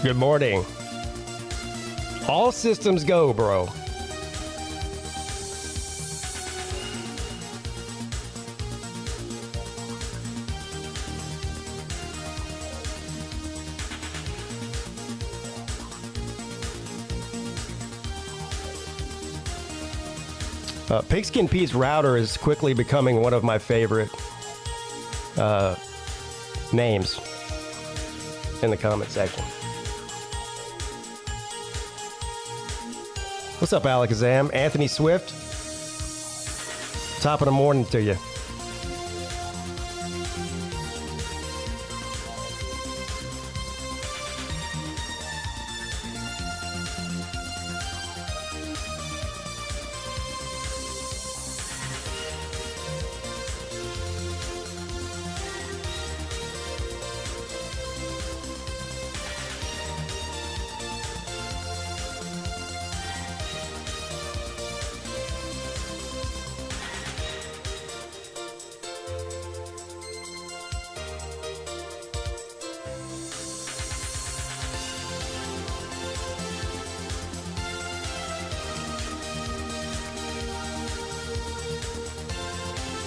Good morning. All systems go, bro. Pigskin Pete's router is quickly becoming one of my favorite names in the comment section. What's up, Alakazam? Anthony Swift. Top of the morning to you.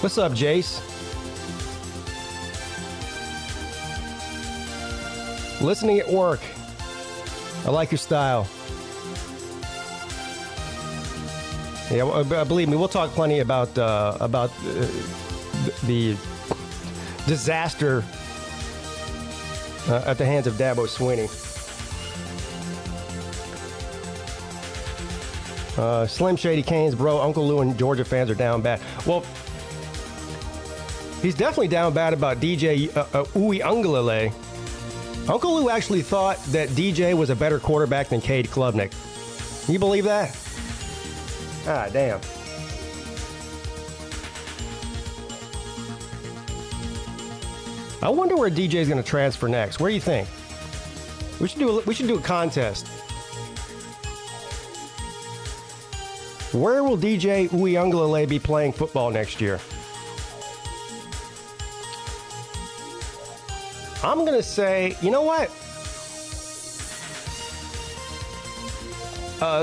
What's up, Jace? Listening at work. I like your style. Yeah, believe me, we'll talk plenty about the disaster at the hands of Dabo Swinney. Slim Shady Canes, bro. Uncle Lou and Georgia fans are down bad. Well, he's definitely down bad about DJ Ukelele. Uncle Lou actually thought that DJ was a better quarterback than Cade Klubnik. Can you believe that? Ah, damn. I wonder where DJ's going to transfer next. Where do you think? We should do a contest. Where will DJ Ukelele be playing football next year? I'm going to say, you know what?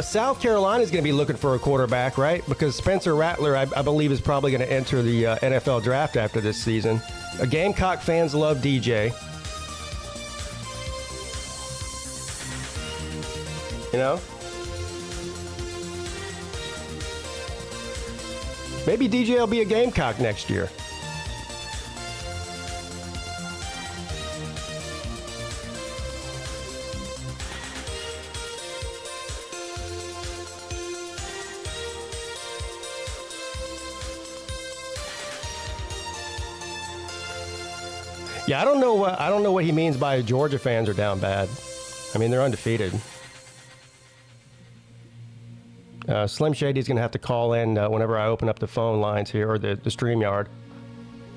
South Carolina is going to be looking for a quarterback, right? Because Spencer Rattler, I believe, is probably going to enter the NFL draft after this season. Gamecock fans love DJ. You know? Maybe DJ will be a Gamecock next year. Yeah, I don't know what he means by Georgia fans are down bad. I mean, they're undefeated. Slim Shady's going to have to call in whenever I open up the phone lines here, or the Streamyard,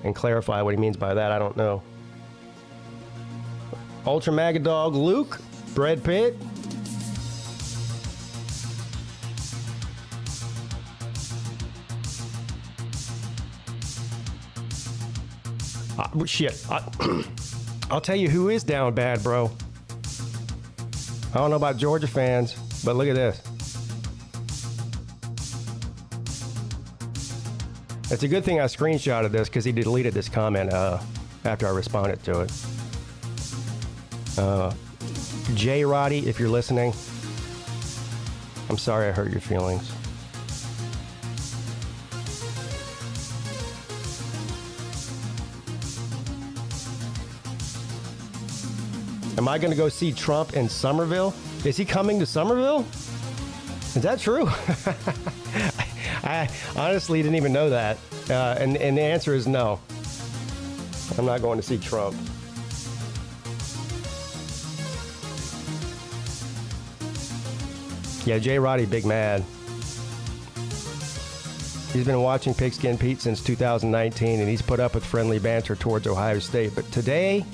and clarify what he means by that. I don't know. Ultra Magadog Luke, Brad Pitt. Shit. I'll tell you who is down bad, bro. I don't know about Georgia fans, but look at this. It's a good thing I screenshotted this because he deleted this comment after I responded to it. Jay Roddy, if you're listening, I'm sorry I hurt your feelings. Am I going to go see Trump in Somerville? Is he coming to Somerville? Is that true? I honestly didn't even know that. And the answer is no. I'm not going to see Trump. Yeah, Jay Roddy, big mad. He's been watching Pigskin Pete since 2019, and he's put up with friendly banter towards Ohio State. But today,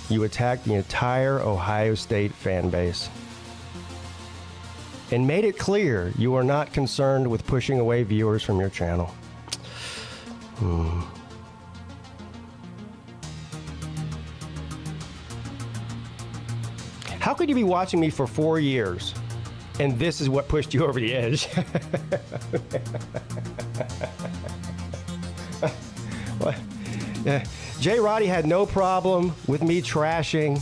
you attacked the entire Ohio State fan base and made it clear you are not concerned with pushing away viewers from your channel. How could you be watching me for 4 years and this is what pushed you over the edge? Jay Roddy had no problem with me trashing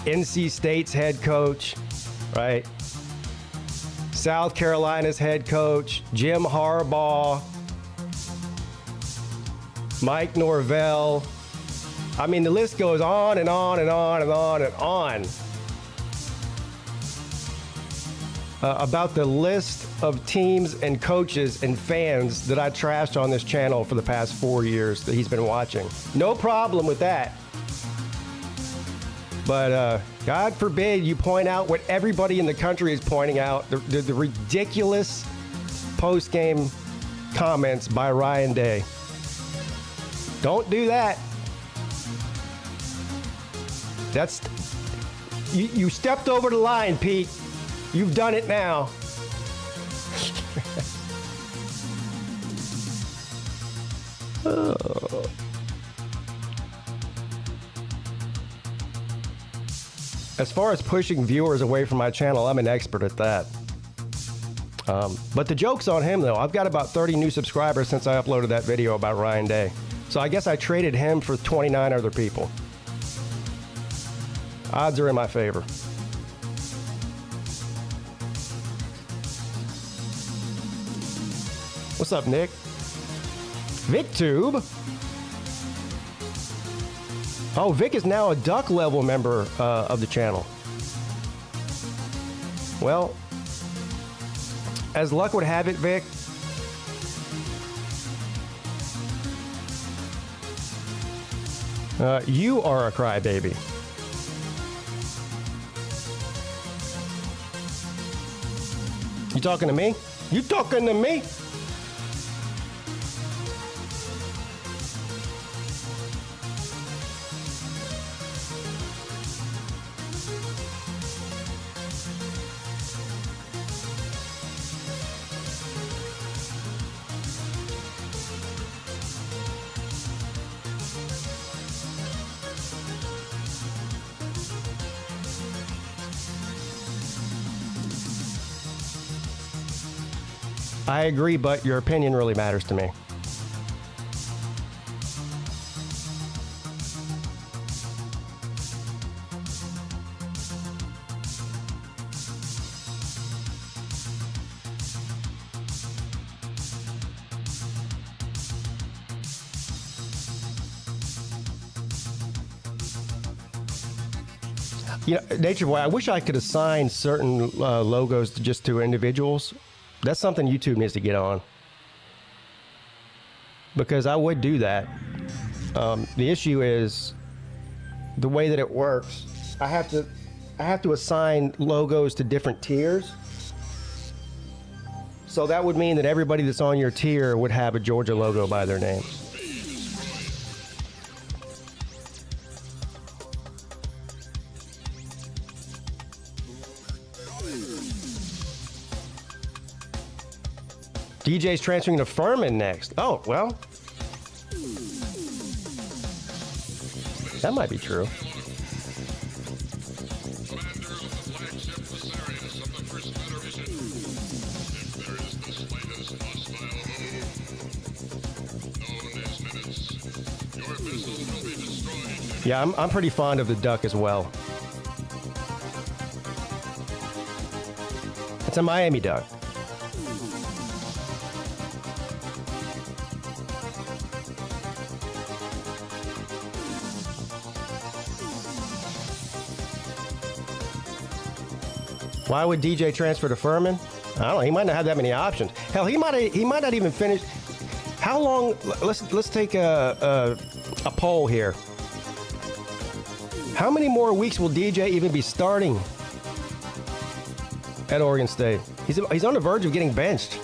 NC State's head coach, right? South Carolina's head coach, Jim Harbaugh, Mike Norvell. I mean, the list goes on and on and on and on and on. About the list of teams and coaches and fans that I trashed on this channel for the past 4 years that he's been watching. No problem with that. But God forbid you point out what everybody in the country is pointing out, the ridiculous post-game comments by Ryan Day. Don't do that. That's you stepped over the line, Pete. You've done it now. Oh. As far as pushing viewers away from my channel, I'm an expert at that. But the joke's on him, though. I've got about 30 new subscribers since I uploaded that video about Ryan Day. So I guess I traded him for 29 other people. Odds are in my favor. What's up, Nick? VicTube. Oh, Vic is now a duck level member of the channel. Well, as luck would have it, Vic, you are a crybaby. You talking to me? You talking to me? I agree, but your opinion really matters to me. You know, Nature Boy, I wish I could assign certain logos just to individuals. That's something YouTube needs to get on, because I would do that. The issue is the way that it works. I have to assign logos to different tiers. So that would mean that everybody that's on your tier would have a Georgia logo by their name. DJ's transferring to Furman next. Oh, well. That might be true. Yeah, I'm pretty fond of the duck as well. It's a Miami duck. Why would DJ transfer to Furman? I don't know. He might not have that many options. Hell, he might not even finish. How long? Let's take a poll here. How many more weeks will DJ even be starting at Oregon State? He's on the verge of getting benched.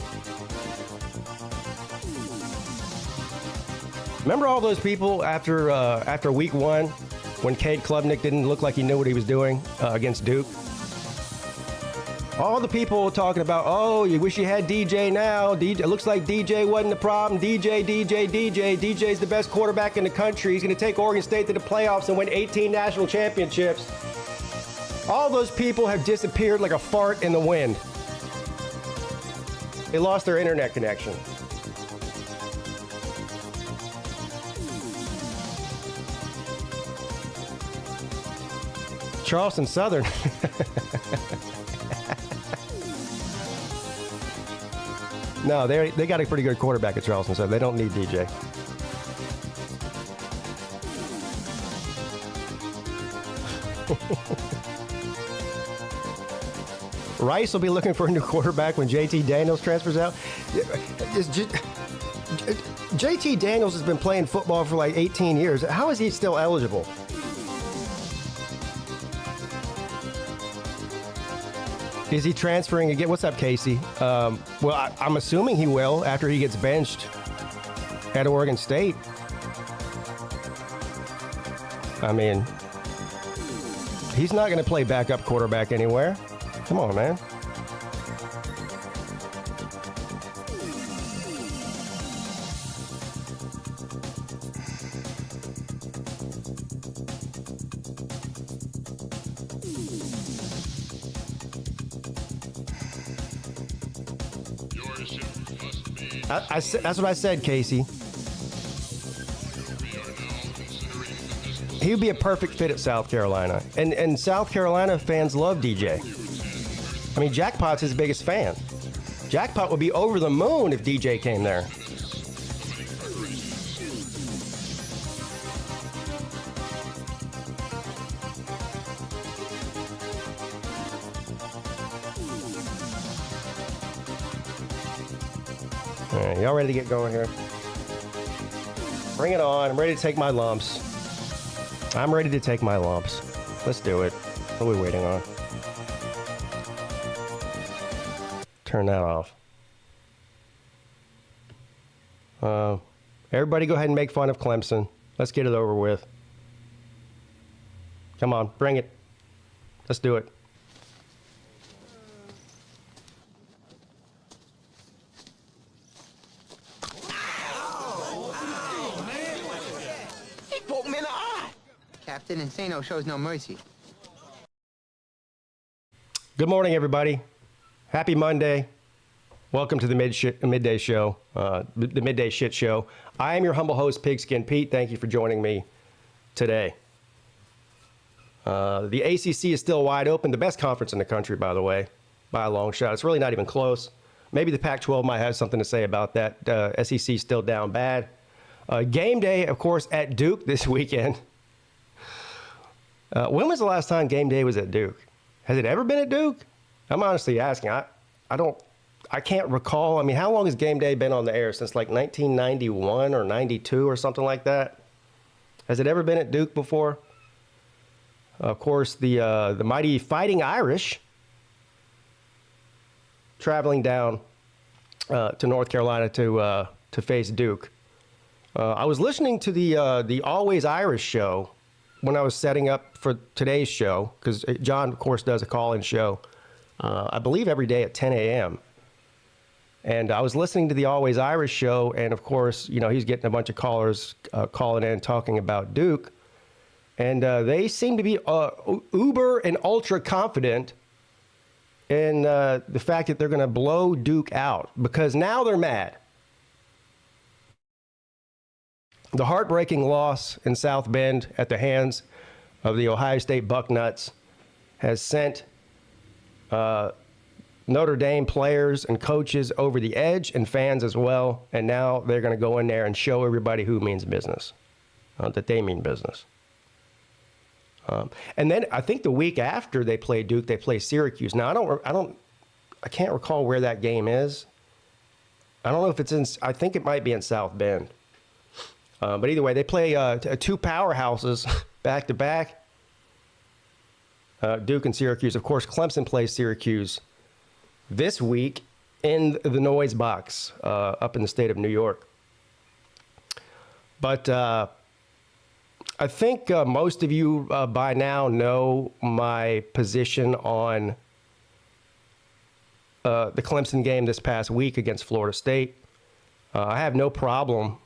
Remember all those people after week one when Cade Klubnik didn't look like he knew what he was doing against Duke? All the people talking about, oh, you wish you had DJ now. DJ, it looks like DJ wasn't the problem. DJ's the best quarterback in the country. He's going to take Oregon State to the playoffs and win 18 national championships. All those people have disappeared like a fart in the wind. They lost their internet connection. Charleston Southern. No, they got a pretty good quarterback at Charleston, so they don't need DJ. Rice will be looking for a new quarterback when JT Daniels transfers out. JT Daniels has been playing football for like 18 years. How is he still eligible? Is he transferring again? What's up, Casey? Well, I'm assuming he will after he gets benched at Oregon State. I mean, he's not going to play backup quarterback anywhere. Come on, man. That's what I said, Casey. He would be a perfect fit at South Carolina. And South Carolina fans love DJ. I mean, Jackpot's his biggest fan. Jackpot would be over the moon if DJ came there. All right, y'all ready to get going here? Bring it on. I'm ready to take my lumps. I'm ready to take my lumps. Let's do it. What are we waiting on? Turn that off. Everybody go ahead and make fun of Clemson. Let's get it over with. Come on, bring it. Let's do it. He poked me in the eye. Captain Insano shows no mercy. Good morning, everybody. Happy Monday. Welcome to the Midday Show, the Midday Shit Show. I am your humble host, Pigskin Pete. Thank you for joining me today. The ACC is still wide open, the best conference in the country, by the way, by a long shot. It's really not even close. Maybe the Pac-12 might have something to say about that. SEC still down bad. Game day, of course, at Duke this weekend. When was the last time game day was at Duke? Has it ever been at Duke? I'm honestly asking. I can't recall. I mean, how long has game day been on the air? Since like 1991 or 92 or something like that? Has it ever been at Duke before? Of course, the mighty Fighting Irish traveling down to North Carolina to face Duke. I was listening to the Always Irish show when I was setting up for today's show, because John, of course, does a call-in show, I believe every day at 10 a.m. And I was listening to the Always Irish show, and of course, you know, he's getting a bunch of callers calling in talking about Duke. And they seem to be uber and ultra confident in the fact that they're going to blow Duke out, because now they're mad. The heartbreaking loss in South Bend at the hands of the Ohio State Bucknuts has sent Notre Dame players and coaches over the edge, and fans as well. And now they're going to go in there and show everybody who means business, that they mean business. And then I think the week after they play Duke, they play Syracuse. Now I can't recall where that game is. I don't know if it's in. I think it might be in South Bend. But either way, they play two powerhouses back to back. Duke and Syracuse. Of course, Clemson plays Syracuse this week in the Noise Box up in the state of New York. But I think most of you by now know my position on the Clemson game this past week against Florida State. I have no problem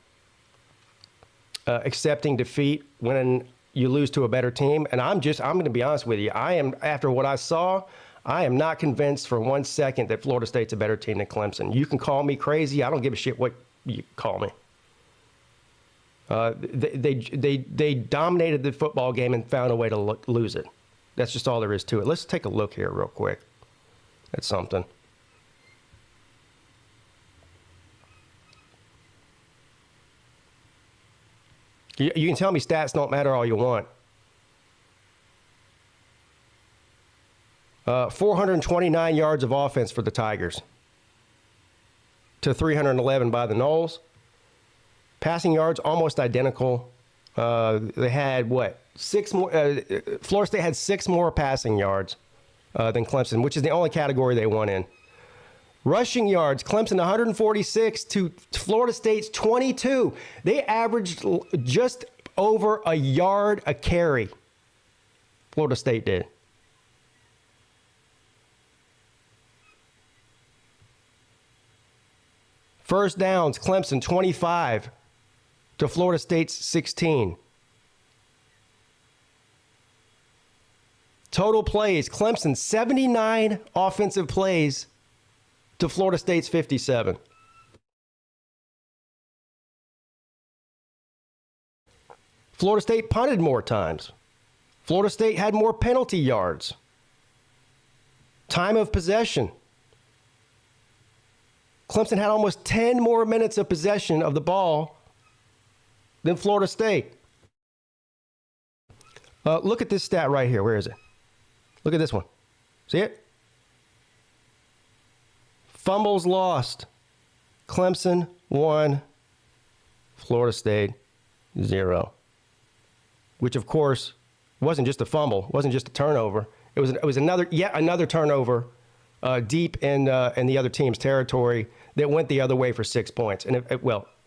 accepting defeat when you lose to a better team. And I'm going to be honest with you. After what I saw, I am not convinced for 1 second that Florida State's a better team than Clemson. You can call me crazy. I don't give a shit what you call me. They dominated the football game and found a way to lose it. That's just all there is to it. Let's take a look here real quick at something. You can tell me stats don't matter all you want. 429 yards of offense for the Tigers to 311 by the Noles. Passing yards almost identical. They had what? 6 more. Florida State had 6 more passing yards than Clemson, which is the only category they won in. Rushing yards, Clemson 146 to Florida State's 22. They averaged just over a yard a carry. Florida State did. First downs, Clemson 25 to Florida State's 16. Total plays, Clemson 79 offensive plays to Florida State's 57. Florida State punted more times. Florida State had more penalty yards. Time of possession. Clemson had almost 10 more minutes of possession of the ball than Florida State. Look at this stat right here. Where is it? Look at this one. See it? Fumbles lost. Clemson 1. Florida State 0. Which, of course, wasn't just a fumble. Wasn't just a turnover. It was yet another turnover deep in the other team's territory that went the other way for 6 points. And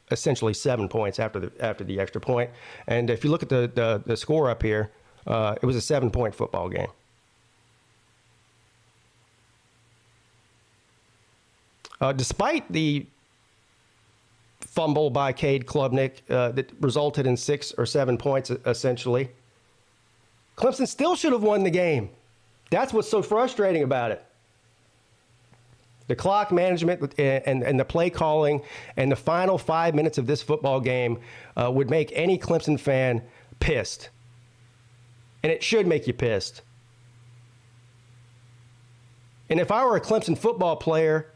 essentially 7 points after the extra point. And if you look at the score up here, it was a 7-point football game. Despite the fumble by Cade Klubnik that resulted in 6 or 7 points, essentially, Clemson still should have won the game. That's what's so frustrating about it. The clock management and the play calling and the final 5 minutes of this football game would make any Clemson fan pissed. And it should make you pissed. And if I were a Clemson football player,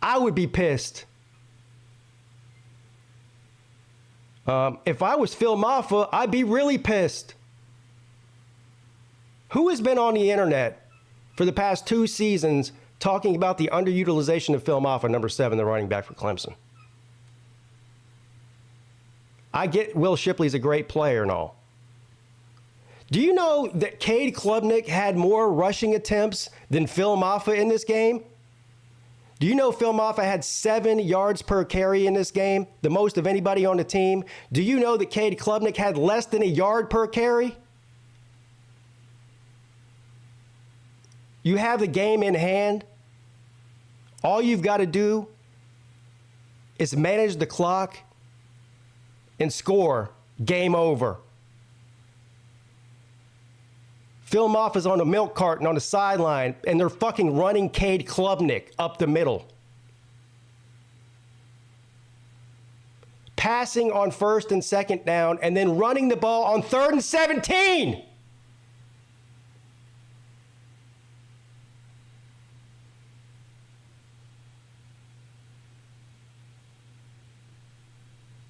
I would be pissed. If I was Phil Maffa, I'd be really pissed. Who has been on the internet for the past 2 seasons talking about the underutilization of Phil Maffa, number 7, the running back for Clemson? I get Will Shipley's a great player and all. Do you know that Cade Klubnik had more rushing attempts than Phil Maffa in this game? Do you know Phil Maffa had 7 yards per carry in this game, the most of anybody on the team? Do you know that Cade Klubnik had less than a yard per carry? You have the game in hand. All you've got to do is manage the clock and score. Game over. Phil Maffa's on a milk carton on the sideline, and they're fucking running Cade Klubnik up the middle. Passing on 1st and 2nd down, and then running the ball on 3rd and 17.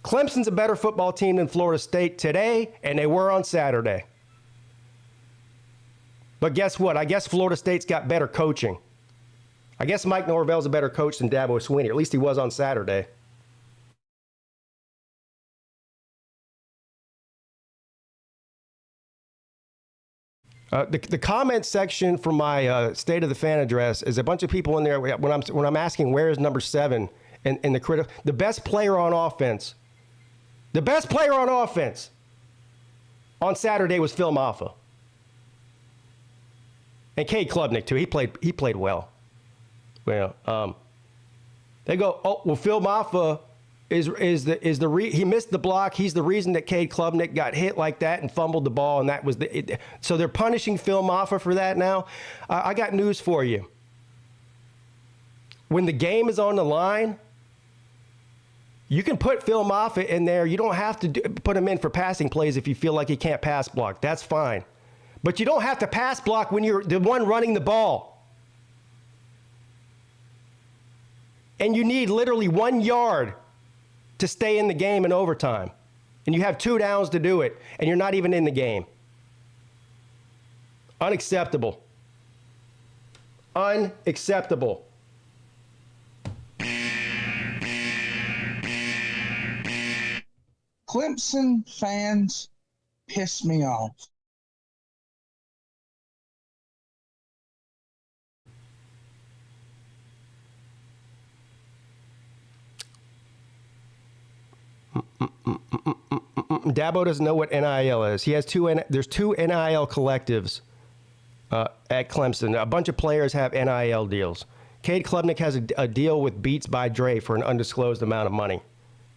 Clemson's a better football team than Florida State today, and they were on Saturday. But guess what? I guess Florida State's got better coaching. I guess Mike Norvell's a better coach than Dabo Swinney. At least he was on Saturday. The comment section for my State of the Fan address is a bunch of people in there when I'm asking where is number 7 in the critical, the best player on offense. The best player on offense on Saturday was Phil Maffa. And Cade Klubnik, too. He played well. Well, they go, oh, well, Phil Maffa he missed the block. He's the reason that Cade Klubnik got hit like that and fumbled the ball, and that was so they're punishing Phil Maffa for that now. I got news for you. When the game is on the line, you can put Phil Maffa in there. You don't have to put him in for passing plays if you feel like he can't pass block. That's fine. But you don't have to pass block when you're the one running the ball. And you need literally 1 yard to stay in the game in overtime. And you have 2 downs to do it, and you're not even in the game. Unacceptable. Unacceptable. Clemson fans piss me off. Dabo doesn't know what NIL is. He has there's 2 NIL collectives at Clemson. A bunch of players have NIL deals. Cade Klubnik has a deal with Beats by Dre for an undisclosed amount of money.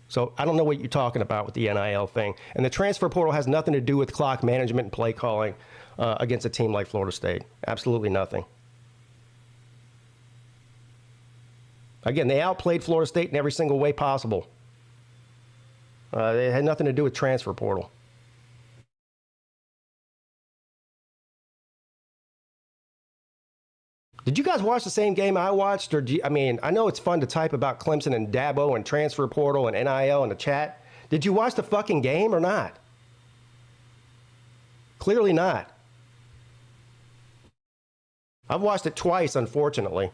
So I don't know what you're talking about with the NIL thing. And the transfer portal has nothing to do with clock management and play calling against a team like Florida State. Absolutely nothing. Again, they outplayed Florida State in every single way possible. It had nothing to do with transfer portal. Did you guys watch the same game I watched? Or I know it's fun to type about Clemson and Dabo and transfer portal and NIL in the chat. Did you watch the fucking game or not? Clearly not. I've watched it twice, unfortunately.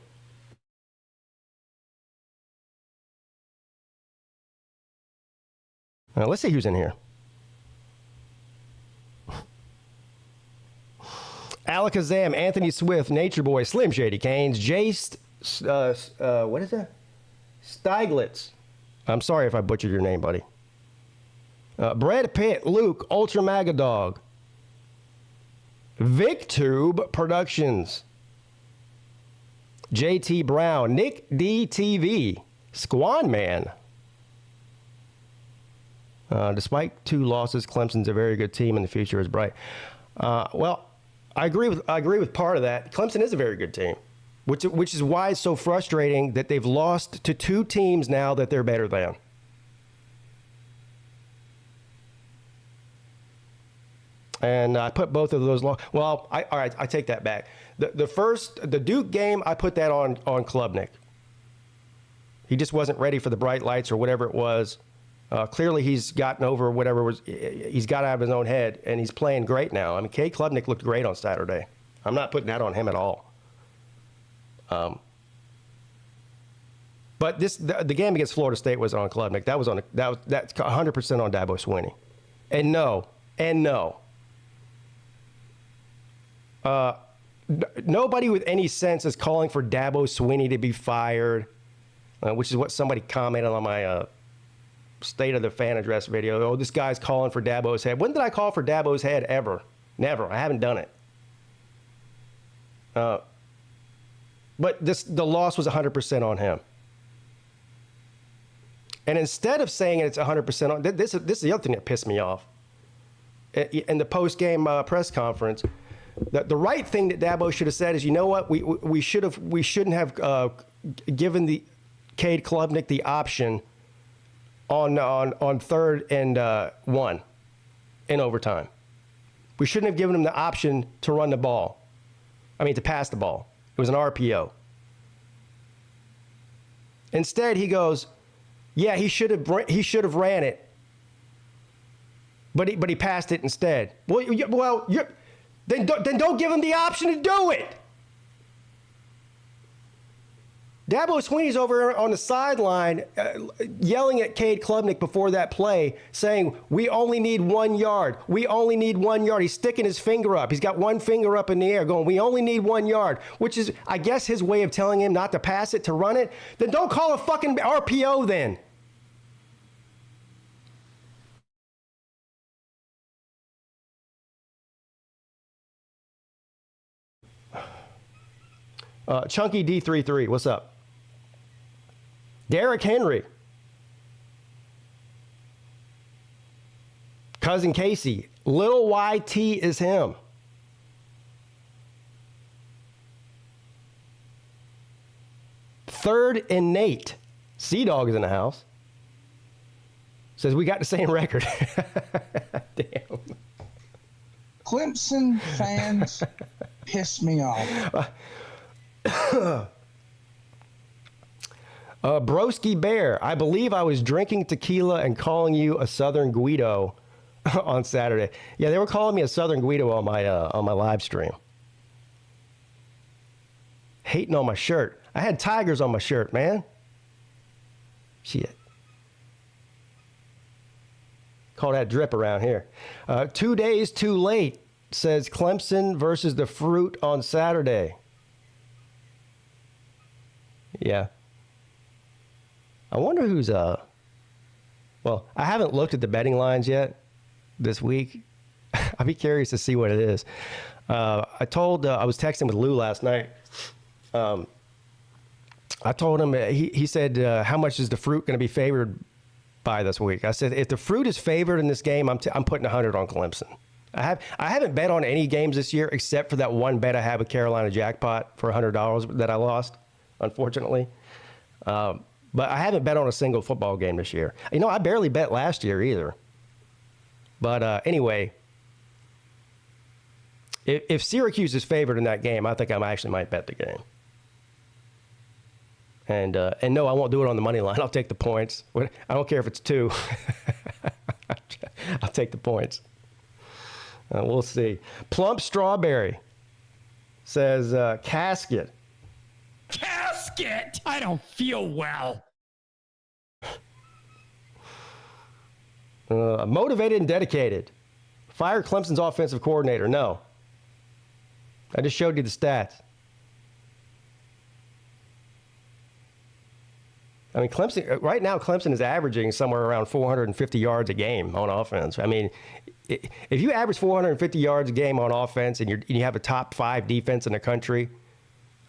Let's see who's in here. Alakazam, Anthony Swift, Nature Boy, Slim Shady Canes, Jace, what is that? Steiglitz. I'm sorry if I butchered your name, buddy. Brad Pitt, Luke, Ultra Magadog, VicTube Productions, JT Brown, Nick DTV, Squad Man. Despite 2 losses, Clemson's a very good team and the future is bright. Well, I agree with part of that. Clemson is a very good team, which is why it's so frustrating that they've lost to 2 teams now that they're better than. And I put both of those. All right, I take that back. The Duke game, I put that on Klubnik. He just wasn't ready for the bright lights or whatever it was. Clearly, he's gotten over whatever he's got out of his own head, and he's playing great now. I mean, Cade Klubnik looked great on Saturday. I'm not putting that on him at all. But the game against Florida State was on Klubnik. That's 100% on Dabo Swinney. And no. Nobody with any sense is calling for Dabo Swinney to be fired, which is what somebody commented on my State of the Fan Address video. Oh, this guy's calling for Dabo's head. When did I call for Dabo's head ever? Never. I haven't done it. But the loss was 100% on him. And instead of saying it's 100% on, this is the other thing that pissed me off. In the post-game press conference, the right thing that Dabo should have said is, you know what, we shouldn't have given the Cade Klubnik the option on 3rd and 1 in overtime. We shouldn't have given him the option to run the ball. To pass the ball. It was an RPO. Instead, he goes, yeah, he should have ran it, but he passed it instead. Then don't give him the option to do it. Dabo Swinney's over on the sideline yelling at Cade Klubnik before that play, saying, we only need 1 yard. We only need 1 yard. He's sticking his finger up. He's got one finger up in the air going, we only need 1 yard, which is, I guess, his way of telling him not to pass it, to run it. Then don't call a fucking RPO then. Chunky D33, what's up? Derrick Henry. Cousin Casey, little YT is him. Third and Nate, Sea-Dog is in the house. Says we got the same record. Damn. Clemson fans piss me off. Broski Bear, I believe I was drinking tequila and calling you a Southern Guido on Saturday. Yeah, they were calling me a Southern Guido on my live stream. Hating on my shirt. I had tigers on my shirt, man. Shit. Call that drip around here. 2 days too late, says Clemson versus the Fruit on Saturday. Yeah. I wonder who's, well, I haven't looked at the betting lines yet this week. I'd be curious to see what it is. I was texting with Lou last night. I told him, he said, how much is the Fruit going to be favored by this week? I said, if the Fruit is favored in this game, I'm putting 100 on Clemson. I haven't bet on any games this year except for that one bet I had with Carolina Jackpot for $100 that I lost, unfortunately. But I haven't bet on a single football game this year. You know, I barely bet last year either. But anyway, if Syracuse is favored in that game, I think I actually might bet the game. And no, I won't do it on the money line. I'll take the points. I don't care if it's 2. I'll take the points. We'll see. Plump Strawberry says, casket. Casket! I don't feel well. Motivated and dedicated. Fire Clemson's offensive coordinator. No. I just showed you the stats. I mean, Clemson, right now, Clemson is averaging somewhere around 450 yards a game on offense. I mean, if you average 450 yards a game on offense and you have a top 5 defense in the country,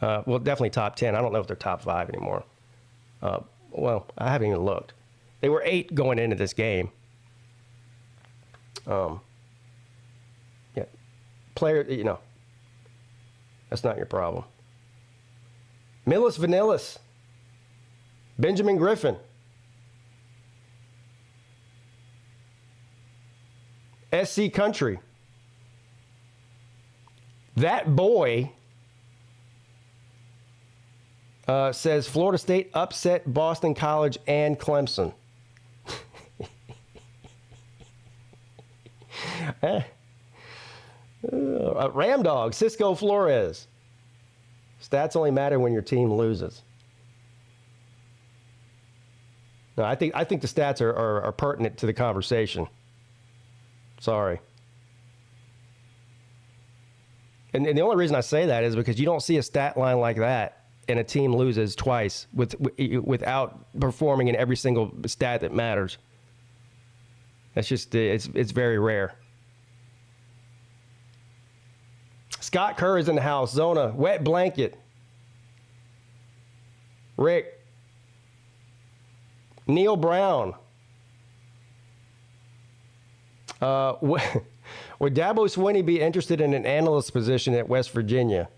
well, definitely top 10. I don't know if they're top 5 anymore. Well, I haven't even looked. They were 8 going into this game. Yeah. Player, you know, that's not your problem. Millis Vanillis. Benjamin Griffin. SC Country. That boy says Florida State upset Boston College and Clemson. Ram Dog, Cisco Flores. Stats only matter when your team loses. No, I think the stats are pertinent to the conversation. Sorry. And the only reason I say that is because you don't see a stat line like that and a team loses twice without performing in every single stat that matters. That's just, it's very rare. Scott Kerr is in the house. Zona, wet blanket. Rick. Neil Brown. Would Dabo Swinney be interested in an analyst position at West Virginia?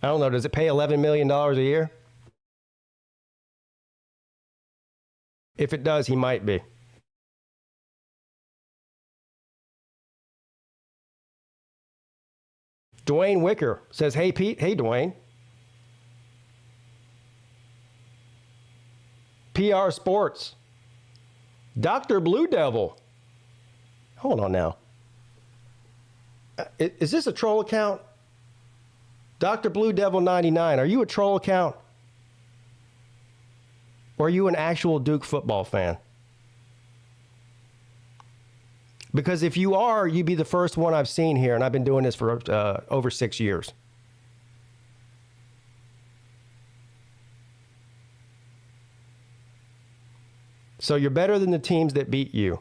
I don't know. Does it pay $11 million a year? If it does, he might be. Dwayne Wicker says, hey, Pete. Hey, Dwayne. PR Sports. Dr. Blue Devil. Hold on now. Is this a troll account? Dr. Blue Devil 99. Are you a troll account? Or are you an actual Duke football fan? Because if you are, you'd be the first one I've seen here, and I've been doing this for over 6 years. So you're better than the teams that beat you.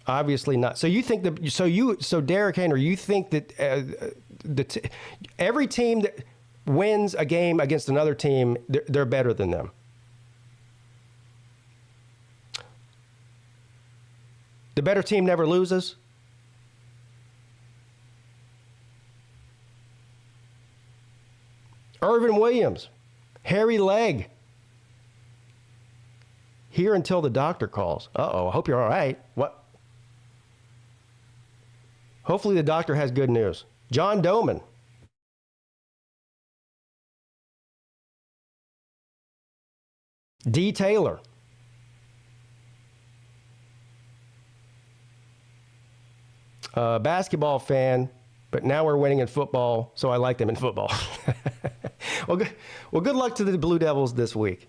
Obviously not. So you think that? So Derek Hayner, you think that every team that wins a game against another team, they're better than them? The better team never loses. Irvin Williams, hairy leg. Here until the doctor calls. Uh-oh, I hope you're all right. What? Hopefully the doctor has good news. John Doman. D. Taylor. Basketball fan, but now we're winning in football, so I like them in football. Well, good luck to the Blue Devils this week.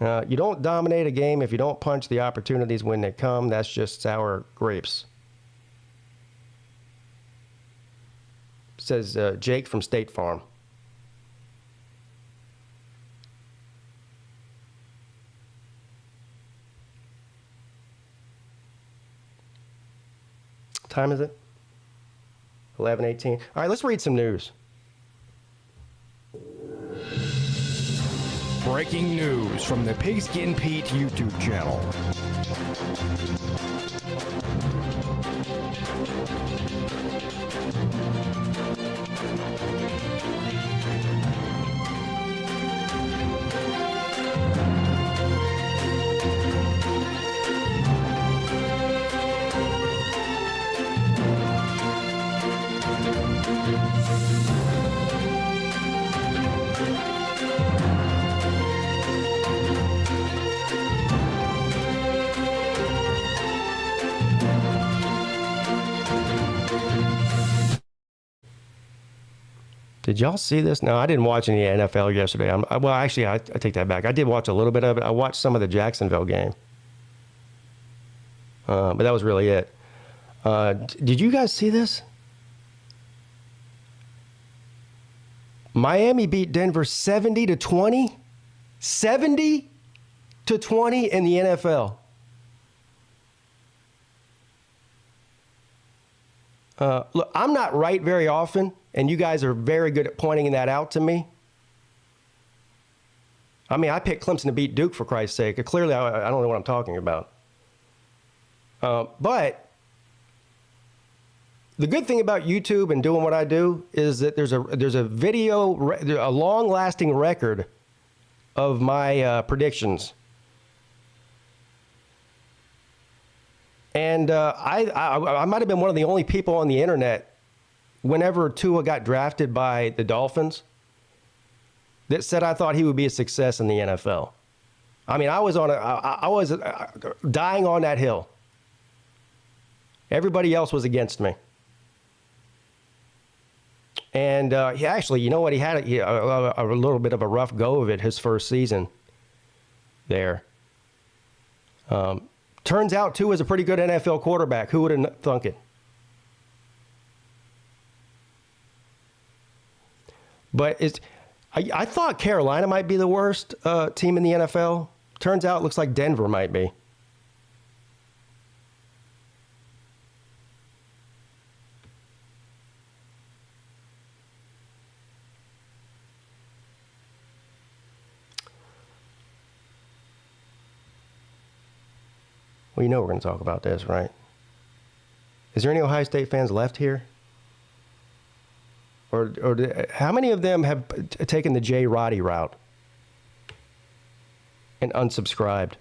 You don't dominate a game if you don't punch the opportunities when they come. That's just sour grapes. Says Jake from State Farm. What time is it? 11:18. All right, let's read some news. Breaking news from the Pigskin Pete YouTube channel. Did y'all see this? No, I didn't watch any NFL yesterday. Well, actually, I take that back. I did watch a little bit of it. I watched some of the Jacksonville game. But that was really it. Did you guys see this? Miami beat Denver 70-20. 70-20 in the NFL. Look, I'm not right very often, and you guys are very good at pointing that out to me. I mean, I picked Clemson to beat Duke, for Christ's sake. Clearly, I don't know what I'm talking about. But the good thing about YouTube and doing what I do is that there's a video, a long-lasting record of my predictions. And I might have been one of the only people on the internet, whenever Tua got drafted by the Dolphins, that said I thought he would be a success in the NFL. I mean, I was dying on that hill. Everybody else was against me. And he actually, you know what? He had a little bit of a rough go of it his first season there. Turns out Tua is a pretty good NFL quarterback. Who would have thunk it? But I thought Carolina might be the worst team in the NFL. Turns out it looks like Denver might be. Well, you know we're going to talk about this, right? Is there any Ohio State fans left here? Or how many of them have taken the J. Roddy route and unsubscribed?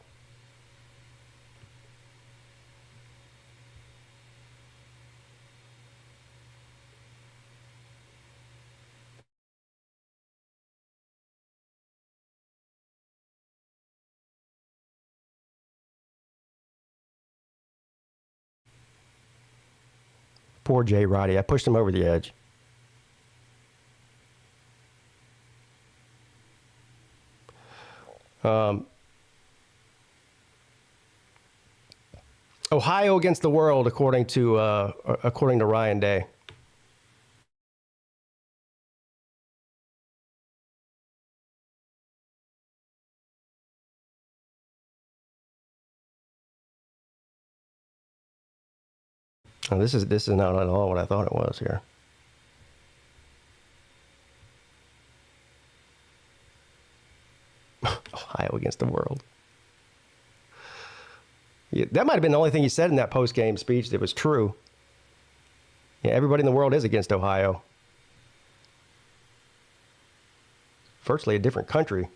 Poor J. Roddy. I pushed him over the edge. Ohio against the world, according to Ryan Day. Oh, this is not at all what I thought it was here. Ohio against the world. Yeah, that might have been the only thing he said in that post-game speech that was true. Yeah, everybody in the world is against Ohio. Virtually a different country.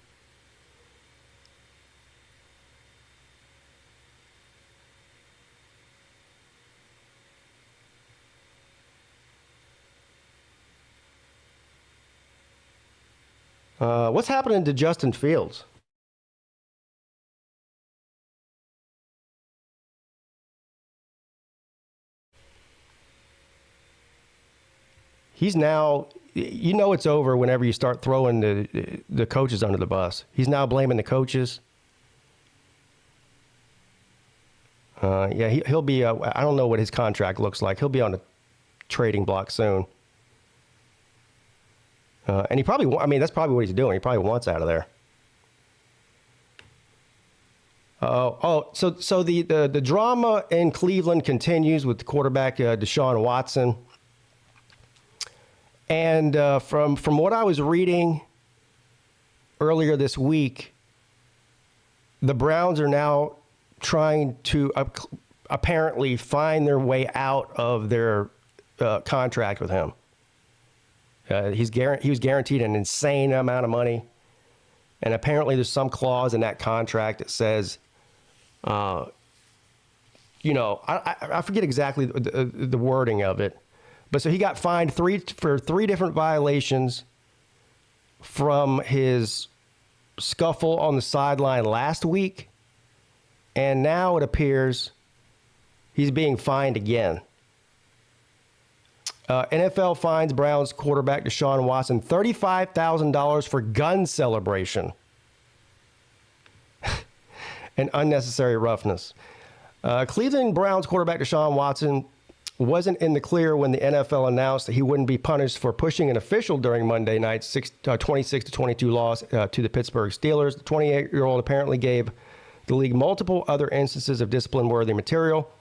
What's happening to Justin Fields? He's now, you know it's over whenever you start throwing the coaches under the bus. He's now blaming the coaches. Yeah, he'll be, I don't know what his contract looks like. He'll be on a trading block soon. And he probably, I mean, that's probably what he's doing. He probably wants out of there. So the drama in Cleveland continues with the quarterback Deshaun Watson. And from what I was reading earlier this week, the Browns are now trying to apparently find their way out of their contract with him. He was guaranteed an insane amount of money. And apparently there's some clause in that contract that says, I forget exactly the wording of it. But so he got fined for three different violations from his scuffle on the sideline last week. And now it appears he's being fined again. NFL fines Browns quarterback Deshaun Watson $35,000 for gun celebration and unnecessary roughness. Cleveland Browns quarterback Deshaun Watson wasn't in the clear when the NFL announced that he wouldn't be punished for pushing an official during Monday night's 26-22 loss to the Pittsburgh Steelers. The 28-year-old apparently gave the league multiple other instances of discipline-worthy material,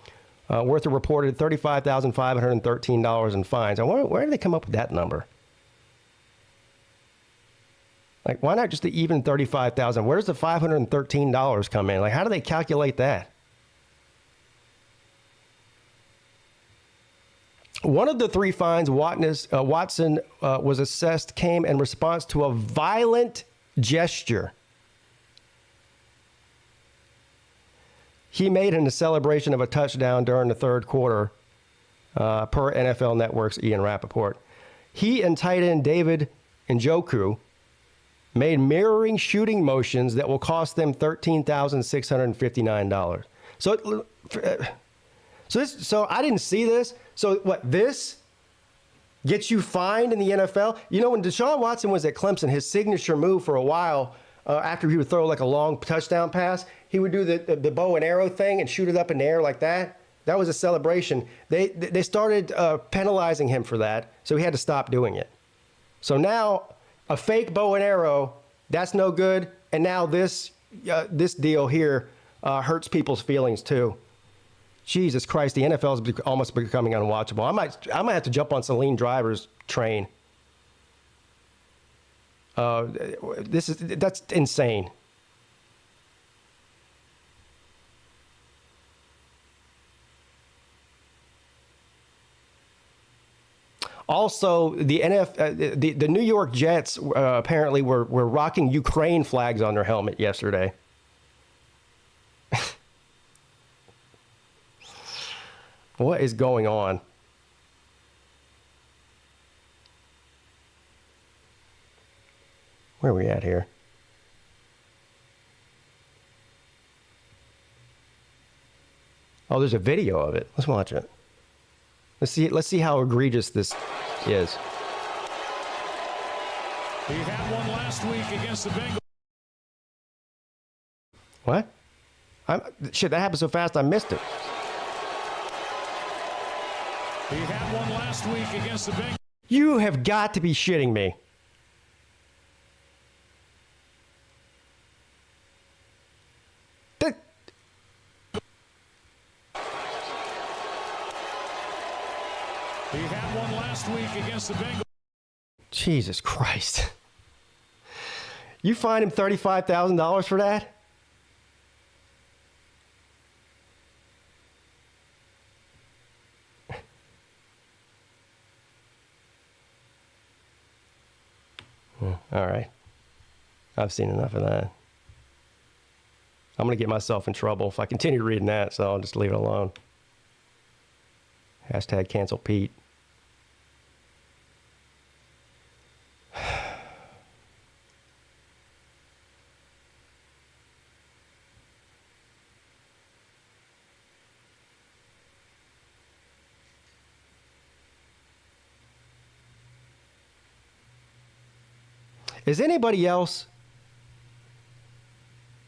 worth a reported $35,513 in fines. I wonder, where did they come up with that number? Like, why not just the even $35,000? Where does the $513 come in? Like, how do they calculate that? One of the three fines Watson was assessed came in response to a violent gesture he made in the celebration of a touchdown during the third quarter, per NFL Network's Ian Rappaport. He and tight end David Njoku made mirroring shooting motions that will cost them $13,659. So I didn't see this. So what, this gets you fined in the NFL? You know, when Deshaun Watson was at Clemson, his signature move for a while, after he would throw like a long touchdown pass, he would do the bow and arrow thing and shoot it up in the air like that. That was a celebration. They started penalizing him for that, so he had to stop doing it. So now a fake bow and arrow, that's no good. And now this deal here hurts people's feelings too. Jesus Christ, the NFL is almost becoming unwatchable. I might have to jump on Celine Driver's train. That's insane. Also, the New York Jets apparently were rocking Ukraine flags on their helmet yesterday. What is going on? Where are we at here? Oh, there's a video of it. Let's watch it. Let's see how egregious this is. He had one last week against the Bengals. What? Shit, that happened so fast I missed it. He had one last week against the Bengals. You have got to be shitting me. He had one last week against the Bengals. Jesus Christ. You fined him $35,000 for that? All right. I've seen enough of that. I'm going to get myself in trouble if I continue reading that, so I'll just leave it alone. Hashtag cancel Pete. Is anybody else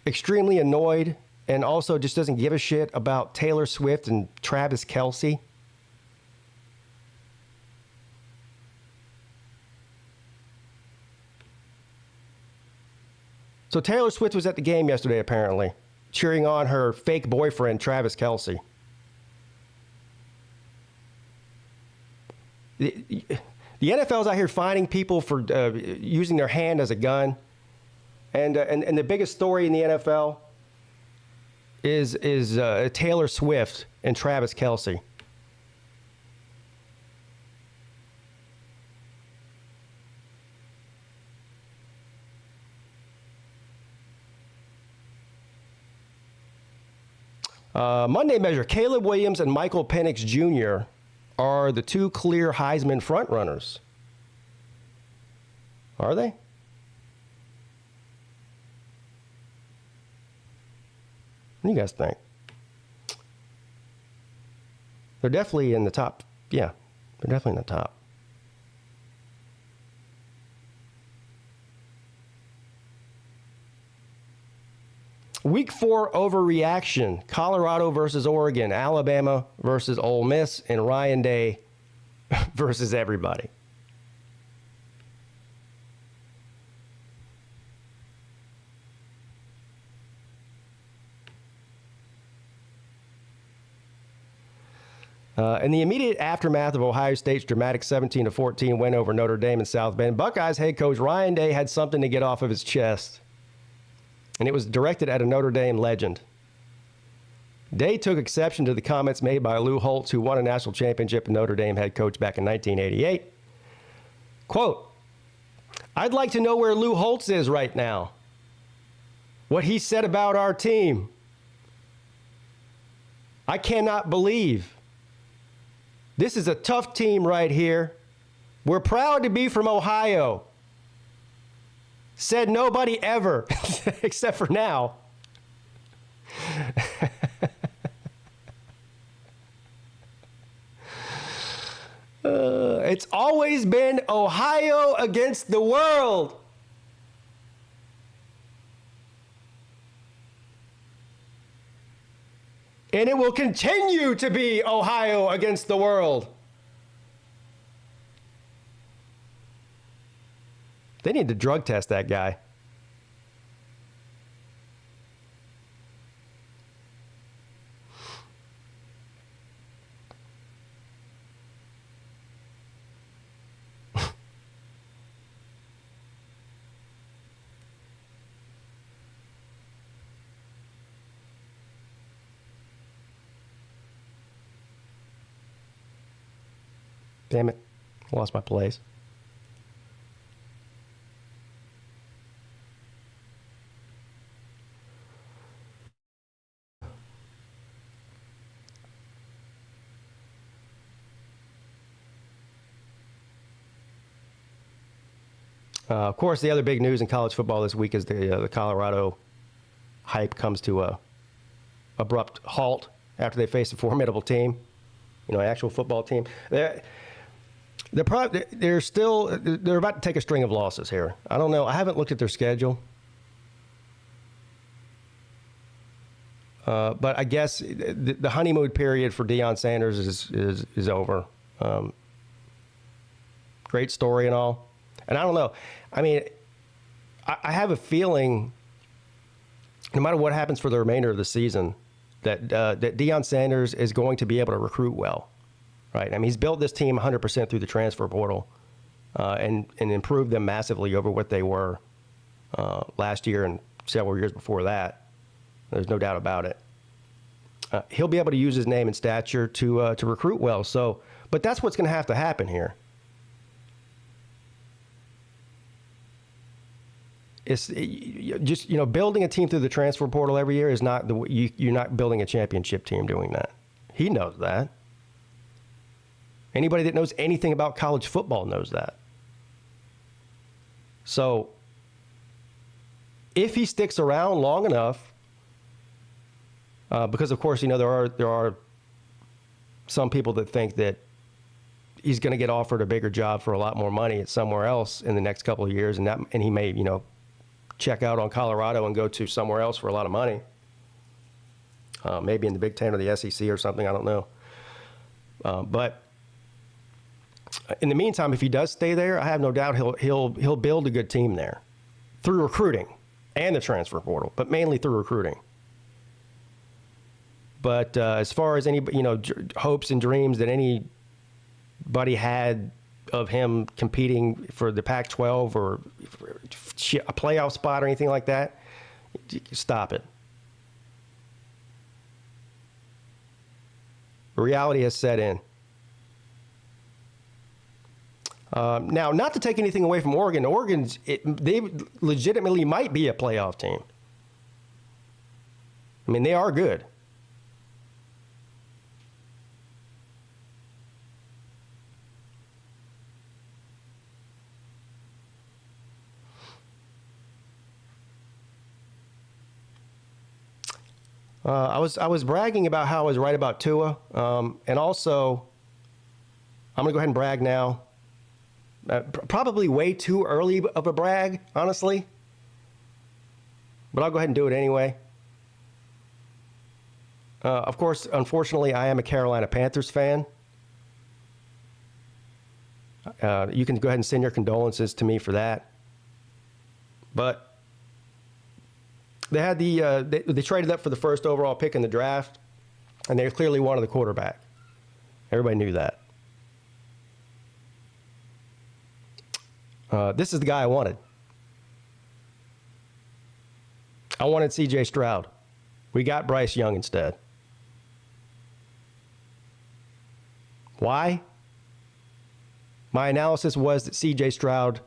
extremely annoyed and also just doesn't give a shit about Taylor Swift and Travis Kelce? So Taylor Swift was at the game yesterday, apparently, cheering on her fake boyfriend, Travis Kelce. The NFL's out here finding people for using their hand as a gun. And the biggest story in the NFL is Taylor Swift and Travis Kelce. Monday measure, Caleb Williams and Michael Penix Jr. are the two clear Heisman frontrunners. Are they? What do you guys think? They're definitely in the top. Yeah, they're definitely in the top. Week 4 overreaction. Colorado versus Oregon. Alabama versus Ole Miss. And Ryan Day versus everybody. In the immediate aftermath of Ohio State's dramatic 17-14 win over Notre Dame in South Bend, Buckeyes head coach Ryan Day had something to get off of his chest. And it was directed at a Notre Dame legend. Day took exception to the comments made by Lou Holtz, who won a national championship and Notre Dame head coach back in 1988. Quote, "I'd like to know where Lou Holtz is right now. What he said about our team. I cannot believe. This is a tough team right here. We're proud to be from Ohio. Said nobody ever, except for now." It's always been Ohio against the world. And it will continue to be Ohio against the world. They need to drug test that guy. Damn it. Lost my place. Of course, the other big news in college football this week is the Colorado hype comes to a abrupt halt after they face a formidable team, an actual football team. They're about to take a string of losses here. I don't know. I haven't looked at their schedule. But I guess the honeymoon period for Deion Sanders is over. Great story and all. And I don't know. I mean, I have a feeling, no matter what happens for the remainder of the season, that Deion Sanders is going to be able to recruit well, right? I mean, he's built this team 100% through the transfer portal and improved them massively over what they were last year and several years before that. There's no doubt about it. He'll be able to use his name and stature to recruit well. So, but that's what's going to have to happen here. It's just, building a team through the transfer portal every year is not you're not building a championship team doing that. He knows that. Anybody that knows anything about college football knows that. So if he sticks around long enough, because of course, there are some people that think that he's going to get offered a bigger job for a lot more money at somewhere else in the next couple of years, and he may, check out on Colorado and go to somewhere else for a lot of money. Maybe in the Big Ten or the SEC or something, I don't know. But in the meantime, if he does stay there, I have no doubt he'll build a good team there through recruiting and the transfer portal, but mainly through recruiting. But as far as any hopes and dreams that anybody had of him competing for the Pac-12 or a playoff spot or anything like that, stop it. Reality has set in. Now, not to take anything away from Oregon. They legitimately might be a playoff team. I mean, they are good. I was bragging about how I was right about Tua, and also I'm gonna go ahead and brag now. Probably way too early of a brag, honestly, but I'll go ahead and do it anyway. Of course, unfortunately, I am a Carolina Panthers fan. You can go ahead and send your condolences to me for that, but. They had they traded up for the first overall pick in the draft, and they clearly wanted the quarterback. Everybody knew that. This is the guy I wanted. I wanted C.J. Stroud. We got Bryce Young instead. Why? My analysis was that C.J. Stroud.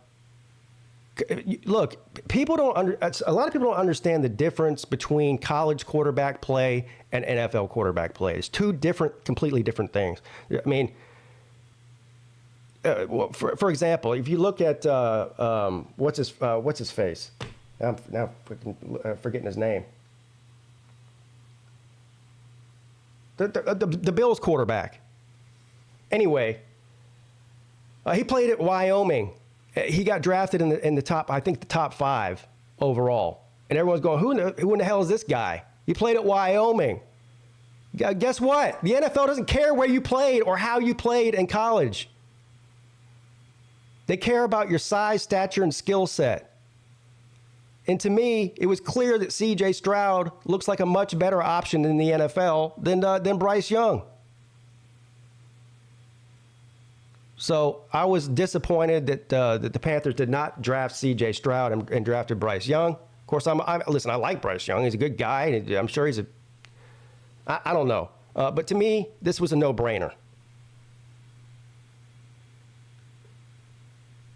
Look, a lot of people don't understand the difference between college quarterback play and NFL quarterback play. It's two completely different things. I mean, for example, if you look at what's his face? I'm now forgetting his name. The Bills quarterback. Anyway, he played at Wyoming. He got drafted in the top, I think the top 5 overall. And everyone's going, who in the hell is this guy? He played at Wyoming. Guess what? The NFL doesn't care where you played or how you played in college. They care about your size, stature, and skill set. And to me, it was clear that C.J. Stroud looks like a much better option in the NFL than Bryce Young. So I was disappointed that the Panthers did not draft C.J. Stroud and drafted Bryce Young. Of course, listen, I like Bryce Young. He's a good guy. I'm sure he's I don't know. But to me, this was a no-brainer.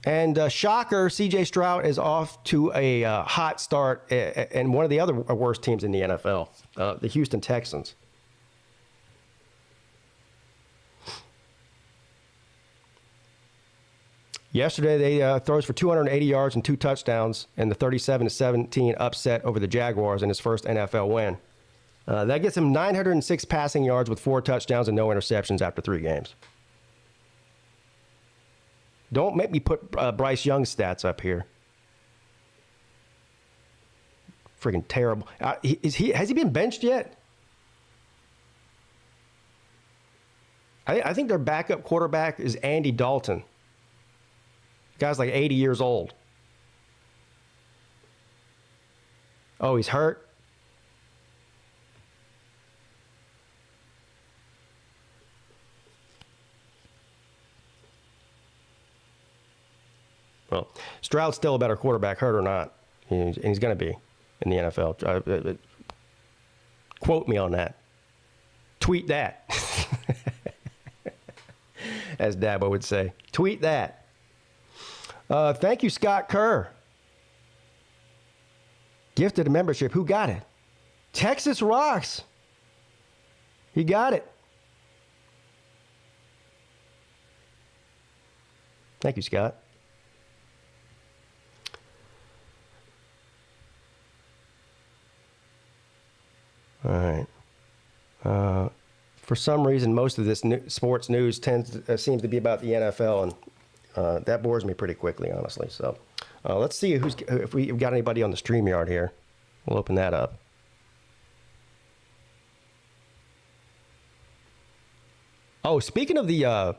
And shocker, C.J. Stroud is off to a hot start and one of the other worst teams in the NFL, the Houston Texans. Yesterday, they throws for 280 yards and 2 touchdowns in the 37-17 upset over the Jaguars in his first NFL win. That gets him 906 passing yards with 4 touchdowns and no interceptions after 3 games. Don't make me put Bryce Young's stats up here. Freaking terrible. Has he been benched yet? I think their backup quarterback is Andy Dalton. The guy's like 80 years old. Oh, he's hurt? Well, Stroud's still a better quarterback, hurt or not. And he's going to be in the NFL. Quote me on that. Tweet that. As Dabo would say. Tweet that. Thank you, Scott Kerr. Gifted a membership. Who got it? Texas Rocks. He got it. Thank you, Scott. All right. For some reason, most of this sports news seems to be about the NFL, and that bores me pretty quickly, honestly. So let's see if we've got anybody on the StreamYard here. We'll open that up. Oh, speaking of the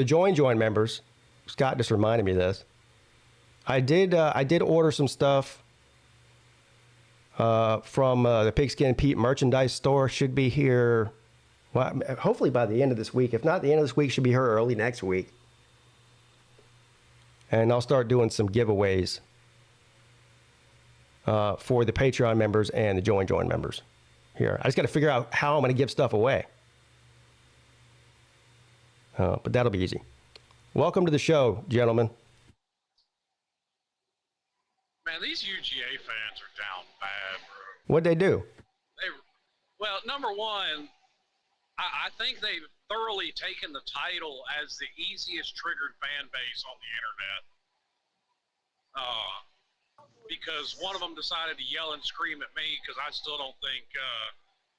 Join members, Scott just reminded me of this. I did order some stuff from the Pigskin Pete merchandise store. Should be here, well, hopefully by the end of this week. If not the end of this week, should be here early next week. And I'll start doing some giveaways for the Patreon members and the Join members here. I just got to figure out how I'm going to give stuff away. But that'll be easy. Welcome to the show, gentlemen. Man, these UGA fans are down bad, bro. What'd they do? Well, number one, I think they've thoroughly taken the title as the easiest triggered fan base on the internet. Because one of them decided to yell and scream at me because I still don't think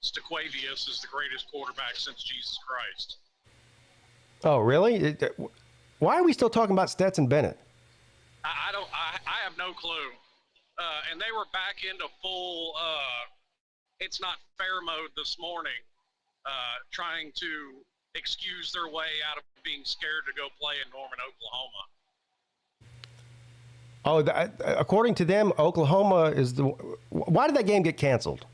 Staquavius is the greatest quarterback since Jesus Christ. Oh, really? Why are we still talking about Stetson Bennett? I have no clue. And they were back into full it's not fair mode this morning, trying to excuse their way out of being scared to go play in Norman, Oklahoma. Oh, according to them, Oklahoma is the... Why did that game get canceled?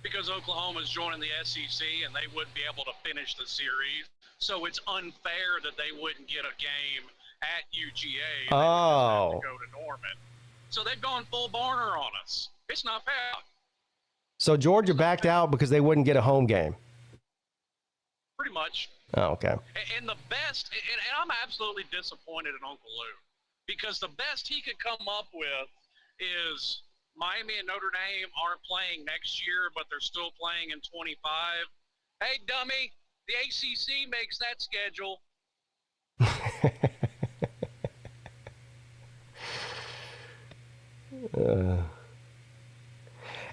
Because Oklahoma's joining the SEC and they wouldn't be able to finish the series. So it's unfair that they wouldn't get a game at UGA. Oh. They would just have to go to Norman. So they've gone full Barner on us. It's not fair. So Georgia backed out because they wouldn't get a home game. Pretty much. Oh, okay. And the best, and I'm absolutely disappointed in Uncle Lou, because the best he could come up with is Miami and Notre Dame aren't playing next year, but they're still playing in 25. Hey, dummy, the ACC makes that schedule.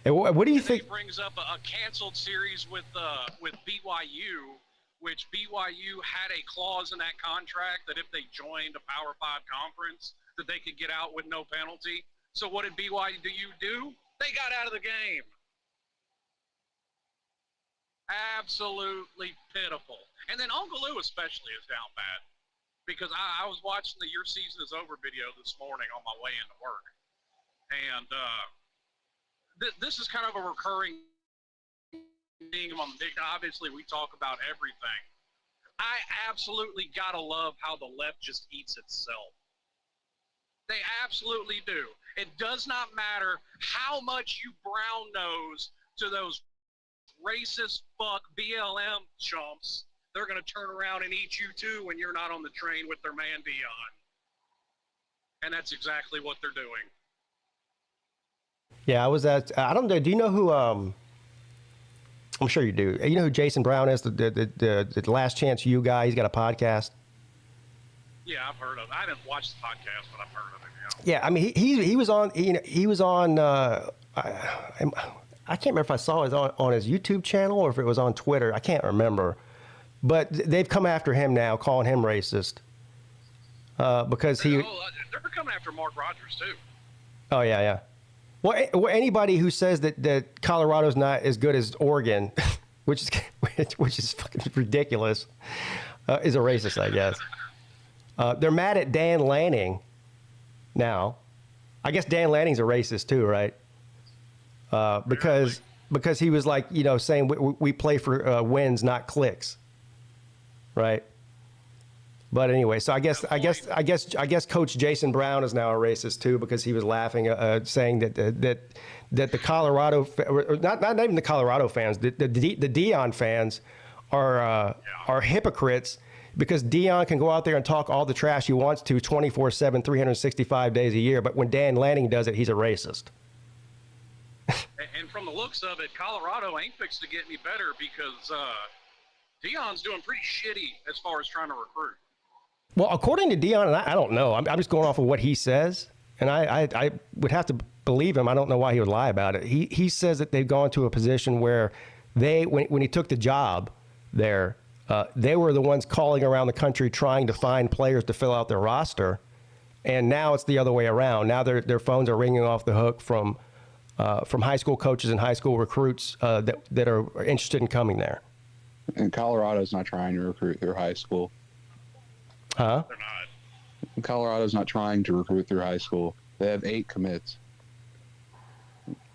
And what do you think? He brings up a canceled series with BYU, which BYU had a clause in that contract that if they joined a Power 5 conference, that they could get out with no penalty. So what did BYU do? They got out of the game. Absolutely pitiful. And then Uncle Lou especially is down bad, because I was watching the Your Season is Over video this morning on my way into work. And this is kind of a recurring thing among the obviously we talk about everything. I absolutely gotta love how the left just eats itself. They absolutely do. It does not matter how much you brown nose to those racist fuck BLM chumps. They're going to turn around and eat you too when you're not on the train with their man Deion. And that's exactly what they're doing. Yeah, I don't know. Do you know who, I'm sure you do. You know who Jason Brown is, the Last Chance U guy? He's got a podcast. Yeah, I've heard of it. I didn't watch the podcast, but I've heard of it. Yeah, I mean, he was on, he was on, I can't remember if I saw it on his YouTube channel or if it was on Twitter. I can't remember. But they've come after him now, calling him racist. Because he... they're coming after Mark Rogers, too. Oh, yeah. Well, anybody who says that Colorado's not as good as Oregon, which is fucking ridiculous, is a racist, I guess. They're mad at Dan Lanning now. I guess Dan Lanning's a racist too, right? Because he was like, saying we play for wins, not clicks, right? But anyway, so I guess Coach Jason Brown is now a racist too because he was laughing, saying that the Colorado, not even the Colorado fans, the Deion fans are hypocrites because Deion can go out there and talk all the trash he wants to 24/7, 365 days a year, but when Dan Lanning does it, he's a racist. And from the looks of it, Colorado ain't fixed to get any better because Deion's doing pretty shitty as far as trying to recruit. Well, according to Deion, and I don't know, I'm just going off of what he says, and I would have to believe him. I don't know why he would lie about it. He says that they've gone to a position where when he took the job there, they were the ones calling around the country trying to find players to fill out their roster, and now it's the other way around. Now their phones are ringing off the hook from high school coaches and high school recruits that are interested in coming there. And Colorado's not trying to recruit through high school. Huh? They're not. Colorado's not trying to recruit through high school. They have 8 commits.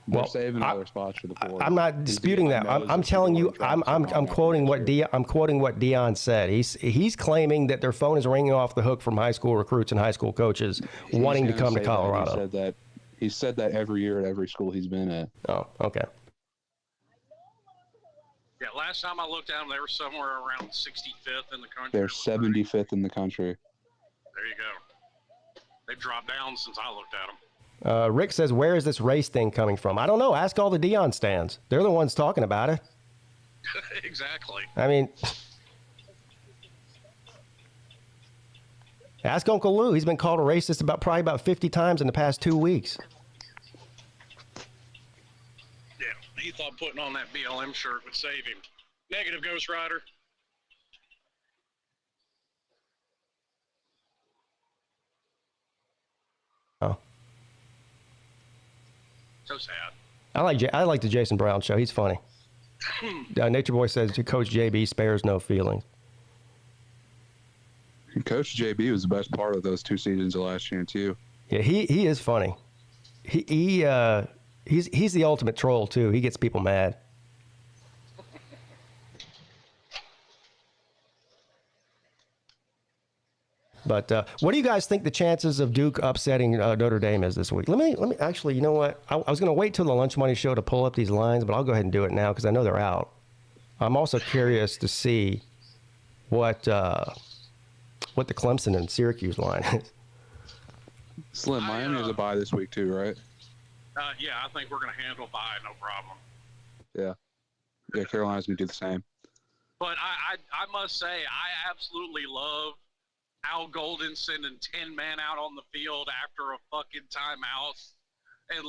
They're saving other spots for the portal. I'm not disputing that. I'm telling you. I'm quoting what Deion said. He's claiming that their phone is ringing off the hook from high school recruits and high school coaches wanting to come to Colorado. He said that every year at every school he's been at. Oh, okay. Yeah, last time I looked at them, they were somewhere around 65th in the country. They're 75th in the country. There you go. They've dropped down since I looked at them. Rick says, where is this race thing coming from? I don't know. Ask all the Deion stands. They're the ones talking about it. Exactly. I mean, ask Uncle Lou. He's been called a racist probably about 50 times in the past 2 weeks. Yeah, he thought putting on that BLM shirt would save him. Negative, Ghost Rider. Oh. So sad. I like the Jason Brown show. He's funny. Nature Boy says Coach JB spares no feelings. Coach JB was the best part of those 2 seasons of Last Chance U. Yeah, he is funny. He's the ultimate troll too. He gets people mad. But what do you guys think the chances of Duke upsetting Notre Dame is this week? Let me actually, you know what? I was going to wait till the Lunch Money Show to pull up these lines, but I'll go ahead and do it now because I know they're out. I'm also curious to see what the Clemson and Syracuse line is. Slim, Miami has a bye this week too, right? Yeah, I think we're going to handle bye, no problem. Yeah, Carolina's going to do the same. But I must say, I absolutely love Al Golden sending 10 men out on the field after a fucking timeout and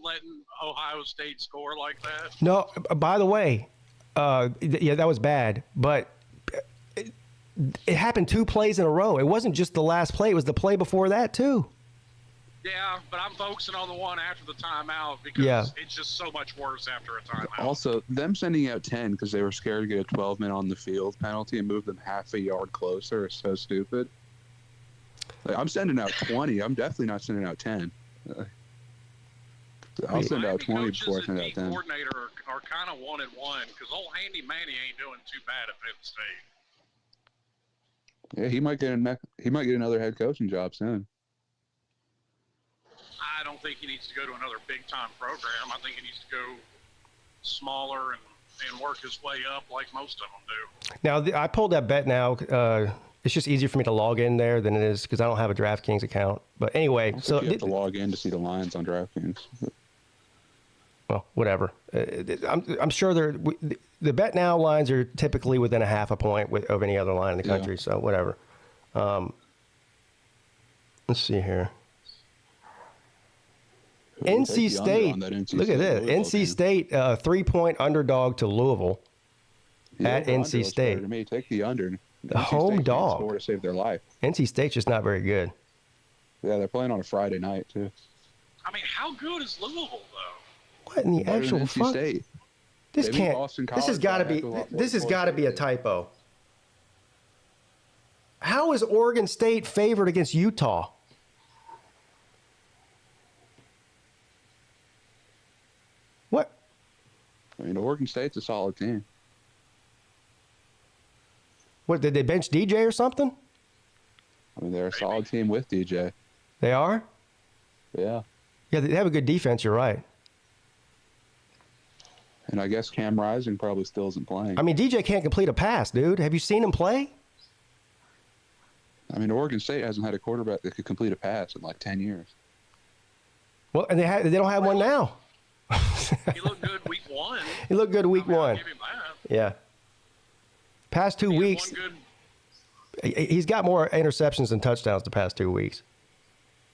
letting Ohio State score like that. No, by the way, yeah, that was bad, but it happened 2 plays in a row. It wasn't just the last play. It was the play before that, too. Yeah, but I'm focusing on the one after the timeout because it's just so much worse after a timeout. Also, them sending out 10 because they were scared to get a 12-man on the field penalty and move them half a yard closer is so stupid. Like, I'm sending out 20. I'm definitely not sending out 10. I'll send out 20 before I send out 10. Coordinator are kind of 1-1 because old Handy Manny ain't doing too bad at Penn State. Yeah, he might get another head coaching job soon. I don't think he needs to go to another big-time program. I think he needs to go smaller and work his way up like most of them do. Now, I pulled that bet now. It's just easier for me to log in there than it is because I don't have a DraftKings account. But anyway, so you have to log in to see the lines on DraftKings. Well, whatever. I'm sure the bet now lines are typically within a half a point of any other line in the country. So whatever. Let's see here. NC State. Look at this. NC State 3-point underdog to Louisville at NC State. To me, take the under. The home dog. Score to save their life. NC State's just not very good. Yeah, they're playing on a Friday night too. I mean, how good is Louisville though? What in the actual fuck? State. This can't. This has got to be. This has got to be a typo. How is Oregon State favored against Utah? What? I mean, Oregon State's a solid team. What, did they bench DJ or something? I mean, they're a solid team with DJ. They are? Yeah. Yeah, they have a good defense. You're right. And I guess Cam Rising probably still isn't playing. I mean, DJ can't complete a pass, dude. Have you seen him play? I mean, Oregon State hasn't had a quarterback that could complete a pass in like 10 years. Well, and they don't have one now. He looked good week 1. He looked good week 1. I'll give him that. Yeah. Past 2 weeks, One good, he's got more interceptions than touchdowns the past 2 weeks.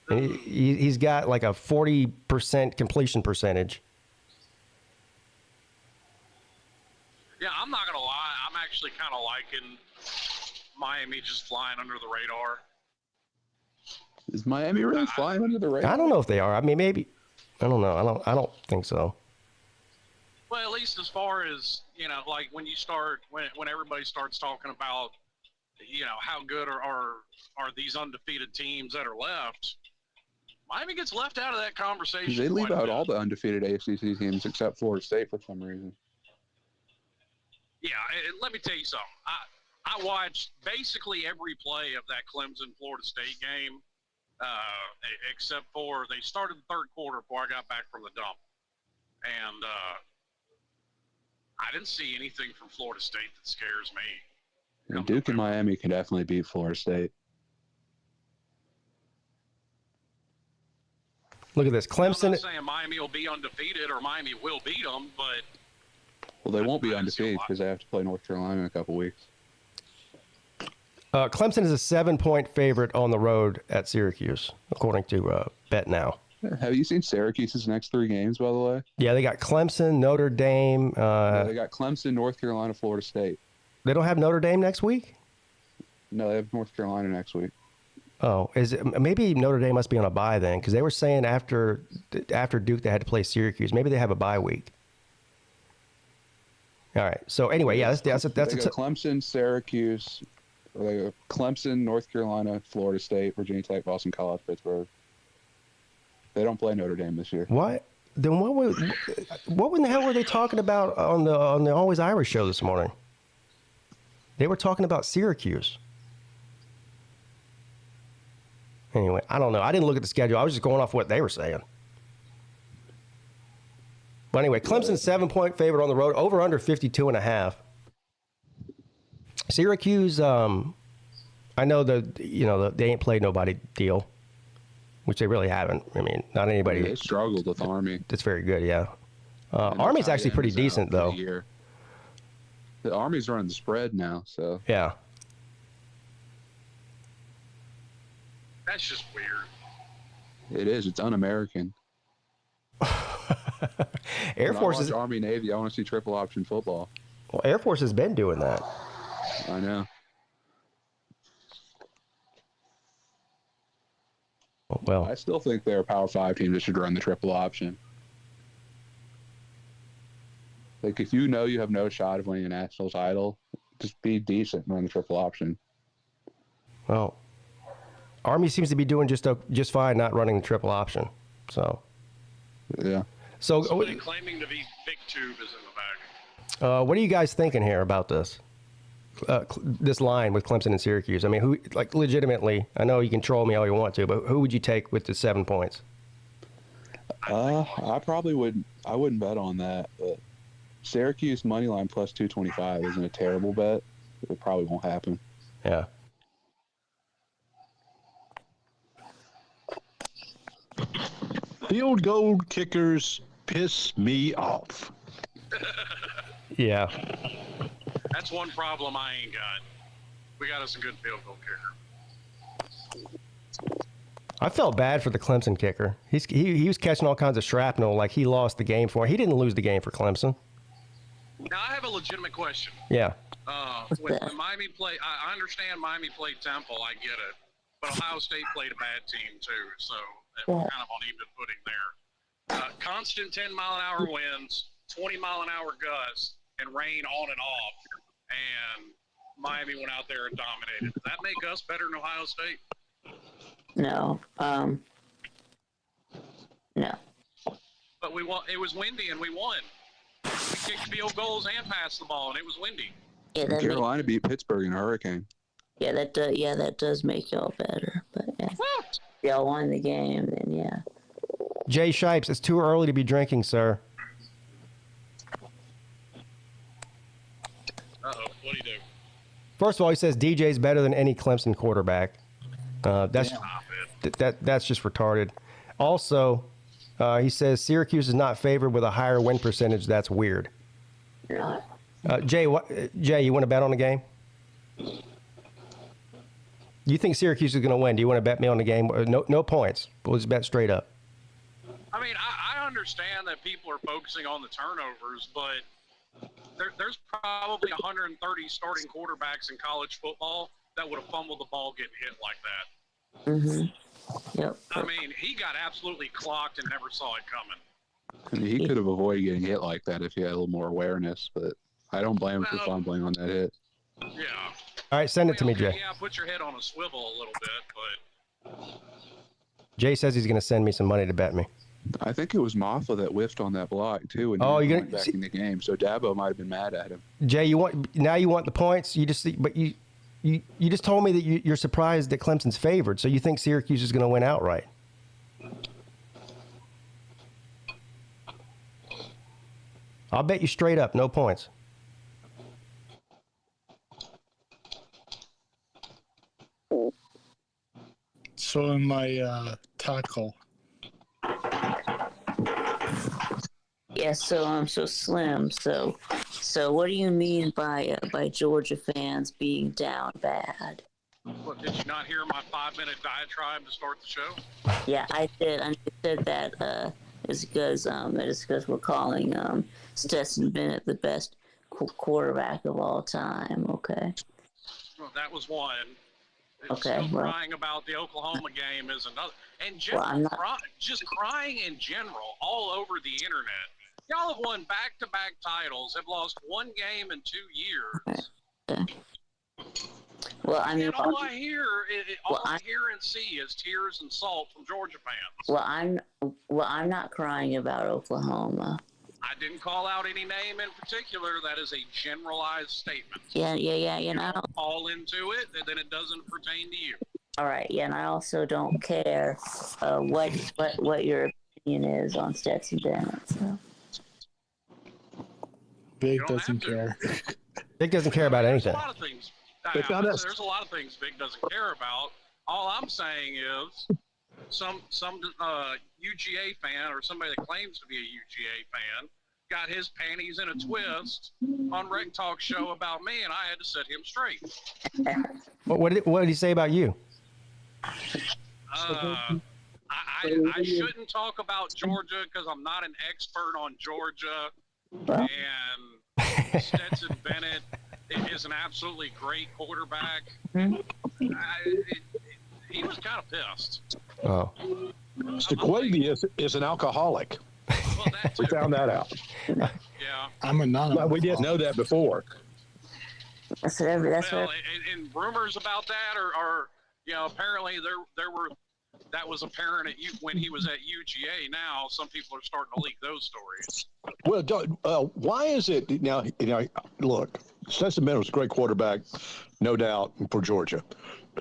And he's got like a 40% completion percentage. yeah, I'm not gonna lie. I'm actually kind of liking Miami just flying under the radar. Is Miami really flying under the radar? I don't know if they are. I mean, maybe. I don't know. I don't think so. Well, at least as far as, like when everybody starts talking about, how good are these undefeated teams that are left, Miami gets left out of that conversation. They leave quite a out bit. all the undefeated ACC teams except Florida State for some reason. Yeah, let me tell you something. I watched basically every play of that Clemson-Florida State game, except for they started the third quarter before I got back from the dump. And I didn't see anything from Florida State that scares me. And Duke and Miami can definitely beat Florida State. Look at this. I'm Clemson. not saying Miami will be undefeated or Miami will beat them, but Well, they won't be I didn't see a undefeated lot. because they have to play North Carolina in a couple weeks. Clemson is a 7-point favorite on the road at Syracuse, according to Bet Now. Have you seen Syracuse's next 3 games, by the way? Yeah, they got Clemson, Notre Dame. Yeah, they got Clemson, North Carolina, Florida State. They don't have Notre Dame next week? No, they have North Carolina next week. Oh, maybe Notre Dame must be on a bye then, because they were saying after Duke they had to play Syracuse. Maybe they have a bye week. All right. So anyway, yeah, that's They got Clemson, Syracuse, or they got Clemson, North Carolina, Florida State, Virginia Tech, Boston College, Pittsburgh. They don't play Notre Dame this year. what? Then what in the hell were they talking about on the Always Irish show this morning? They were talking about Syracuse. Anyway, I don't know. I didn't look at the schedule. I was just going off what they were saying. But anyway, Clemson's 7-point favorite on the road, over under 52.5. Syracuse, I know they ain't played nobody deal, which they really haven't. I mean, not anybody. They struggled with Army. That's very good, yeah. And Army's the actually tight pretty end is out decent, for the though. year. The Army's running the spread now, so Yeah. that's just weird. it is. It's un-American. Air When I Force watch is Army Navy. I want to see triple option football. well, Air Force has been doing that. I know. Well, I still think they're a Power 5 team that should run the triple option. Like, if you know you have no shot of winning a national title, just be decent and run the triple option. well, Army seems to be doing just fine, not running the triple option. So, Yeah. Somebody claiming to be Big Tube is in the back. what are you guys thinking here about this? This line with Clemson and Syracuse. I mean, who, like, legitimately? I know you can troll me all you want to, but who would you take with the 7 points? I probably wouldn't. I wouldn't bet on that. But Syracuse money line plus 225 isn't a terrible bet. It probably won't happen. Yeah. Field goal kickers piss me off. Yeah. That's one problem I ain't got. We got us a good field goal kicker. I felt bad for the Clemson kicker. He was catching all kinds of shrapnel, like he lost the game for. He didn't lose the game for Clemson. Now, I have a legitimate question. Yeah. When Miami played, I understand Miami played Temple, I get it. But Ohio State played a bad team, too. So we're kind of on even footing there. Constant 10-mile-an-hour winds, 20-mile-an-hour gusts, and rain on and off. And Miami went out there and dominated. Does that make us better than Ohio State? No. No. But we won. It was windy, and we won. We kicked field goals and passed the ball, and it was windy. Yeah, Carolina beat Pittsburgh in a hurricane. Yeah, that does make y'all better. But yeah, if y'all won the game, then yeah. Jay Shipes, it's too early to be drinking, sir. Uh-oh, what'd he do? First of all, he says DJ's better than any Clemson quarterback. That's just retarded. Also, he says Syracuse is not favored with a higher win percentage. That's weird. Jay, you want to bet on the game? You think Syracuse is going to win? Do you want to bet me on the game? No points. We'll just bet straight up. I mean, I understand that people are focusing on the turnovers, but there's probably 130 starting quarterbacks in college football that would have fumbled the ball getting hit like that. Mm-hmm. Yep. I mean, he got absolutely clocked and never saw it coming. I mean, he could have avoided getting hit like that if he had a little more awareness, but I don't blame him for fumbling on that hit. Yeah. All right, send it to me, Jay. Yeah, put your head on a swivel a little bit, but... Jay says he's going to send me some money to bet me. I think it was Maffa that whiffed on that block too, and you're going back in the game. So Dabo might have been mad at him. Jay, you want the points? You just told me that you're surprised that Clemson's favored, so you think Syracuse is going to win outright. I'll bet you straight up, no points. So in my tackle. Yeah, so I'm so slim. So what do you mean by Georgia fans being down bad? What, did you not hear my 5-minute diatribe to start the show? Yeah, I did. I said that is because we're calling Stetson Bennett the best quarterback of all time. Okay. Well, that was one. Okay. Still crying about the Oklahoma game is another. And just crying in general all over the internet. Y'all have won back-to-back titles, have lost one game in 2 years. Okay. Well, I mean, and all I hear and see is tears and salt from Georgia fans. Well, I'm not crying about Oklahoma. I didn't call out any name in particular. That is a generalized statement. Yeah. You know, fall into it, and then it doesn't pertain to you. All right. Yeah, and I also don't care what your opinion is on Stetson Bennett. So. Big doesn't care. Big doesn't care about anything. There's a lot of things. There's a lot of things Big doesn't care about. All I'm saying is some UGA fan or somebody that claims to be a UGA fan got his panties in a twist on Rec Talk show about me, and I had to set him straight. What did he say about you? I shouldn't talk about Georgia because I'm not an expert on Georgia, and Stetson Bennett is an absolutely great quarterback. He was kind of pissed. Oh. Sequavia is an alcoholic. Well, we found that out. Yeah. I'm a non-alcoholic. We didn't know that before. That's And rumors about that are apparently that was apparent when he was at UGA. Now some people are starting to leak those stories. Well, why is it now? Look, Stetson Bennett was a great quarterback, no doubt, for Georgia.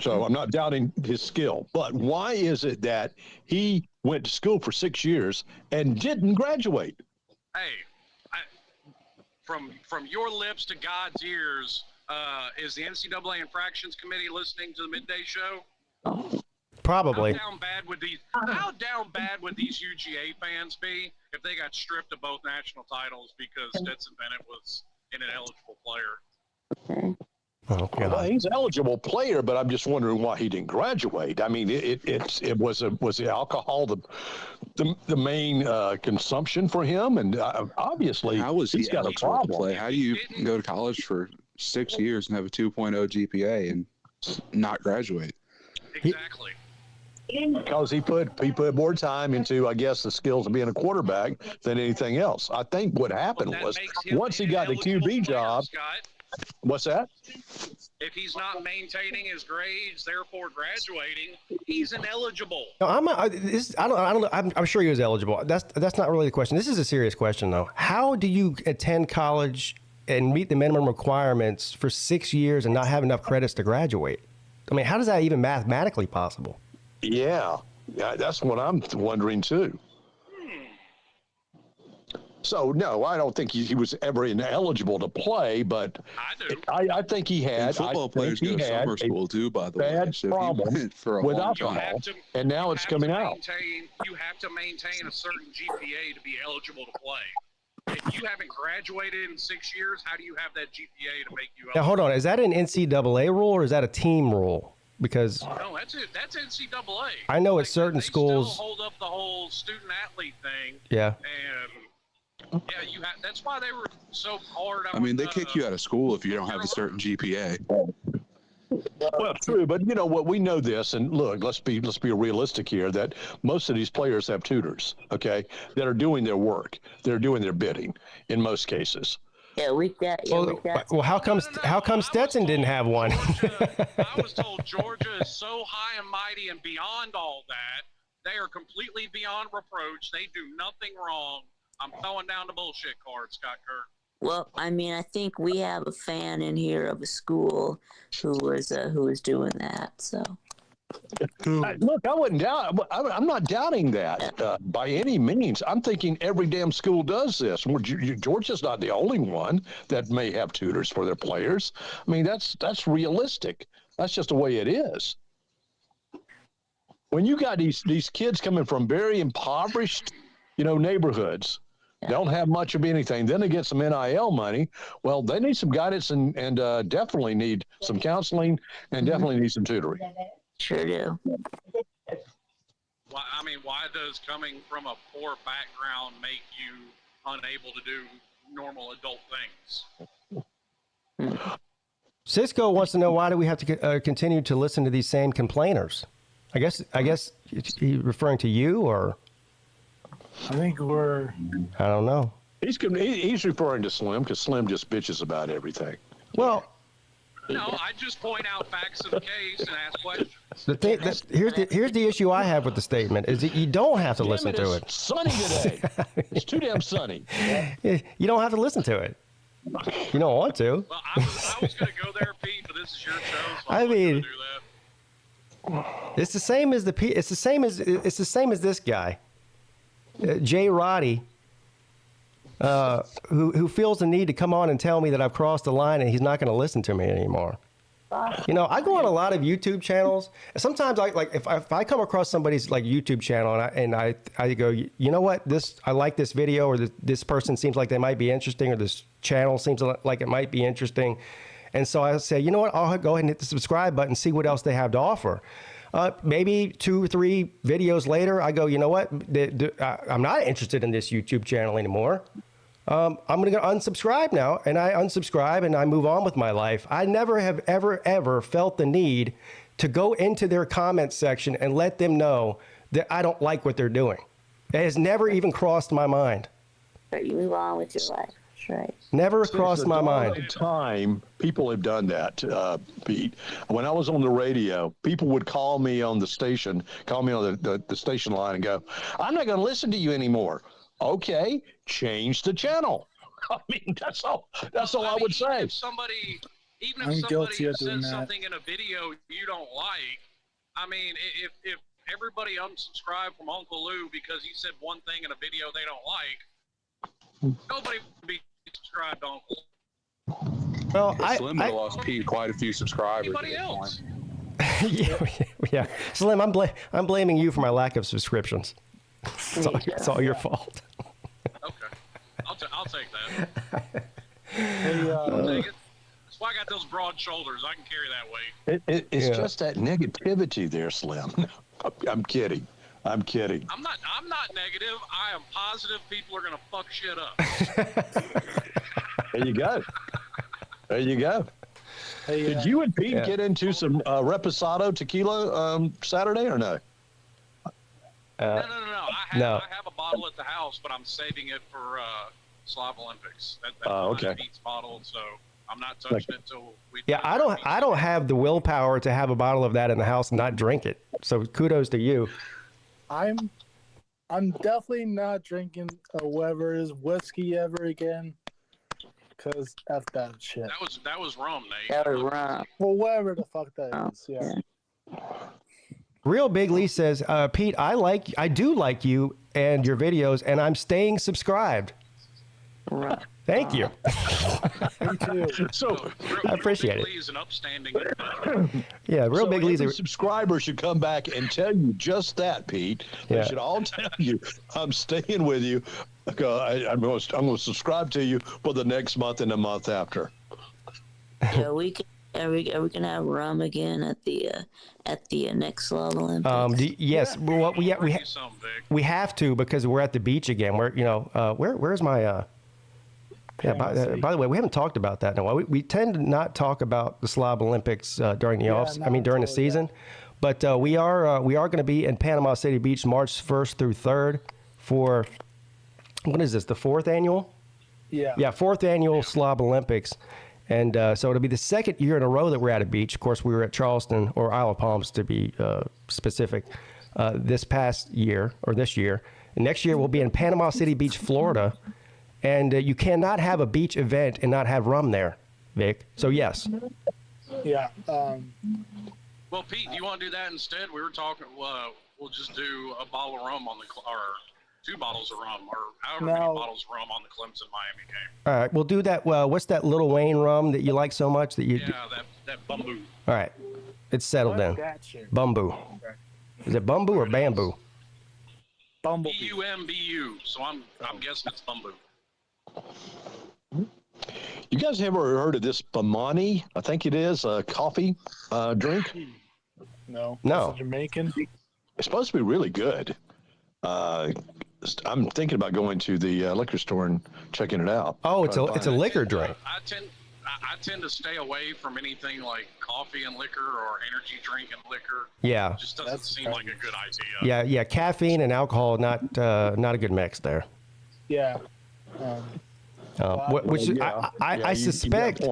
So I'm not doubting his skill, but why is it that he went to school for 6 years and didn't graduate? Hey, from your lips to God's ears, is the NCAA Infractions Committee listening to the Midday Show? Probably. How down bad would these UGA fans be if they got stripped of both national titles because Stetson Bennett was an ineligible player? Oh, God. Well, he's an eligible player, but I'm just wondering why he didn't graduate. I mean, it was the alcohol the main consumption for him, and obviously he's got a problem. How do you go to college for 6 years and have a 2.0 GPA and not graduate? Exactly. Because he put more time into, I guess, the skills of being a quarterback than anything else. I think what happened was once he got the QB job. Scott, what's that? If he's not maintaining his grades, therefore graduating, he's ineligible. No, I don't know. I'm sure he was eligible. That's not really the question. This is a serious question, though. How do you attend college and meet the minimum requirements for 6 years and not have enough credits to graduate? I mean, how is that even mathematically possible? Yeah, that's what I'm wondering too. So no, I don't think he was ever ineligible to play, but I think he had. And football players go to summer school too, by the way. Bad problem for a with long alcohol, time. and now it's coming out. You have to maintain a certain GPA to be eligible to play. If you haven't graduated in 6 years, how do you have that GPA to make you eligible? Now, hold on. Is that an NCAA rule or is that a team rule? Because no, that's it. That's NCAA. I know at certain schools still hold up the whole student athlete thing. Yeah. And yeah, that's why they were so hard. I mean, they kick you out of school if you don't have a certain GPA. Well, true, but you know what? We know this, and look, let's be realistic here. That most of these players have tutors, okay, that are doing their work. They're doing their bidding in most cases. Yeah, we got. Well, how come Stetson didn't have one? I was told Georgia is so high and mighty and beyond all that. They are completely beyond reproach. They do nothing wrong. I'm throwing down the bullshit card, Scott Kirk. Well, I mean, I think we have a fan in here of a school who was doing that. So, look, I wouldn't doubt. I'm not doubting that by any means. I'm thinking every damn school does this. Georgia's not the only one that may have tutors for their players. I mean, that's realistic. That's just the way it is. When you got these kids coming from very impoverished, neighborhoods. Don't have much of anything. Then they get some NIL money. Well, they need some guidance and definitely need some counseling and definitely need some tutoring. Sure do. Why does coming from a poor background make you unable to do normal adult things? Cisco wants to know, why do we have to continue to listen to these same complainers? I guess he's referring to you, or... I think we're... I don't know. He's referring to Slim because Slim just bitches about everything. Well... No, I just point out facts of the case and ask questions. The thing, here's the issue I have with the statement is that you don't have to listen to it. It's sunny today. It's too damn sunny. You don't have to listen to it. You don't want to. Well, I was going to go there, Pete, but this is your show, so I mean, do that. It's the same as it's the same as this guy, Jay Roddy, who feels the need to come on and tell me that I've crossed the line and he's not going to listen to me anymore. I go on a lot of YouTube channels. And sometimes if I come across somebody's YouTube channel and I go, you know what, I like this video, or this person seems like they might be interesting, or this channel seems like it might be interesting. And so I say, you know what, I'll go ahead and hit the subscribe button and see what else they have to offer. Maybe 2 or 3 videos later, I go, you know what, I'm not interested in this YouTube channel anymore. I'm going to unsubscribe now, and I unsubscribe and I move on with my life. I never have ever felt the need to go into their comment section and let them know that I don't like what they're doing. It has never even crossed my mind. You move on with your life. Right. Never crossed my mind. Time people have done that, Pete. When I was on the radio, people would call me on the station, the station line, and go, "I'm not going to listen to you anymore." Okay, change the channel. I mean, that's all I would say. If somebody says something in a video you don't like, I mean, if everybody unsubscribed from Uncle Lou because he said one thing in a video they don't like, nobody would be subscribed to Uncle. Well, Slim lost Pete quite a few subscribers. Anybody else? yeah. Slim, I'm blaming you for my lack of subscriptions. It's all your fault. Okay, I'll take that. I'll take it. That's why I got those broad shoulders. I can carry that weight. It's just that negativity there, Slim. I'm kidding. I'm not negative. I am positive people are going to fuck shit up. There you go. Hey, did you and Pete get into some Reposado tequila Saturday or no? No. I have a bottle at the house, but I'm saving it for Slav Olympics. That's okay. Pete's bottle, so I'm not touching it till we. Yeah, I don't have the willpower to have a bottle of that in the house and not drink it. So kudos to you. I'm definitely not drinking whoever is whiskey ever again. Cause F that shit. That was rum, Nate. That was wrong. Well, whatever the fuck that is. Yeah. Real Big Lee says, Pete, I do like you and your videos, and I'm staying subscribed. Right. Thank you. Me too. So I appreciate Big it. Lee is an upstanding. Yeah, Real Big Lee's every subscriber should come back and tell you just that, Pete. They Yeah. should all tell you, I'm staying with you. I'm going to subscribe to you for the next month and the month after. Yeah, we can have rum again at the next Olympics. Yes, well, we have to because we're at the beach again. Where's my by the way, we haven't talked about that in a while. We tend to not talk about the Slob Olympics during the during the season, but we are going to be in Panama City Beach March 1st through 3rd for what is this, the 4th annual? Yeah. Yeah, 4th annual Slob Olympics. And so it'll be the 2nd year in a row that we're at a beach. Of course, we were at Charleston, or Isle of Palms to be specific, this year. And next year, we'll be in Panama City Beach, Florida. And you cannot have a beach event and not have rum there, Vic. So, yes. Yeah. Well, Pete, do you want to do that instead? We were talking, we'll just do a bottle of rum on or 2 bottles of rum, or however many bottles of rum on the Clemson-Miami game. All right, we'll do that. What's that Little Wayne rum that you like so much? Yeah, that bamboo. All right, it's settled in. Bamboo. Is it bamboo or bamboo? Bumblebee. B-U-M-B-U, so I'm guessing it's bamboo. You guys ever heard of this Bamani? I think it is a coffee drink. No. No. It's a Jamaican. It's supposed to be really good. I'm thinking about going to the liquor store and checking it out. Oh, it's a liquor drink. I tend to stay away from anything like coffee and liquor or energy drink and liquor. Yeah. It just doesn't seem like a good idea. Yeah. Caffeine and alcohol, not a good mix there. Yeah. I suspect.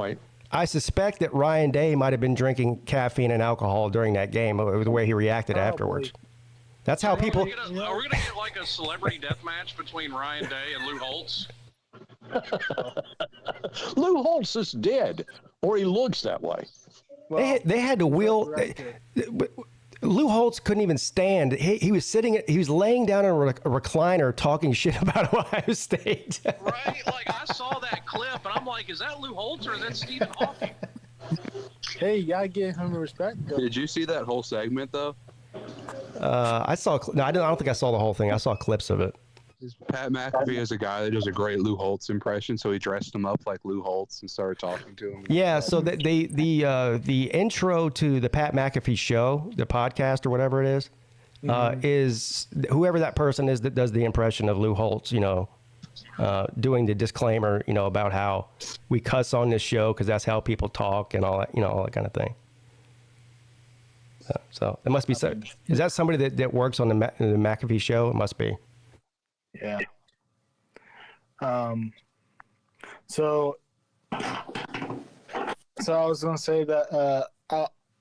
I suspect that Ryan Day might have been drinking caffeine and alcohol during that game. The way he reacted afterwards. That's how people. Are we gonna get like a celebrity death match between Ryan Day and Lou Holtz? Lou Holtz is dead, or he looks that way. Well, they had to wheel. Lou Holtz couldn't even stand. He was sitting. He was laying down in a recliner talking shit about Ohio State. Right? Like I saw that clip and I'm like, is that Lou Holtz or is that Stephen Hawking? Hey, you gotta give him respect. Though. Did you see that whole segment though? I saw. No, I don't think I saw the whole thing. I saw clips of it. Pat McAfee is a guy that does a great Lou Holtz impression, so he dressed him up like Lou Holtz and started talking to him. Yeah, so the intro to the Pat McAfee show, the podcast or whatever it is, is whoever that person is that does the impression of Lou Holtz, doing the disclaimer, about how we cuss on this show because that's how people talk and all that, all that kind of thing. So it must be. Is that somebody that works on the McAfee show? It must be. Yeah. So I was gonna say that.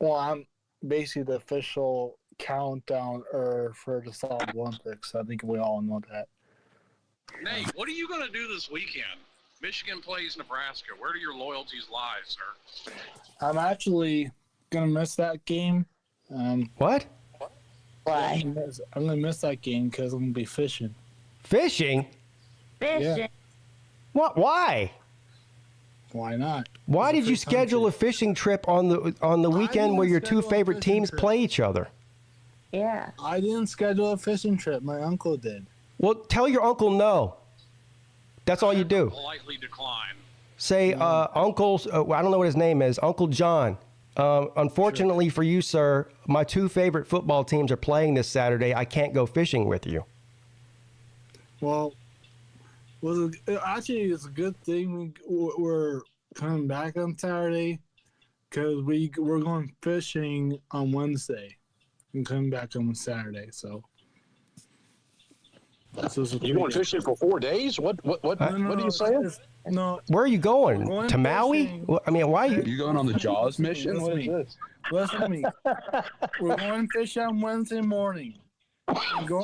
I'm basically the official countdown for the South Olympics. I think we all know that. Nate, what are you gonna do this weekend? Michigan plays Nebraska. Where do your loyalties lie, sir? I'm actually gonna miss that game. What? Why? I'm gonna miss that game because I'm gonna be fishing. Fishing? Fishing. Yeah. What? Why? Why not? Why did you schedule a fishing trip on the weekend where your two favorite teams play each other? Yeah. I didn't schedule a fishing trip. My uncle did. Well, tell your uncle no. That's all you do. Politely decline. Say, Uncle's, I don't know what his name is, Uncle John. Unfortunately for you, sir, my two favorite football teams are playing this Saturday. I can't go fishing with you. Well, actually, it's a good thing we're coming back on Saturday because we're going fishing on Wednesday and coming back on Saturday. So you're going fishing for 4 days? What are you saying? No. Where are you going? To Maui? I mean, why are you going on the Jaws mission? What is this? Listen to me. We're going fishing on Wednesday morning.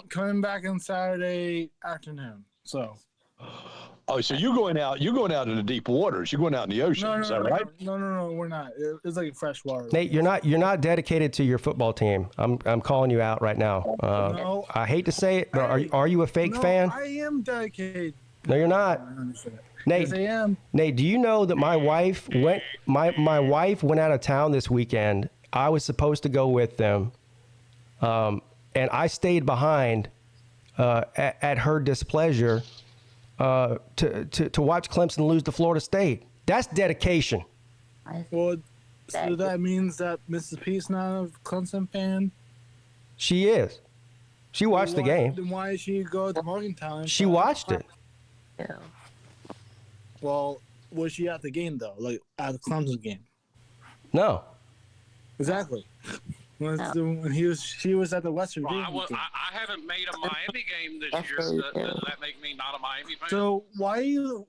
Coming back on Saturday afternoon. So. Oh, so you're going out in the deep waters. You're going out in the ocean. Is that right? No, we're not. It's like fresh water. Nate, you're not dedicated to your football team. I'm calling you out right now. No. I hate to say it, but are you a fake fan? I am dedicated. No, you're not. Nate, Yes, I am. Nate, do you know that my wife went out of town this weekend? I was supposed to go with them, and I stayed behind at her displeasure to watch Clemson lose to Florida State. That's dedication. Well, so that means that Mrs. Pete's not a Clemson fan? She is. She watched the game. Then why did she go to Morgantown? She watched it. Yeah. Well, was she at the game, though? Like, at the Clemson game? No. Exactly. When she was at the Western game. I haven't made a Miami game this year. Does that make me not a Miami fan? So why are you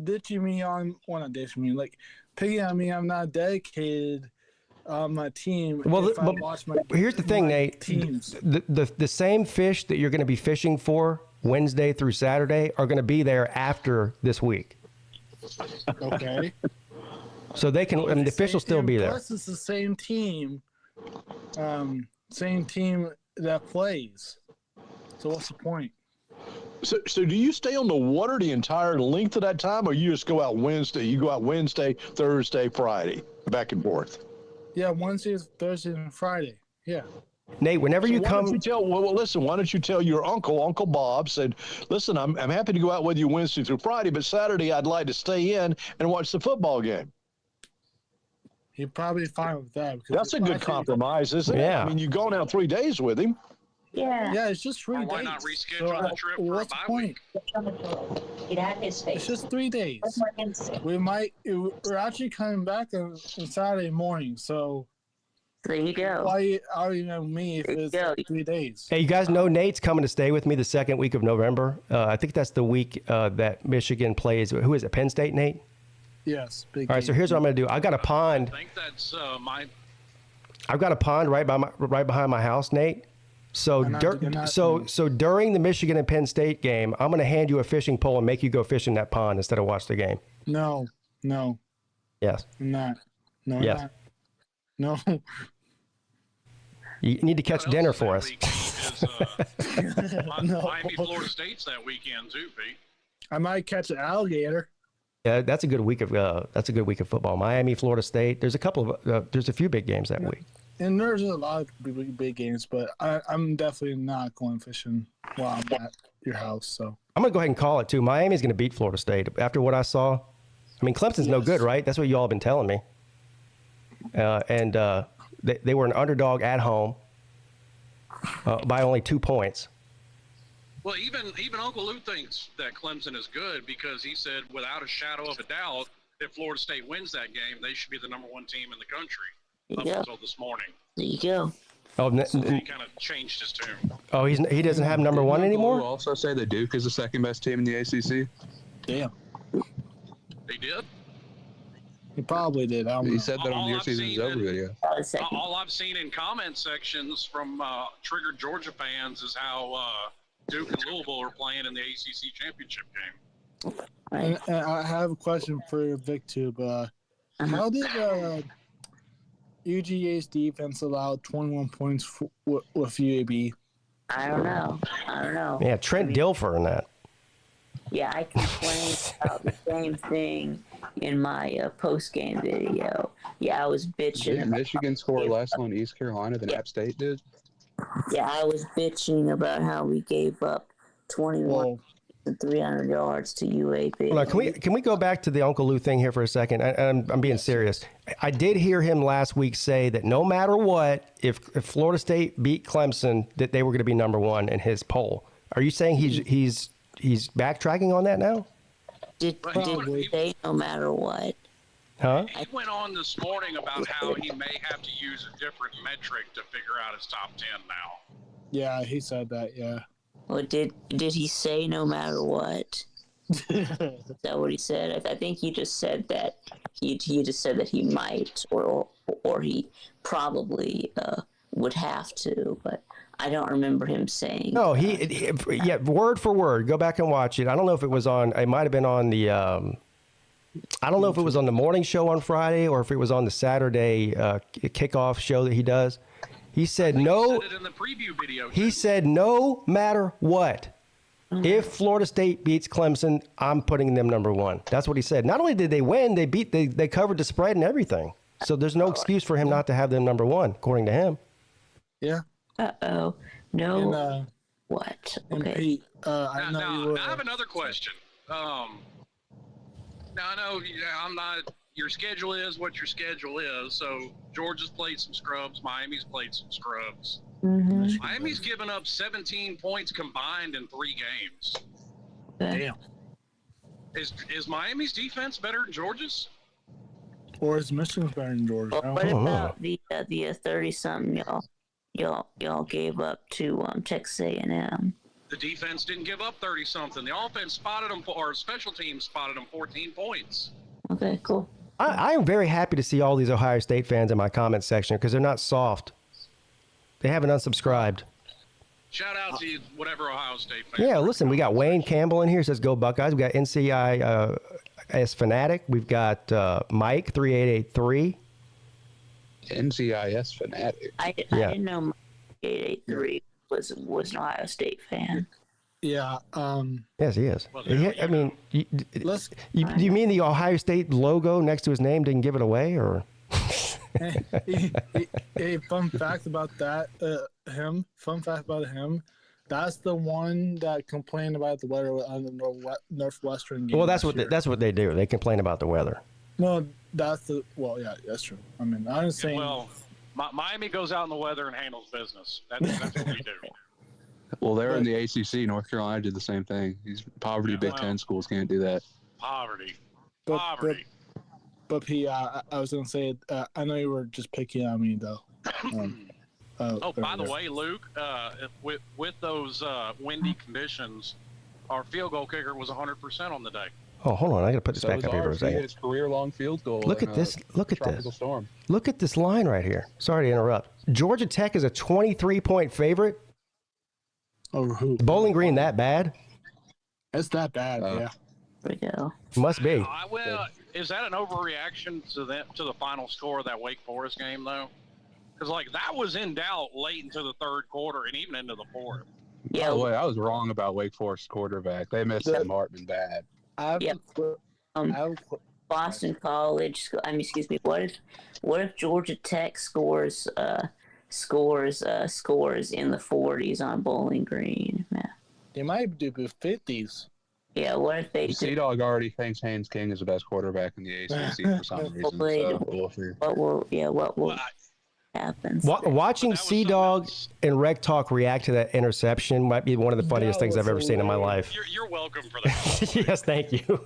ditching me on? Well, not ditching me. Like picking on me. I'm not dedicated on my team. Well, if I watch here's the thing, Nate. Teams. The same fish that you're going to be fishing for Wednesday through Saturday are going to be there after this week. Okay. So they can. I mean, the fish will still be there. Plus, it's the same team. Same team that plays. So what's the point? So do you stay on the water the entire length of that time, or you just go out Wednesday? You go out Wednesday, Thursday, Friday, back and forth. Yeah, Wednesday, Thursday, and Friday. Yeah. Nate, whenever you come, listen. Why don't you tell your Uncle Bob? Said, listen, I'm happy to go out with you Wednesday through Friday, but Saturday I'd like to stay in and watch the football game. He'd probably fine with that. That's a good compromise, isn't it? Yeah. I mean, you've gone out 3 days with him. Yeah. Yeah, it's just 3 days. Why not reschedule the trip for a what's the bye point? It's just 3 days. We're actually coming back on Saturday morning, so there you go. Why are you know me if it's like 3 days? Hey, you guys know Nate's coming to stay with me the second week of November. I think that's the week that Michigan plays. Who is it? Penn State, Nate? Yes. All right. So here's what I'm going to do. I got a pond. I think that's my. I've got a pond right behind my house, Nate. So so during the Michigan and Penn State game, I'm going to hand you a fishing pole and make you go fish in that pond instead of watch the game. No. Yes. I'm not. No. Yes. I'm not. No. You need to catch dinner for us. Miami, Florida State's that weekend too, Pete. I might catch an alligator. Yeah, that's a good week of football. Miami, Florida State. There's a few big games that week. And there's a lot of big games, but I'm definitely not going fishing while I'm at your house. So I'm gonna go ahead and call it too. Miami's gonna beat Florida State after what I saw. I mean, Clemson's no good, right? That's what you all have been telling me. They were an underdog at home by only 2 points. Well, even Uncle Lou thinks that Clemson is good because he said, without a shadow of a doubt, if Florida State wins that game, they should be the number one team in the country up until this morning. There you go. Oh, so he kind of changed his tune. Oh, he doesn't have number one anymore? Did also say that Duke is the second best team in the ACC? Damn. He did? He probably did. He said that on the Your Season is Over video. All I've seen in comment sections from triggered Georgia fans is how Duke and Louisville are playing in the ACC championship game. And I have a question for VicTube. How did UGA's defense allow 21 points with UAB? I don't know. Yeah, Trent Dilfer in that. Yeah, I complained about the same thing in my post-game video. Yeah, I was bitching. Did Michigan score less on East Carolina than App State did? Yeah, I was bitching about how we gave up 21 and 300 yards to UAB. Hold on, can we go back to the Uncle Lou thing here for a second? I'm being serious. I did hear him last week say that no matter what, if Florida State beat Clemson, that they were going to be number one in his poll. Are you saying he's backtracking on that now? Did we say no matter what? Huh? He went on this morning about how he may have to use a different metric to figure out his top 10 now. Yeah, he said that, yeah. Well, did he say no matter what? Is that what he said? I think he just said that he just said that he might or he probably would have to, but I don't remember him saying. No, yeah, word for word. Go back and watch it. I don't know if it was on. It might have been on the. I don't know if it was on the morning show on Friday or if it was on the Saturday kickoff show that he does. He said no. He said it in the preview video. He said no matter what, if Florida State beats Clemson, I'm putting them number one. That's what he said. Not only did they win, they covered the spread and everything. So there's no excuse for him not to have them number one, according to him. Yeah. Uh-oh. No. And, what? And Okay. Pete, I know now, you were. I have another question. Now I know I'm not. Your schedule is what your schedule is. So Georgia's played some scrubs. Miami's played some scrubs. Mm-hmm. Miami's given up 17 points combined in 3 games. Damn. Is Miami's defense better than Georgia's? Or is Michigan's better than Georgia? Well, what about the 30-something y'all gave up to Texas A&M? The defense didn't give up 30-something. The offense spotted them, or special teams spotted them 14 points. Okay, cool. I am very happy to see all these Ohio State fans in my comment section because they're not soft. They haven't unsubscribed. Shout out to whatever Ohio State fans. Yeah, listen, we got Wayne Campbell in here. Says go Buckeyes. We got NCIS Fanatic. We've got Mike 3883. NCIS Fanatic. I didn't know 883 was an Ohio State fan. Yeah. Yes, he is. I mean, do you mean the Ohio State logo next to his name didn't give it away, or? Hey, fun fact about that. Fun fact about him. That's the one that complained about the weather on the Northwestern game. Well, that's what they do. They complain about the weather. No, yeah, that's true. I mean, I'm just saying. Well, Miami goes out in the weather and handles business. That's what we do. Well, they're in the ACC. North Carolina did the same thing. These poverty Big Ten schools can't do that. Poverty. But P, I was gonna say, I know you were just picking on me though. By the way, Luke, with those windy conditions, our field goal kicker was 100% on the day. Oh, hold on. I got to put this back up here for a second. His career-long field goal. Look at this. Look at this. Storm. Look at this line right here. Sorry to interrupt. Georgia Tech is a 23-point favorite. Oh, who? Bowling Green that bad? It's that bad, yeah. There we go. Must be. Well, is that an overreaction to the final score of that Wake Forest game, though? Because, that was in doubt late into the third quarter and even into the fourth. Yeah. By the way, I was wrong about Wake Forest quarterback. They missed Sam Hartman bad. Boston College. Excuse me. What if Georgia Tech scores in the 40s on Bowling Green? Man. They might do the 50s. Yeah. What if they? Sea-Dog already thinks Haynes King is the best quarterback in the ACC for some reason. What will happen? Watching Sea-Dog and Rec Talk react to that interception might be one of the funniest things I've ever seen in my life. You're welcome for that. Yes, thank you.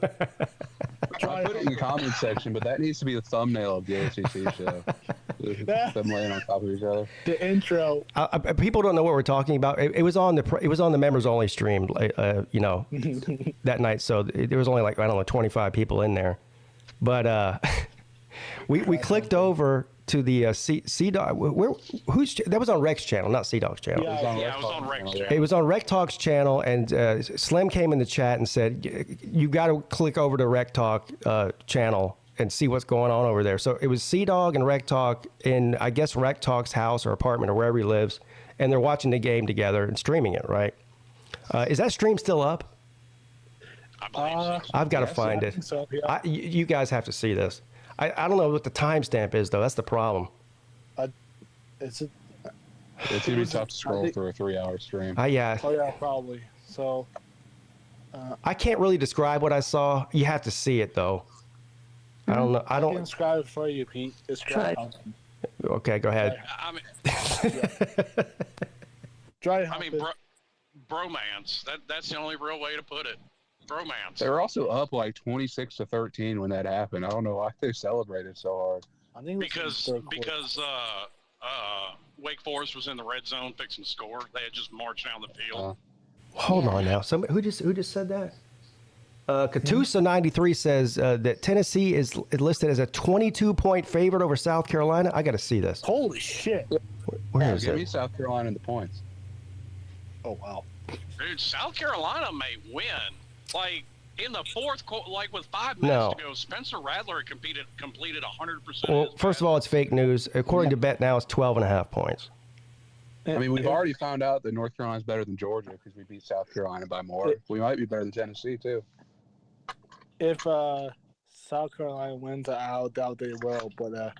I put it in the comment section, but that needs to be the thumbnail of the ACC show. Them laying on top of each other. The intro. People don't know what we're talking about. It was on the members only stream, that night. So there was only 25 people in there, but we clicked over to the Sea-Dog. That was on Rex channel, not Sea-Dog's channel. Yeah, it was on Rex channel. It was on Rec Talk's channel, and Slim came in the chat and said, "You got to click over to Rec Talk channel and see what's going on over there." So it was Sea-Dog and Rec Talk in, I guess, Rec Talk's house or apartment or wherever he lives, and they're watching the game together and streaming it. Right? Is that stream still up? I believe so. I've got to find it. So, yeah. You guys have to see this. I don't know what the timestamp is, though. That's the problem. It's going to be tough to scroll through a 3-hour stream. Yeah. Oh, yeah, probably. So. I can't really describe what I saw. You have to see it, though. I don't know. I can describe it for you, Pete. Describe. Okay, go ahead. Bromance. That's the only real way to put it. Bromance. They were also up 26-13 when that happened. I don't know why they celebrated so hard. I think because Wake Forest was in the red zone fixing to score. They had just marched down the field. Hold on now. Somebody who just said that? Katusa 93 says that Tennessee is listed as a 22-point favorite over South Carolina. I got to see this. Holy shit! Where is Give it? me South Carolina in the points. Oh, wow. Dude, South Carolina may win. Like, in the fourth quarter, like with 5 minutes to go, Spencer Rattler completed 100%. Well, first of all, it's fake news. According to Bet Now, it's 12.5 points. I mean, we've already found out that North Carolina's better than Georgia because we beat South Carolina by more. We might be better than Tennessee, too. If South Carolina wins, I'll doubt they will. But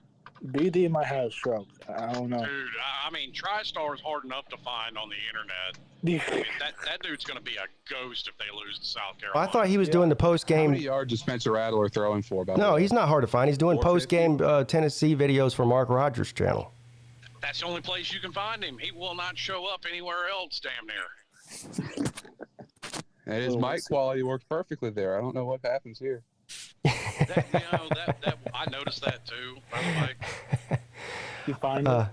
BD might have a stroke. I don't know. Dude, I mean, TriStar is hard enough to find on the internet. I mean, that dude's going to be a ghost if they lose to South Carolina. Well, I thought he was doing the post-game. How many yards is Spencer Rattler throwing for? No, he's not hard to find. He's doing post-game Tennessee videos for Mark Rogers' channel. That's the only place you can find him. He will not show up anywhere else, damn near. And his mic quality works perfectly there. I don't know what happens here. I noticed that too. By the way. You find it?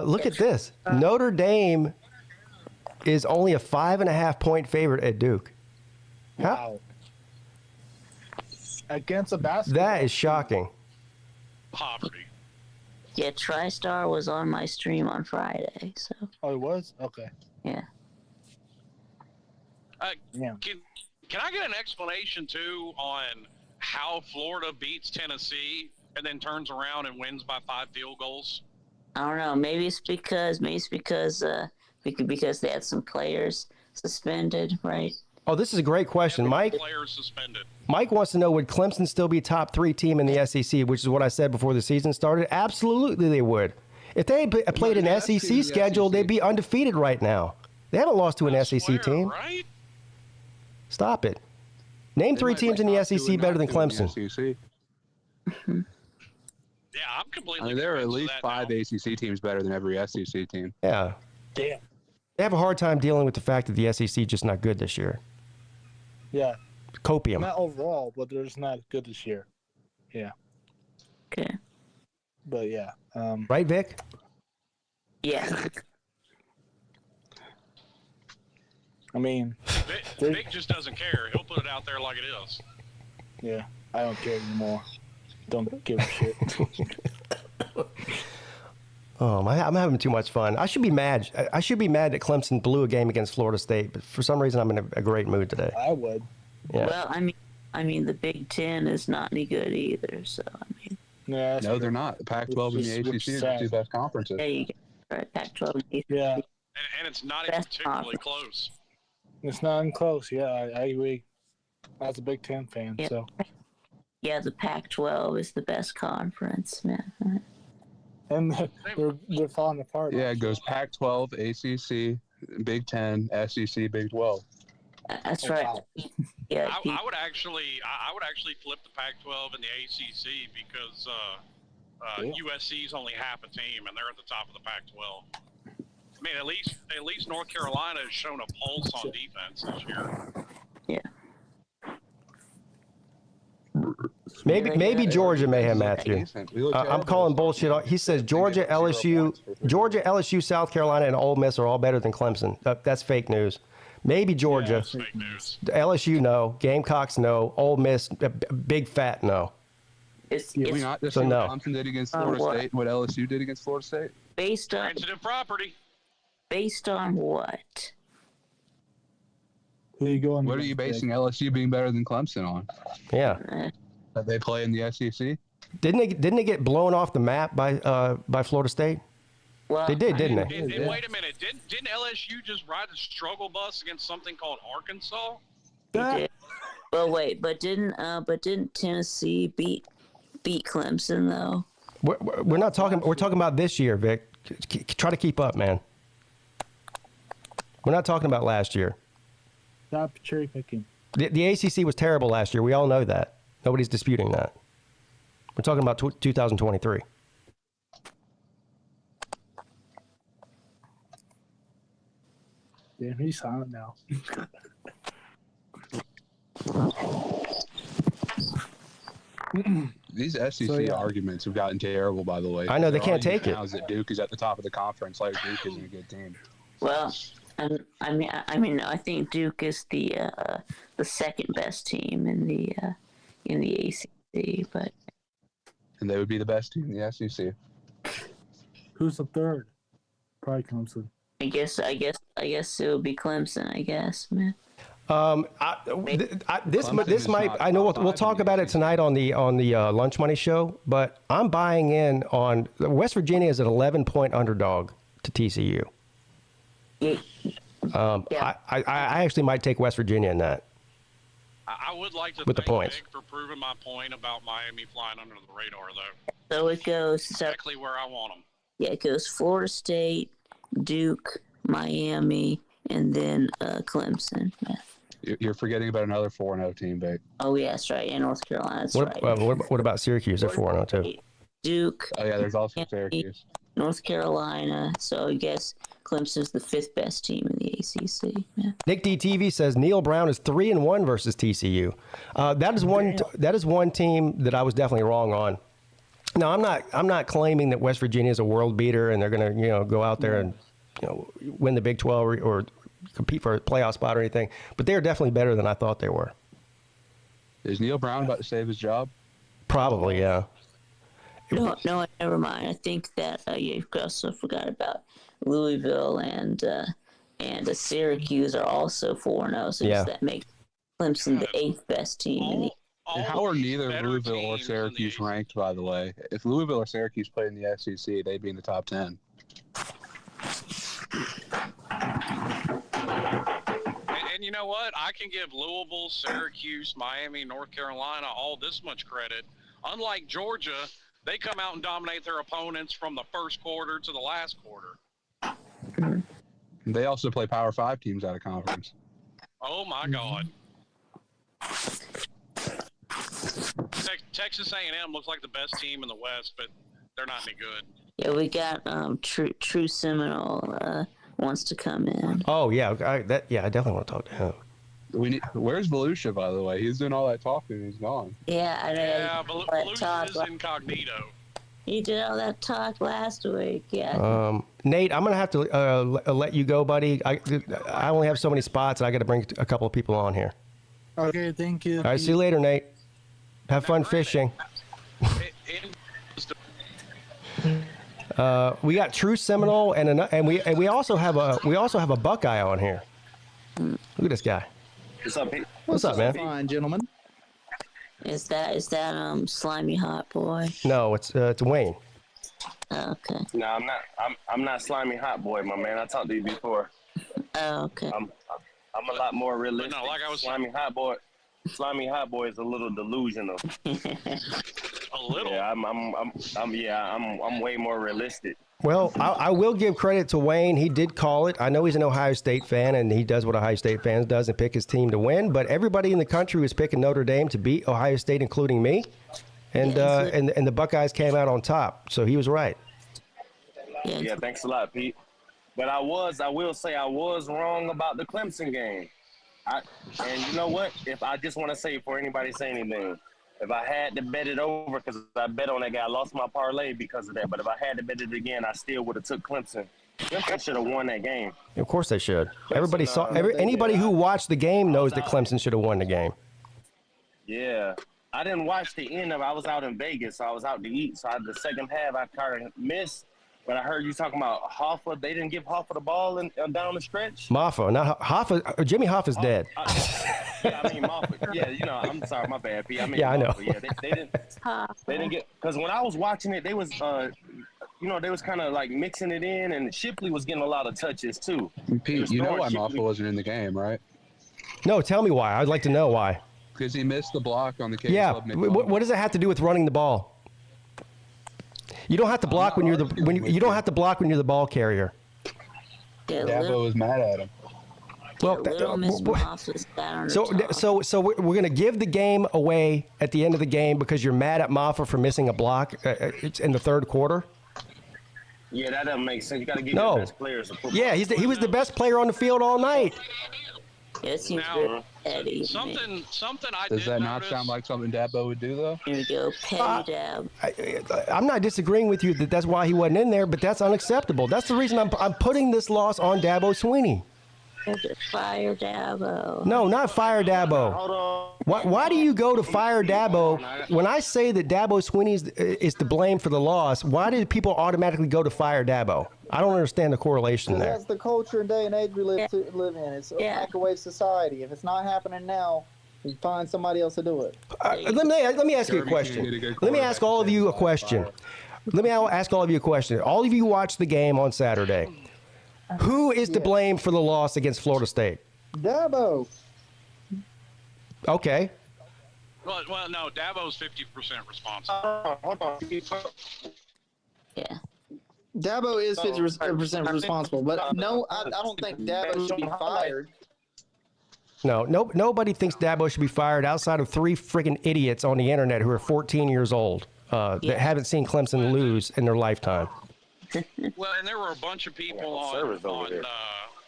Look at this. Notre Dame is only a 5.5-point favorite at Duke. Wow. Against a basketball. That is shocking. Poverty. Yeah, TriStar was on my stream on Friday, so. Oh, it was? Okay. Yeah. Can I get an explanation too on how Florida beats Tennessee and then turns around and wins by 5 field goals? I don't know. Maybe it's because they had some players suspended, right? Oh, this is a great question, Mike. Players suspended. Mike wants to know, would Clemson still be top 3 team in the SEC, which is what I said before the season started? Absolutely they would. If they had played an SEC schedule, they'd be undefeated right now. They haven't lost to an SEC team. Right? Stop it. Name 3 teams in the SEC better than Clemson. Yeah, I'm completely. I mean, there are at least 5 ACC teams better than every SEC team. Yeah. Damn. They have a hard time dealing with the fact that the SEC just not good this year. Yeah. Copium. Not overall, but they're just not good this year. Yeah. Okay. But yeah. Right, Vic? Yeah. I mean, Vic just doesn't care. He'll put it out there like it is. Yeah, I don't care anymore. Don't give a shit. Oh, I'm having too much fun. I should be mad. I should be mad that Clemson blew a game against Florida State, but for some reason I'm in a great mood today. I would. Yeah. Well, I mean, the Big Ten is not any good either. So I mean. Yeah, no, they're not. The Pac-12 and the ACC are the 2 best conferences. There you go. Right, Pac-12 and ACC. Yeah. And it's not even particularly close. It's not even close. Yeah, I agree. I was a Big Ten fan, Yeah. so. Yeah, the Pac-12 is the best conference, man. And they're falling apart. Yeah, it goes Pac-12, ACC, Big Ten, SEC, Big 12. That's right. Wow. Yeah, I would actually flip the Pac-12 and the ACC because USC is only half a team and they're at the top of the Pac-12. I mean, at least North Carolina has shown a pulse on defense this year. Yeah. Maybe Georgia may have Matthew. I'm calling bullshit. He says Georgia, LSU, South Carolina, and Ole Miss are all better than Clemson. That's fake news. Maybe Georgia. Yeah, that's fake news. LSU, no. Gamecocks, no. Ole Miss, big fat no. Can we not just see what Clemson did against Florida State and what LSU did against Florida State? Based on Sensitive property. Based on what? Who are you going? What are you basing LSU being better than Clemson on? Yeah. That they play in the SEC? Didn't they get blown off the map by Florida State? Well, they did, didn't they? And wait a minute, didn't LSU just ride a struggle bus against something called Arkansas? They did. Well, wait, but didn't Tennessee beat Clemson though? We're not talking. We're talking about this year, Vic. Try to keep up, man. We're not talking about last year. Stop cherry picking. The ACC was terrible last year. We all know that. Nobody's disputing that. We're talking about 2023. Damn, he's silent now. These SEC arguments have gotten terrible, by the way. I know, they can't take it. Now that Duke is at the top of the conference, like Duke isn't a good team. Well, I mean, I think Duke is the second best team in the ACC, but. And they would be the best team in the SEC. Who's the third? Probably Clemson. I guess I guess it would be Clemson. I guess, man. This might. I know we'll talk about it tonight on the Lunch Money Show, but I'm buying in on West Virginia is an 11-point underdog to TCU. Yeah. I actually might take West Virginia in that. I would like to with the thank points Vic for proving my point about Miami flying under the radar, though. So it goes exactly where I want them. Yeah, it goes Florida State, Duke, Miami, and then Clemson. Yeah. You're forgetting about another 4-0 team, Vic. Oh yeah, that's right. Yeah, North Carolina. That's right. What about Syracuse? They're 4-0 too. Duke. Oh yeah, there's also Syracuse. North Carolina. So I guess Clemson's the 5th best team in the ACC. Yeah. Nick DTV says Neil Brown is 3-1 versus TCU. That is one team that I was definitely wrong on. No, I'm not claiming that West Virginia is a world beater and they're going to go out there and win the Big 12 or compete for a playoff spot or anything. But they're definitely better than I thought they were. Is Neil Brown about to save his job? Probably, yeah. No, never mind. I think that you also forgot about Louisville and Syracuse are also 4-0. So that makes Clemson the 8th best team in the. And how are neither Louisville or Syracuse ranked, by the way? If Louisville or Syracuse played in the SEC, they'd be in the top 10. And you know what? I can give Louisville, Syracuse, Miami, North Carolina all this much credit. Unlike Georgia, they come out and dominate their opponents from the first quarter to the last quarter. They also play Power 5 teams out of conference. Oh, my God. Texas A&M looks like the best team in the West, but they're not any good. Yeah, we got True Seminole wants to come in. Oh yeah, I definitely want to talk to him. Where's Volusia, by the way? He's doing all that talking and he's gone. Yeah, I know. Yeah, Volusia is incognito. He did all that talk last week. Yeah. Nate, I'm gonna have to let you go, buddy. I only have so many spots, and I got to bring a couple of people on here. Okay, thank you. All right, see you later, Nate. Have fun fishing. We got True Seminole and we also have a Buckeye on here. Look at this guy. What's up, Pete? What's up, man? Fine, gentlemen. Is that Slimy Hot Boy? No, it's Wayne. Oh, okay. No, I'm not Slimy Hot Boy, my man. I talked to you before. Oh, okay. I'm a lot more realistic. No, like I was Slimy Hot Boy is a little delusional. A little. Yeah, I'm way more realistic. Well, I will give credit to Wayne. He did call it. I know he's an Ohio State fan, and he does what Ohio State fans does and pick his team to win. But everybody in the country was picking Notre Dame to beat Ohio State, including me. And and the Buckeyes came out on top. So he was right. Yeah, thanks a lot, Pete. But I will say I was wrong about the Clemson game. And you know what? If I just want to say before anybody say anything, if I had to bet it over, because I bet on that guy, I lost my parlay because of that. But if I had to bet it again, I still would have took Clemson. Clemson should have won that game. Of course they should. Everybody saw. Anybody who watched the game knows that Clemson should have won the game. Yeah, I didn't watch the end of it. I was out in Vegas, so I was out to eat. So the second half I kind of missed. But I heard you talking about Hoffa. They didn't give Hoffa the ball down the stretch. Maffa, not Hoffa. Jimmy Hoffa's dead. Yeah, I mean Moffa. Yeah, you know, I'm sorry, my bad, P. I mean, yeah, I know. Yeah, they didn't get, because when I was watching it, they was, they was kind of like mixing it in, and Shipley was getting a lot of touches too. Pete, you know why Moffa wasn't in the game, right? No, tell me why. I'd like to know why. Because he missed the block on the Kings Club. Yeah, what does it have to do with running the ball? You don't have to block when you're the ball carrier. Yeah, Dabo was mad at him. Well, so we're going to give the game away at the end of the game because you're mad at Maffa for missing a block in the third quarter. Yeah, that doesn't make sense. You got to give your best players a football. Yeah, he was the best player on the field all night. It seems now, Eddie. Something I Does did that not notice, sound like something Dabo would do, though? Here we go, Petty Dab. I'm not disagreeing with you that that's why he wasn't in there, but that's unacceptable. That's the reason I'm putting this loss on Dabo Swinney. Fire Dabo. No, not fire Dabo. Why do you go to fire Dabo? When I say that Dabo Swinney is to blame for the loss, why did people automatically go to fire Dabo? I don't understand the correlation there. That's the culture and day and age we live in. It's a microwave society. If it's not happening now, you find somebody else to do it. Let me ask you a question. Let me ask all of you a question. All of you watched the game on Saturday. Who is to blame for the loss against Florida State? Dabo. Okay. Well, no, Dabo's 50% responsible. Hold on. Yeah. Dabo is 50% responsible, but no, I don't think Dabo should be fired. No, nobody thinks Dabo should be fired outside of 3 freaking idiots on the internet who are 14 years old that haven't seen Clemson lose in their lifetime. Well, and there were a bunch of people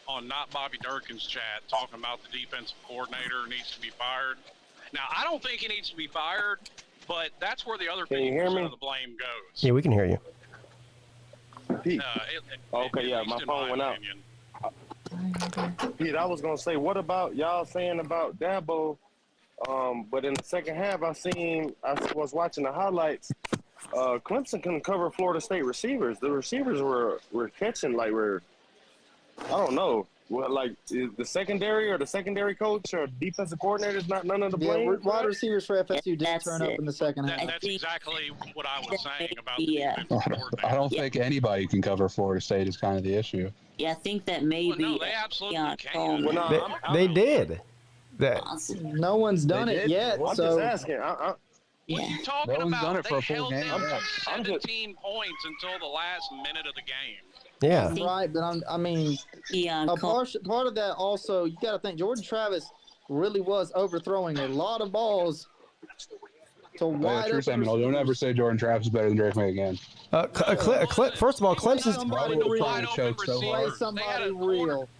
on Not Bobby Durkin's chat talking about the defensive coordinator needs to be fired. Now, I don't think he needs to be fired, but that's where the other 50% of the blame goes. Yeah, we can hear you. Pete. My phone went out. Pete, I was gonna say, what about y'all saying about Dabo? But in the second half, I was watching the highlights. Clemson couldn't cover Florida State receivers. The receivers were catching I don't know. Well, like the secondary coach or defensive coordinator is not none of the blame. Yeah, wide receivers for FSU did turn up in the second half. That's exactly what I was saying about the defensive coordinator. I don't think anybody can cover Florida State is kind of the issue. Yeah, I think that maybe. No, they absolutely can. They did. No one's done it yet. I'm so. just asking. What are you talking about? Done it for they a full held game. them to 17 points until the last minute of the game. Yeah. Right, but part of that also, you got to think Jordan Travis really was overthrowing a lot of balls to wide open. Seminole. Don't ever say Jordan Travis is better than Drake May again. First of all, Clemson's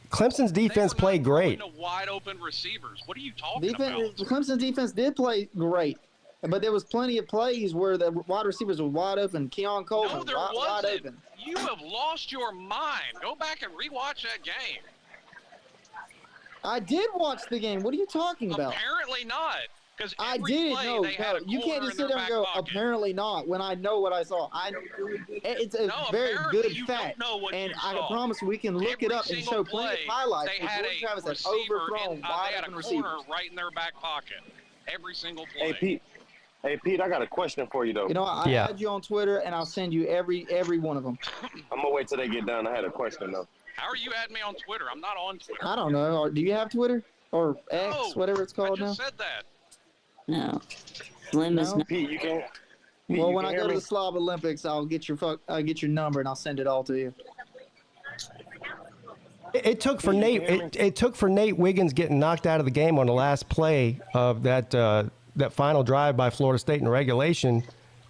Clemson's defense played great. Wide open receivers. What are you talking about? Clemson's defense did play great, but there was plenty of plays where the wide receivers were wide open. Keon Coleman wide open. You have lost your mind. Go back and rewatch that game. I did watch the game. What are you talking about? Apparently not. Because I did. No, you can't just sit there and go, apparently not, when I know what I saw. It's a very good fact. And I promise we can look it up and show plenty of highlights. They had a overthrown wide open receivers right in their back pocket. Every single play. Hey, Pete, I got a question for you, though. You know, I add you on Twitter, and I'll send you every one of them. I'm going to wait till they get done. I had a question, though. How are you adding me on Twitter? I'm not on Twitter. I don't know. Do you have Twitter? Or X, whatever it's called now? I just said that. No. Slim is not. Pete, you can't. Pete, well, when I go to the Slav Olympics, I'll get your number, and I'll send it all to you. It took for Nate Wiggins getting knocked out of the game on the last play of that final drive by Florida State in regulation.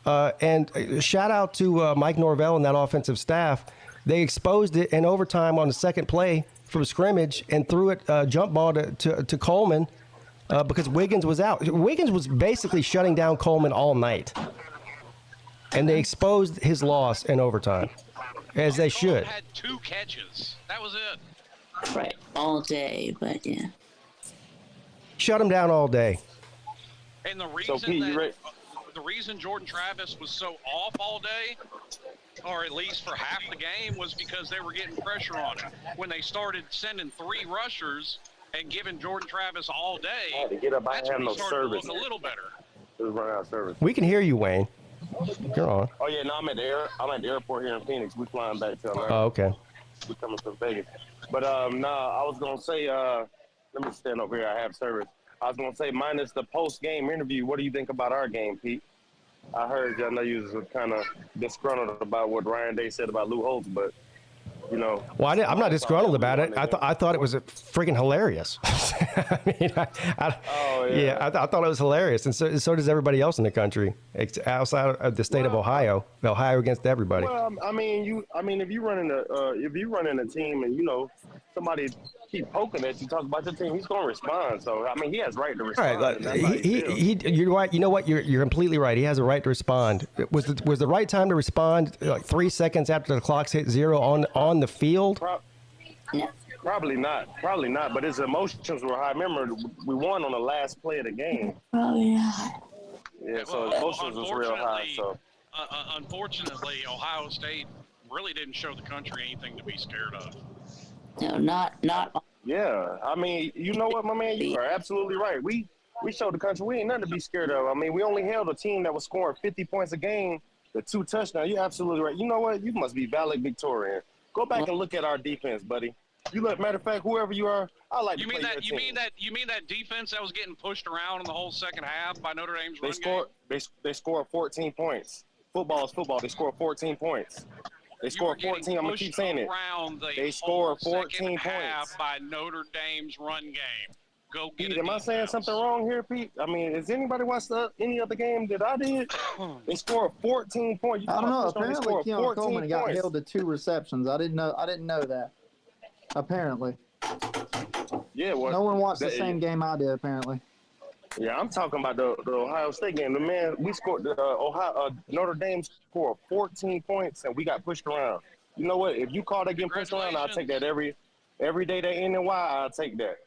And shout out to Mike Norvell and that offensive staff. They exposed it in overtime on the second play from scrimmage and threw it jump ball to Coleman because Wiggins was out. Wiggins was basically shutting down Coleman all night. And they exposed his loss in overtime, as they should. Coleman had 2 catches. That was it. Right, all day, but yeah. Shut him down all day. And the reason Jordan Travis was so off all day, or at least for half the game, was because they were getting pressure on him. When they started sending 3 rushers and giving Jordan Travis all day, I had to get up. that's when he started service. to look a little better. It was running out of service. We can hear you, Wayne. You're on. Oh yeah, no, I'm at the airport here in Phoenix. We flying back to Atlanta. Oh, okay. We coming from Vegas. But I was gonna say, let me stand over here. I have service. I was gonna say, minus the post-game interview, what do you think about our game, Pete? I heard I know you was kind of disgruntled about what Ryan Day said about Lou Holtz, but you know. Well, I'm not disgruntled about it. I thought it was freaking hilarious. I mean, I thought it was hilarious, and so does everybody else in the country, outside of the state of Ohio. Ohio against everybody. Well, I mean, if you running a team and you know somebody keep poking at you, talk about your team, he's gonna respond. So I mean, he has right to respond. All right, you're right. You know what? You're completely right. He has a right to respond. Was the right time to respond like 3 seconds after the clock's hit 0 on the field? Probably not. But his emotions were high. Remember, we won on the last play of the game. Probably not. Yeah, so his emotions was real high. So unfortunately, Ohio State really didn't show the country anything to be scared of. No, not. Yeah, I mean, you know what, my man, you are absolutely right. We showed the country we ain't nothing to be scared of. I mean, we only held a team that was scoring 50 points a game, the 2 touchdowns. You're absolutely right. You know what? You must be valedictorian. Go back and look at our defense, buddy. You look. Matter of fact, whoever you are, I like to play your team. You mean that defense that was getting pushed around in the whole second half by Notre Dame's run game? They scored 14 points. Football is football. They scored 14 points. They scored 14. I'm gonna keep saying it. They scored 14 points by Notre Dame's run game. Go get Pete, am I saying something wrong here, Pete? I mean, has anybody watched any other game that I did? They scored 14 points. I don't know. Apparently, Keon Coleman got held to 2 receptions. I didn't know that. Apparently. Yeah. Well, no one watched the same game I did. Apparently. Yeah, I'm talking about the Ohio State game. The man, we scored Notre Dame scored 14 points and we got pushed around. You know what? If you call that getting pushed around, I'll take that every day they NY. I'll take that.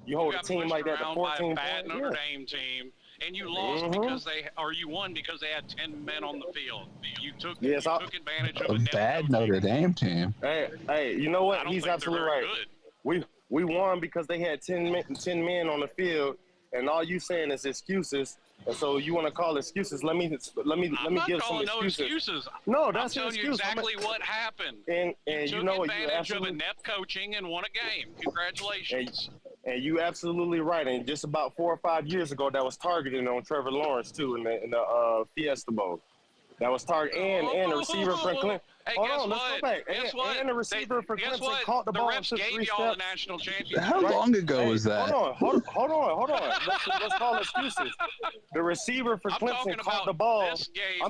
You hold a team like that to 14 by a bad Notre Dame team, and you lost you won because they had 10 men on the field. You took advantage of a bad Notre Dame team. Hey, you know what? He's absolutely right. We won because they had 10 men on the field, and all you saying is excuses. And so you want to call excuses? Let me give some excuses. No, that's I'm telling you exactly what happened. And you took advantage of inept coaching and won a game. Congratulations. And you absolutely right. And just about 4 or 5 years ago, that was targeted on Trevor Lawrence too in the Fiesta Bowl. That was targeted and the receiver from Clemson. Hey, let's go back. And the receiver for Clemson caught the ball and took 3 steps. The national championship. How long ago was that? Hold on. Let's call excuses. The receiver for Clemson caught the ball. This game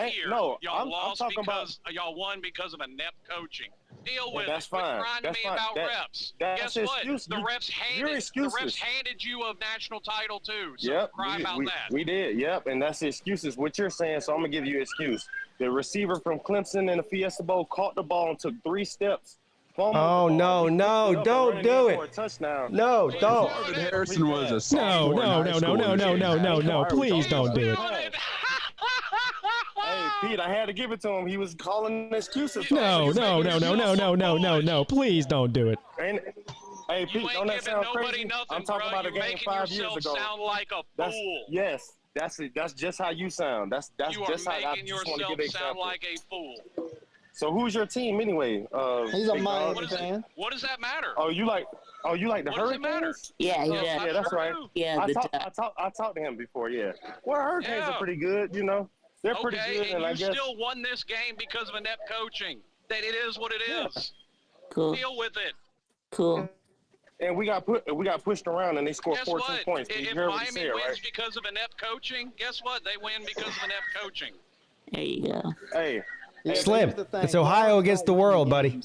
here. Y'all lost because y'all won because of inept coaching. Deal with that's it. Fine. Quit crying to me about reps. Guess what? The refs handed you a national title too. So cry about that. We did. Yep. And that's excuses. What you're saying. So I'm gonna give you an excuse. The receiver from Clemson in the Fiesta Bowl caught the ball and took 3 steps. Oh no! Don't do it! No, don't. Harrison was a No! Please don't do it. Hey, Pete, I had to give it to him. He was calling excuses. No! Please don't do it. And, hey, Pete, don't that sound crazy? I'm talking about a game 5 years ago. Sound like a fool. Yes, that's it. That's just how you sound. That's just how I just want to give an example. Sound like a fool. So who's your team anyway? He's a Miami fan. What does that matter? Oh, you like the Hurricanes? Yeah, yeah, that's right. Yeah, I talked to him before. Yeah. Well, Hurricanes are pretty good. You know, they're pretty good, and I guess you still won this game because of inept coaching. That it is what it is. Cool. Deal with it. Cool. And we got pushed around, and they scored 14 points. If Miami wins because of inept coaching, guess what? They win because of inept coaching. There you go. Hey. Slim, it's Ohio against the world, buddy.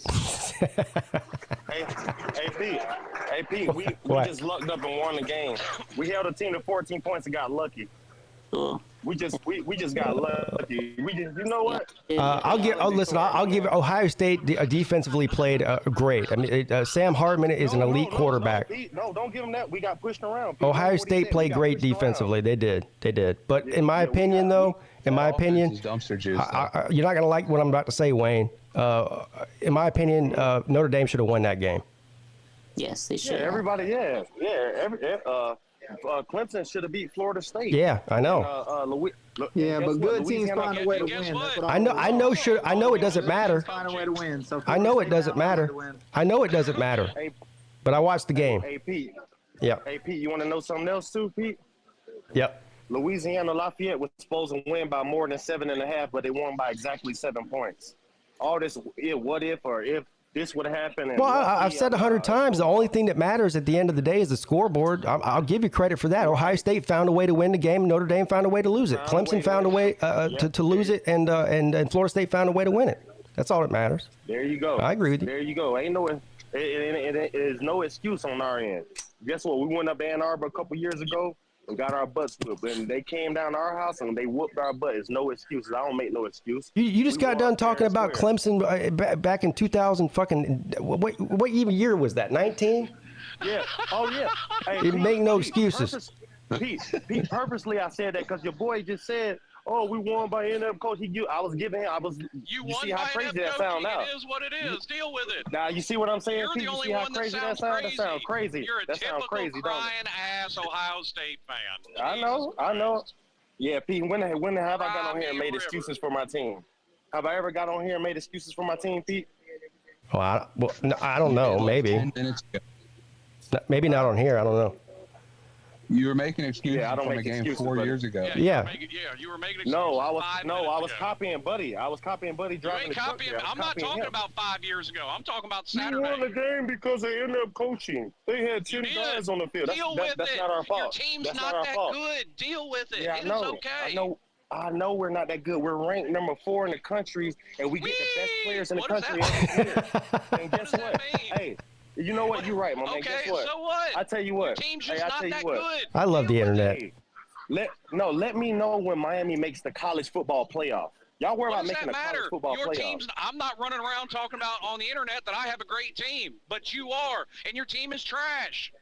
Hey, Pete, we just lucked up and won the game. We held a team to 14 points and got lucky. Cool. We just got lucky. You know what? I'll give Ohio State defensively played great. I mean, Sam Hartman is an elite quarterback. No, don't give them that. We got pushed around. Ohio State played great defensively. They did. But in my opinion, though, you're not going to like what I'm about to say, Wayne. In my opinion, Notre Dame should have won that game. Yes, they should. Yeah, everybody. Clemson should have beat Florida State. Yeah, I know. But good teams find a way to win. I know it doesn't matter. Find a way to win. So I know it doesn't matter. But I watched the game. Hey, Pete. Yeah. Hey, Pete, you want to know something else too, Pete? Yep. Louisiana Lafayette was supposed to win by more than 7.5, but they won by exactly 7 points. All this, what if or if this would happen. Well, I've said 100 times, the only thing that matters at the end of the day is the scoreboard. I'll give you credit for that. Ohio State found a way to win the game. Notre Dame found a way to lose it. Clemson found a way to lose it, and Florida State found a way to win it. That's all that matters. There you go. I agree with you. There you go. It is no excuse on our end. Guess what? We went up to Ann Arbor a couple years ago and got our butts whooped. And they came down to our house and they whooped our butt. It's no excuses. I don't make no excuse. You just got done talking about Clemson back in 2000 fucking what even year was that? 19? Yeah. Oh yeah. Hey, you make no excuses. Pete, purposely I said that because your boy just said oh, we won by in-depth coach. I was giving him. You see won how by crazy in-depth that sound coaching. now? It is what it is. Deal with it. Now you see what I'm saying? You're Pete? the only you see how one that crazy sounds that sounds? crazy. That sounds crazy. You're a that sounds typical crazy, crying ass Ohio State fan. I know. Yeah, Pete. When have I got on here and made excuses for my team? Have I ever got on here and made excuses for my team, Pete? Well, I don't know. Maybe. Maybe not on here. I don't know. You were making excuses I don't from make a game excuses, 4 buddy. years ago. Yeah. You were making excuses. No, I was ago. copying Buddy. I was copying Buddy You driving ain't the truck copying. there. I was I'm not copying talking him. about 5 years ago. I'm talking about We Saturday. won the game because they ended up coaching. They had 10 guys on the field. Deal That's with it. not our fault. Your team's That's not our that fault. good. Deal with it. Yeah, It is okay. I know we're not that good. We're ranked number 4 in the country, and we get the best players in the What does country that every year. And guess what? Hey, you know what? You're right, my man. Okay, Guess what? so what? I tell you what. Your team's just I not tell you that what. good. I love the internet. Hey, let me know when Miami makes the college football playoff. Y'all worry What about does making that a matter? college football Your playoff. team's. I'm not running around talking about on the internet that I have a great team, but you are, and your team is trash.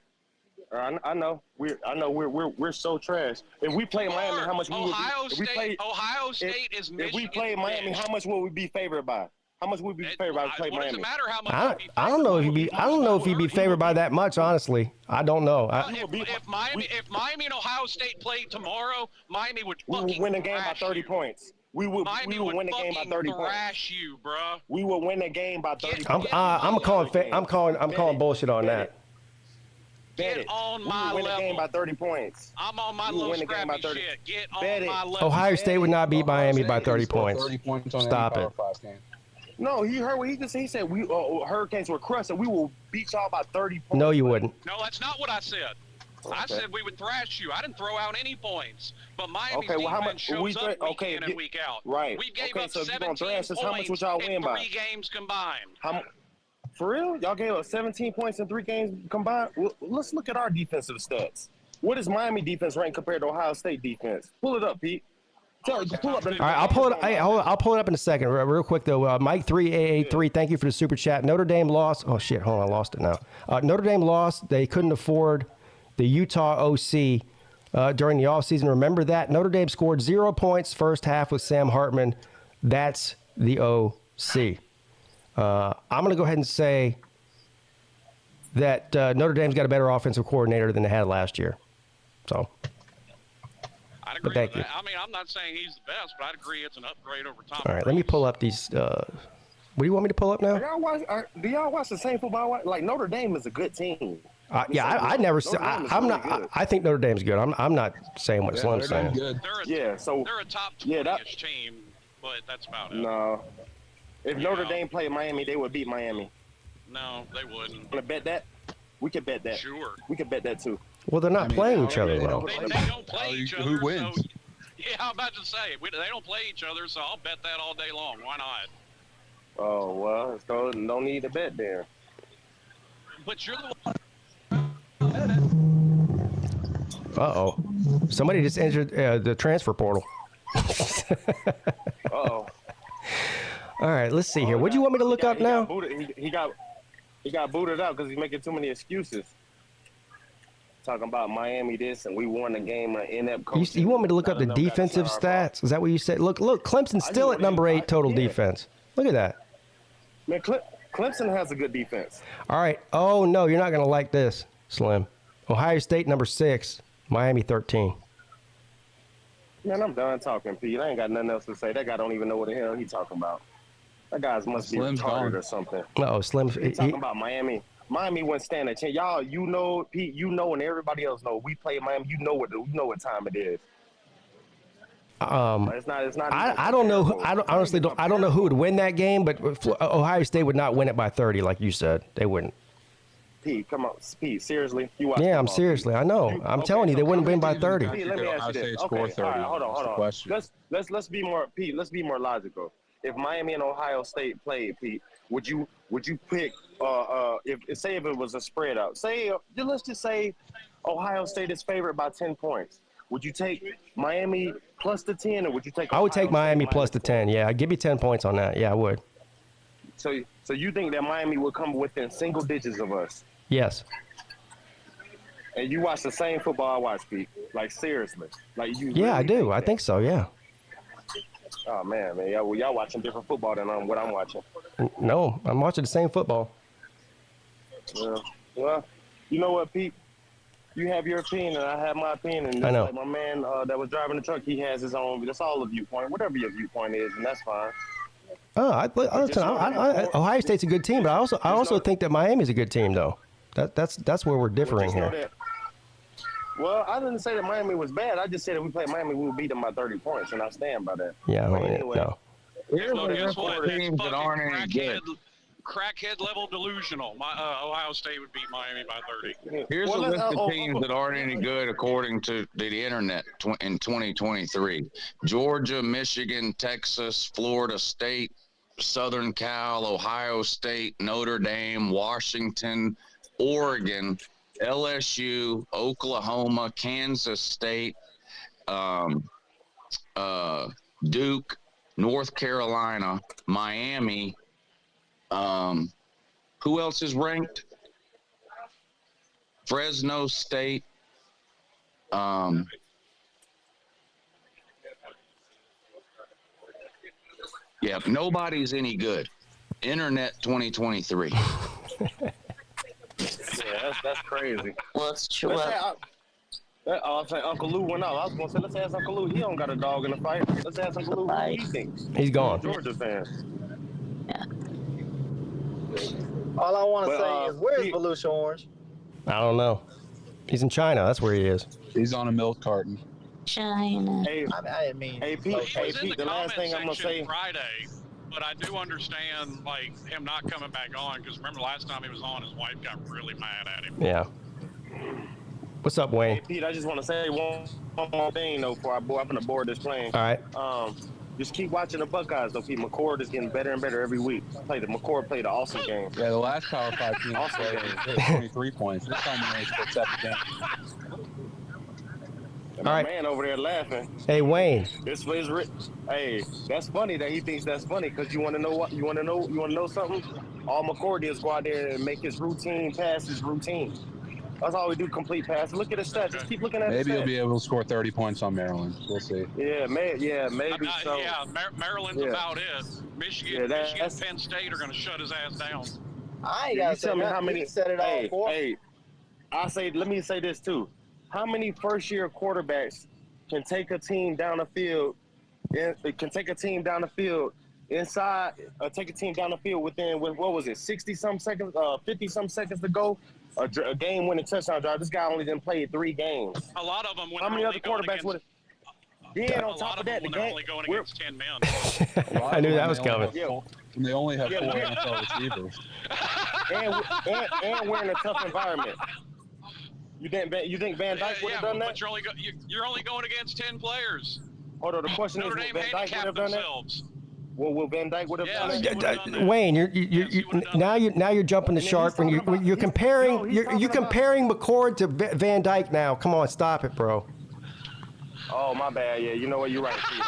I know. We're so trash. If we play Miami, how much we would be? Ohio State is Michigan. If we play Miami, how much will we be favored by? How much would we be favored by to play What does Miami? it matter how much? I don't know if you'd be favored by that much. Honestly, I don't know. If Miami and Ohio State played tomorrow, Miami would We fucking would win the game by thrash 30 you. points. We would win the game by 30 points. Thrash you, bruh. We would win the game by 30 points. I'm calling bullshit on that. Get on my level. We would win the game by level. 30 points. I'm on my We would little win the game by scrappy 30. shit. Get Bet on it. my level. Ohio State would not beat Miami by 30 points. 30 points on Stop it. No, he heard what he just said. He said we Hurricanes were crushed and we will beat y'all by 30 points. No, you wouldn't. No, that's not what I said. I said we would thrash you. I didn't throw out any points. But Miami's Okay, well, how defense much shows up week in and week out. Right. We gave Okay, up so if you're 17 gonna thrash us, how much points would y'all in win by? 3 games combined. For real? Y'all gave up 17 points in 3 games combined? Well, let's look at our defensive stats. What is Miami defense ranked compared to Ohio State defense? Pull it up, Pete. Pull up the All right, I'll pull it. Hey, I'll pull it up in a second. Real quick though, Mike 388 thank you for the super chat. Notre Dame lost. Oh shit, hold on, I lost it now. Notre Dame lost. They couldn't afford the Utah OC during the offseason. Remember that? Notre Dame scored 0 points first half with Sam Hartman. That's the OC. I'm going to go ahead and say that Notre Dame's got a better offensive coordinator than they had last year. So, I'd agree thank with you. that. I mean, I'm not saying he's the best, but I'd agree it's an upgrade over Tom. All right, let me pull up these. What do you want me to pull up now? Do y'all watch the same football? Like Notre Dame is a good team. I never. I'm not. I think Notre Dame's good. I'm not saying what Slim's saying. They're a top 20-ish team, but that's about it. No. If Notre Dame played Miami, they would beat Miami. No, they wouldn't. Want to bet that? We could bet that. Sure. We could bet that too. Well, they're not playing each other though. They don't play each other. Who wins? So, yeah, I'm about to say they don't play each other, so I'll bet that all day long. Why not? Oh well, so no need to bet there. But you're the one. Uh-oh. Somebody just entered the transfer portal. Uh-oh. All right, let's see here. What do you want me to look up now? He got booted out because he's making too many excuses. Talking about Miami this and we won the game in that coach. You want me to look up the defensive stats? Is that what you said? Look, Clemson's still at number 8 total defense. Look at that. Man, Clemson has a good defense. All right. Oh, no, you're not going to like this, Slim. Ohio State number 6, Miami 13. Man, I'm done talking, Pete. I ain't got nothing else to say. That guy don't even know what the hell he's talking about. That guy must be retarded or something. No, Slim. He's talking about Miami. Miami wouldn't stand a chance. Y'all, you know, Pete, you know, and everybody else know. We play Miami. You know what time it is. It's not. I don't know. I don't know who would win that game, but Ohio State would not win it by 30, like you said. They wouldn't. Pete, come on, Pete. Seriously, you watch Yeah, I'm seriously. I know. I'm telling you, they wouldn't win by 30. Pete, let me ask you this. Okay, all right, hold on. Let's be more, Pete. Let's be more logical. If Miami and Ohio State played, Pete, would you pick? If it was a spread out, let's just say Ohio State is favored by 10 points. Would you take Miami plus the 10, or would you take? I would take Miami plus the 10. Yeah, I'd give you 10 points on that. Yeah, I would. So you think that Miami would come within single digits of us? Yes. And you watch the same football I watch, Pete. Like seriously, like you. Yeah, I do. I think so. Yeah. Oh man, y'all watching different football than what I'm watching. No, I'm watching the same football. Yeah. Well, you know what, Pete? You have your opinion, and I have my opinion. And I know. Like my man that was driving the truck, he has his own. That's all a viewpoint, whatever your viewpoint is, and that's fine. Oh, Ohio State's a good team, but I also think that Miami's a good team, though. That's where we're differing here. Well, I didn't say that Miami was bad. I just said if we played Miami, we would beat them by 30 points, and I stand by that. Yeah, anyway. no. Here's what teams that aren't any good. Crackhead level delusional. Ohio State would beat Miami by 30. Here's a list of teams that aren't any good according to the internet in 2023. Georgia, Michigan, Texas, Florida State, Southern Cal, Ohio State, Notre Dame, Washington, Oregon, LSU, Oklahoma, Kansas State, Duke, North Carolina, Miami. Who else is ranked? Fresno State. Yeah, nobody's any good. Internet 2023. Yeah, that's crazy. Well, it's true. I was saying Uncle Lou went out. I was going to say, let's ask Uncle Lou. He don't got a dog in the fight. Let's ask Uncle Lou what he thinks. He's gone. Georgia fan. Yeah. All I want to say is, where's Volusia Orange? I don't know. He's in China. That's where he is. He's on a milk carton. China. Hey, I mean, hey, Pete, He was in the the last thing I'm going to say. Friday, but I do understand like him not coming back on because remember last time he was on, his wife got really mad at him. Yeah. What's up, Wayne? Hey, Pete, I just want to say one more thing though before I'm going to board this plane. All right. Just keep watching the Buckeyes though, Pete. McCord is getting better and better every week. McCord played an awesome game. Yeah, the last Power 5 team Awesome played 23 points. This time they scored 7 And All my right. man over there laughing. Hey, Wayne. Hey, that's funny that he thinks that's funny because you want to know what? You want to know something? All McCord did is go out there and make his routine passes routine. That's all we do, complete passes. Look at his stats. Just keep looking at his stats. Maybe he'll be able to score 30 points on Maryland. We'll see. Yeah, maybe so. Yeah, Maryland's about it. Michigan, Penn State are going to shut his ass down. I ain't got to tell me how many. Set it all for. Hey, let me say this too. How many first-year quarterbacks can take a team down the field? Can take a team down the field inside, take a team down the field within what was it, 60-some seconds, 50-some seconds to go? A game-winning touchdown drive. This guy only didn't play 3 games. A lot of them. How many other quarterbacks would? Yeah, on top of that, the game. Only going against 10 men. I knew that was coming. And they only have 4 NFL receivers. And we're in a tough environment. You think Van Dyke would have done that? But you're only going against 10 players. Hold on, the question is, Notre will Dame Van Dyke would have done themselves. that? Well, will Van Dyke would have done that? Wayne, you're jumping the shark when you're comparing McCord to Van Dyke now. Come on, stop it, bro. Oh, my bad. Yeah, you know what? You're right, Steve.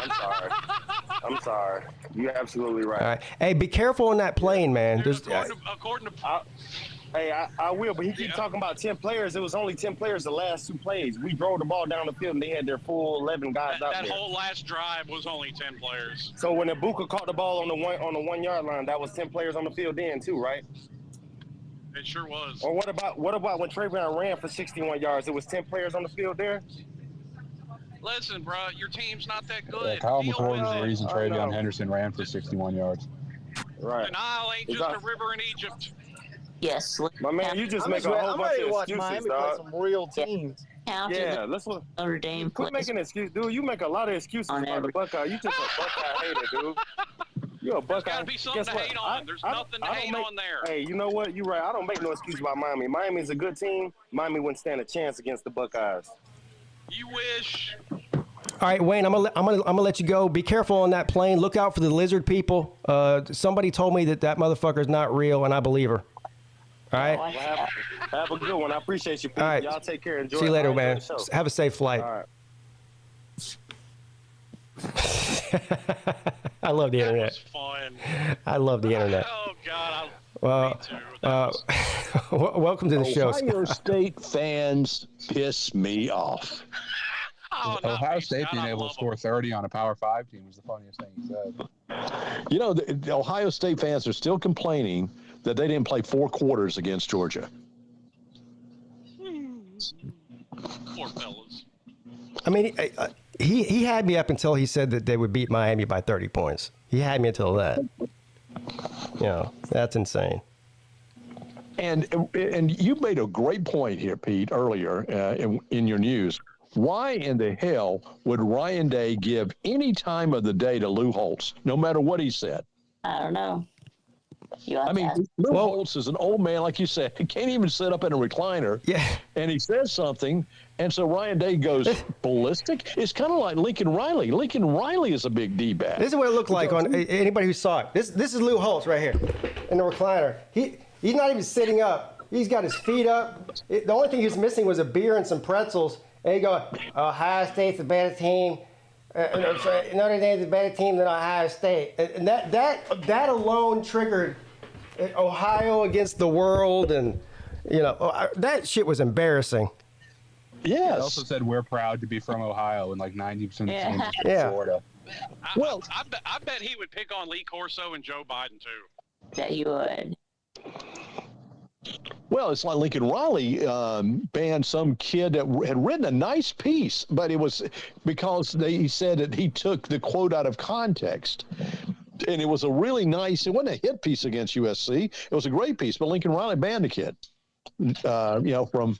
I'm sorry. You're absolutely right. All right. Hey, be careful on that plane, man. According to I will, but he keeps talking about 10 players. It was only 10 players the last 2 plays. We drove the ball down the field, and they had their full 11 guys out there. That whole last drive was only 10 players. So when Ibuka caught the ball on the 1 yard line, that was 10 players on the field then too, right? It sure was. Or what about when Trayvon ran for 61 yards? It was 10 players on the field there. Listen, bro, your team's not that good. Yeah, Kyle McCord is the reason Travion Henderson ran for 61 yards. Right. The Nile ain't just a river in Egypt. Yes. My man, you just make a whole bunch of excuses, Miami dog. play some real teams. Yeah, let's look. Notre Dame. Quit making excuses, dude. You make a lot of excuses about the Buckeye. You just a Buckeye hater, dude. You're a Buckeye. There's got to be something to hate on. There's nothing to hate on there. Hey, you know what? You're right. I don't make no excuse about Miami. Miami's a good team. Miami wouldn't stand a chance against the Buckeyes. You wish. All right, Wayne, I'm gonna let you go. Be careful on that plane. Look out for the lizard people. Somebody told me that motherfucker's not real, and I believe her. All right. Well, have a good one. I appreciate you, Pete. All right. Y'all take care. Enjoy. See you later, man. The show. Have a safe flight. All right. I love the internet. That was fun. I love the internet. Oh God. Welcome to the show. Ohio State fans piss me off. Ohio State being able to score 30 on a Power 5 team was the funniest thing he said. You know, the Ohio State fans are still complaining that they didn't play 4 quarters against Georgia. Poor fellas. I mean, he had me up until he said that they would beat Miami by 30 points. He had me until that. You know, that's insane. And you made a great point here, Pete, earlier in your news. Why in the hell would Ryan Day give any time of the day to Lou Holtz, no matter what he said? I don't know. I mean, Lou Holtz is an old man, like you said. He can't even sit up in a recliner. Yeah. And he says something, and so Ryan Day goes ballistic. It's kind of like Lincoln Riley. Lincoln Riley is a big D-bag. This is what it looked like on anybody who saw it. This is Lou Holtz right here in the recliner. He's not even sitting up. He's got his feet up. The only thing he was missing was a beer and some pretzels. And he goes, Ohio State's a better team. Notre Dame's a better team than Ohio State. And that alone triggered Ohio against the world. And, you know, that shit was embarrassing. Yes. He also said we're proud to be from Ohio, and like 90% of the teams are from Florida. I bet he would pick on Lee Corso and Joe Biden, too. That you would. Well, it's like Lincoln Riley banned some kid that had written a nice piece, but it was because he said that he took the quote out of context. And it was a really nice, it wasn't a hit piece against USC. It was a great piece, but Lincoln Riley banned the kid, you know, from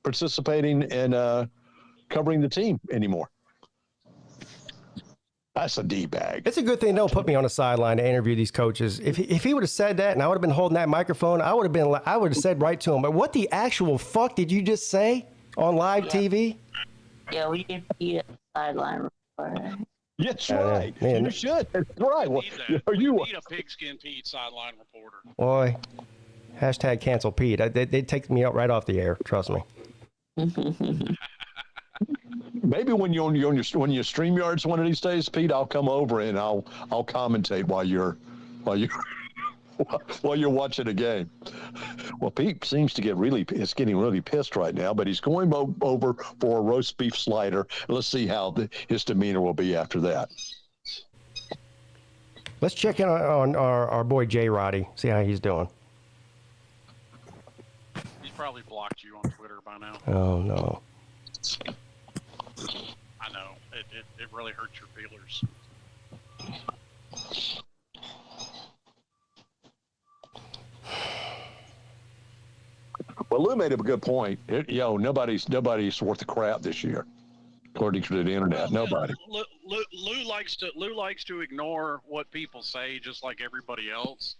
participating and covering the team anymore. That's a D-bag. It's a good thing don't put me on the sideline to interview these coaches. If he would have said that and I would have been holding that microphone, I would have said right to him, but what the actual fuck did you just say on live TV? Yeah, we need to be a sideline reporter. Yeah, that's right. Man. You should. That's right. Well, we need a Pigskin Pete sideline reporter. Boy, hashtag cancel Pete. They'd take me out right off the air. Trust me. Maybe when you StreamYards one of these days, Pete, I'll come over and I'll commentate while you're watching a game. Well, Pete seems to is getting really pissed right now, but he's going over for a roast beef slider. Let's see how his demeanor will be after that. Let's check in on our boy J. Roddy, see how he's doing. He's probably blocked you on Twitter by now. Oh, no. I know. It really hurts your feelers. Well, Lou made a good point. Nobody's worth a crap this year, according to the internet. Nobody. Lou likes to ignore what people say, just like everybody else.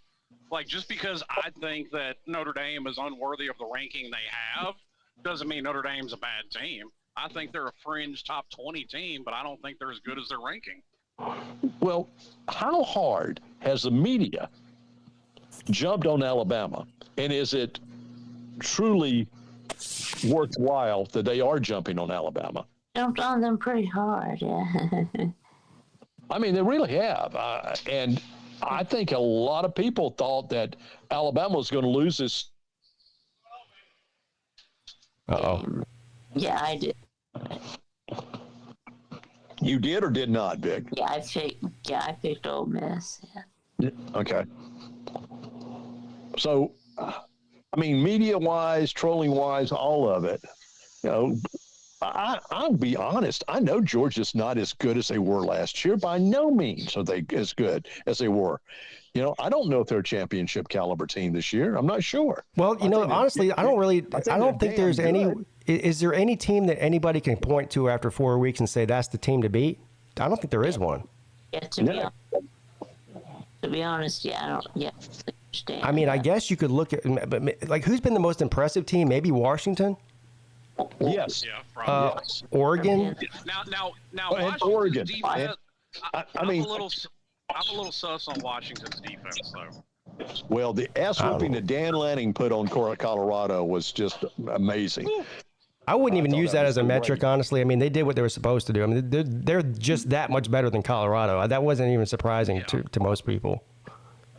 Like, just because I think that Notre Dame is unworthy of the ranking they have, doesn't mean Notre Dame's a bad team. I think they're a fringe top 20 team, but I don't think they're as good as their ranking. Well, how hard has the media jumped on Alabama? And is it truly worthwhile that they are jumping on Alabama? Jumped on them pretty hard, yeah. I mean, they really have. And I think a lot of people thought that Alabama was going to lose this. Uh-oh. Yeah, I did. You did or did not, Vic? Yeah, I picked Ole Miss. Yeah. Okay. So, I mean, media-wise, trolling-wise, all of it. You know, I'll be honest. I know Georgia's not as good as they were last year. By no means are they as good as they were. You know, I don't know if they're a championship caliber team this year. I'm not sure. Well, honestly, I don't think there's any. Is there any team that anybody can point to after 4 weeks and say that's the team to beat? I don't think there is one. Yeah, to be honest, yeah, I don't. Yeah. I mean, I guess you could look at like who's been the most impressive team? Maybe Washington. Yes. Yeah, probably. Oregon. Now, and Oregon. Defense, I mean, I'm a little sus on Washington's defense, though. Well, the ass whooping that Dan Lanning put on Colorado was just amazing. I wouldn't even use that as a metric, honestly. I mean, they did what they were supposed to do. I mean, they're just that much better than Colorado. That wasn't even surprising to most people.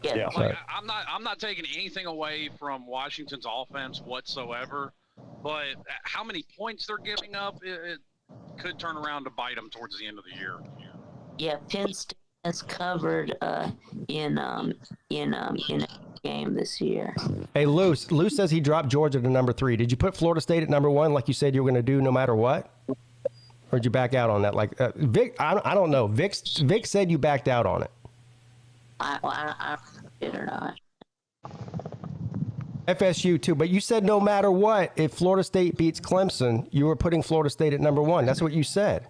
Yeah. Like, I'm not taking anything away from Washington's offense whatsoever, but how many points they're giving up, it could turn around to bite them towards the end of the year. Yeah, Penn State has covered in a game this year. Hey, Lou says he dropped Georgia to number 3. Did you put Florida State at number 1 like you said you were going to do no matter what? Or did you back out on that? Like Vic, I don't know. Vic said you backed out on it. I did or not. FSU too, but you said no matter what, if Florida State beats Clemson, you were putting Florida State at number 1. That's what you said.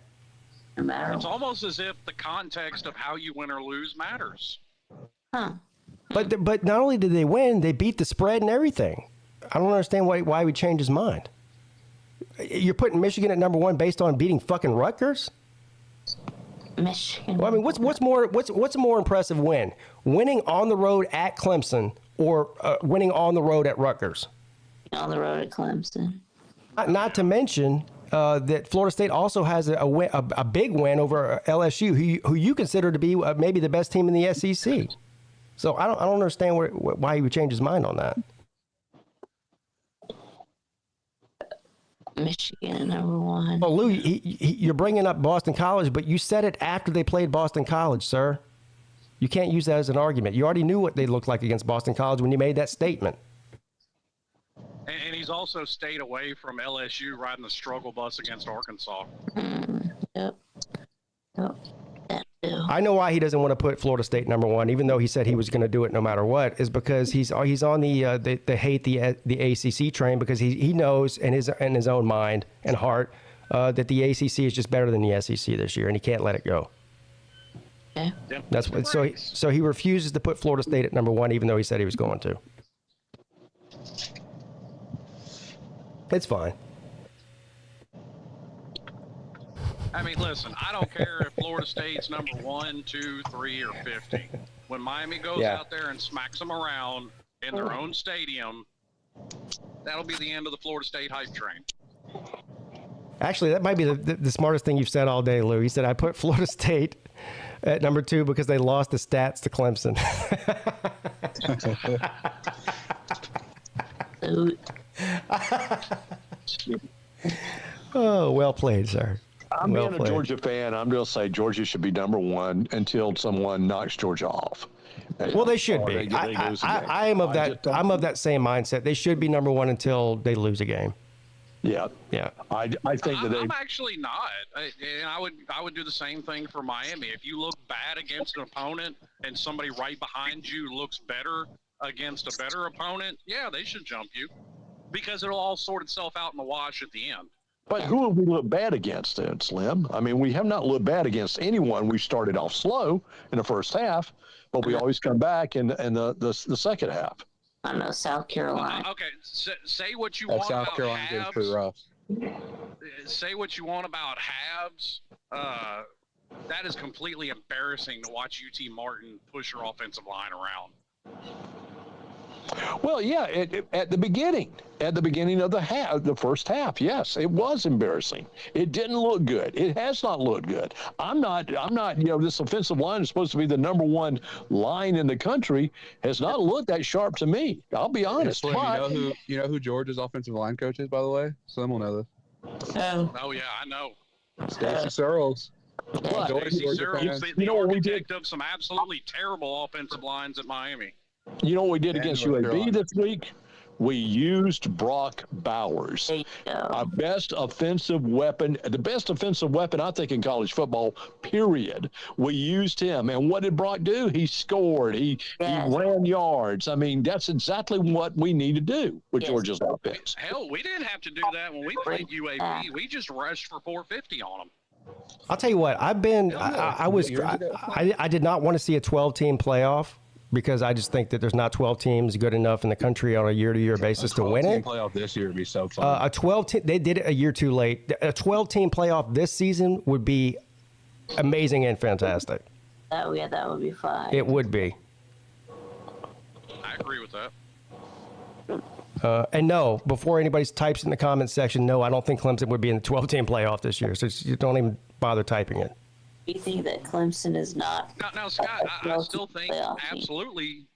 No matter. It's almost as if the context of how you win or lose matters. Huh. But not only did they win, they beat the spread and everything. I don't understand why we changed his mind. You're putting Michigan at number 1 based on beating fucking Rutgers? Michigan. Well, I mean, what's a more impressive win? Winning on the road at Clemson or winning on the road at Rutgers? On the road at Clemson. Not to mention that Florida State also has a big win over LSU, who you consider to be maybe the best team in the SEC. So I don't understand why he would change his mind on that. Michigan number 1. Well, Lou, you're bringing up Boston College, but you said it after they played Boston College, sir. You can't use that as an argument. You already knew what they looked like against Boston College when you made that statement. And he's also stayed away from LSU riding the struggle bus against Arkansas. Yep. I know why he doesn't want to put Florida State number 1, even though he said he was going to do it no matter what, is because he's on the hate the ACC train, because he knows in his own mind and heart that the ACC is just better than the SEC this year, and he can't let it go. Okay. That's what. So he refuses to put Florida State at number 1, even though he said he was going to. It's fine. I mean, listen, I don't care if Florida State's number 1, 2, 3, or 50. When Miami goes out there and smacks them around in their own stadium, that'll be the end of the Florida State hype train. Actually, that might be the smartest thing you've said all day, Lou. He said, I put Florida State at number 2 because they lost the stats to Clemson. Oh, well played, sir. I'm being a Georgia fan. I'm going to say Georgia should be number 1 until someone knocks Georgia off. Well, they should be. I'm of that same mindset. They should be number 1 until they lose a game. Yeah. I think that I'm actually not. And I would do the same thing for Miami. If you look bad against an opponent and somebody right behind you looks better against a better opponent, yeah, they should jump you, because it'll all sort itself out in the wash at the end. But who have we looked bad against then, Slim? I mean, we have not looked bad against anyone. We started off slow in the first half, but we always come back in the second half. I don't know, South Carolina. Okay, say what you want South about Carolina is halves. pretty rough. Say what you want about halves. That is completely embarrassing to watch UT Martin push your offensive line around. Well, yeah, at the beginning of the first half, yes, it was embarrassing. It didn't look good. It has not looked good. I'm not, this offensive line is supposed to be the number 1 line in the country, has not looked that sharp to me. I'll be honest. Slim, you know who Georgia's offensive line coach is, by the way? Slim will know this. Oh yeah, I know. Stacey Searles. Stacey Searles, the architect of some absolutely terrible offensive lines at Miami. You know what we did against UAB this week? We used Brock Bowers, our best offensive weapon, the best offensive weapon, I think, in college football, period. We used him. And what did Brock do? He scored. He ran yards. I mean, that's exactly what we need to do with Georgia's offense. Hell, we didn't have to do that when we played UAB. We just rushed for 450 on them. I'll tell you what, I did not want to see a 12-team playoff, because I just think that there's not 12 teams good enough in the country on a year-to-year basis to win it. Playoff this year would be so fun. A 12-team, they did it a year too late. A 12-team playoff this season would be amazing and fantastic. That would be fun. It would be. I agree with that. And no, before anybody types in the comments section, no, I don't think Clemson would be in the 12-team playoff this year. So you don't even bother typing it. You think that Clemson is not? Now, Scott, I still think absolutely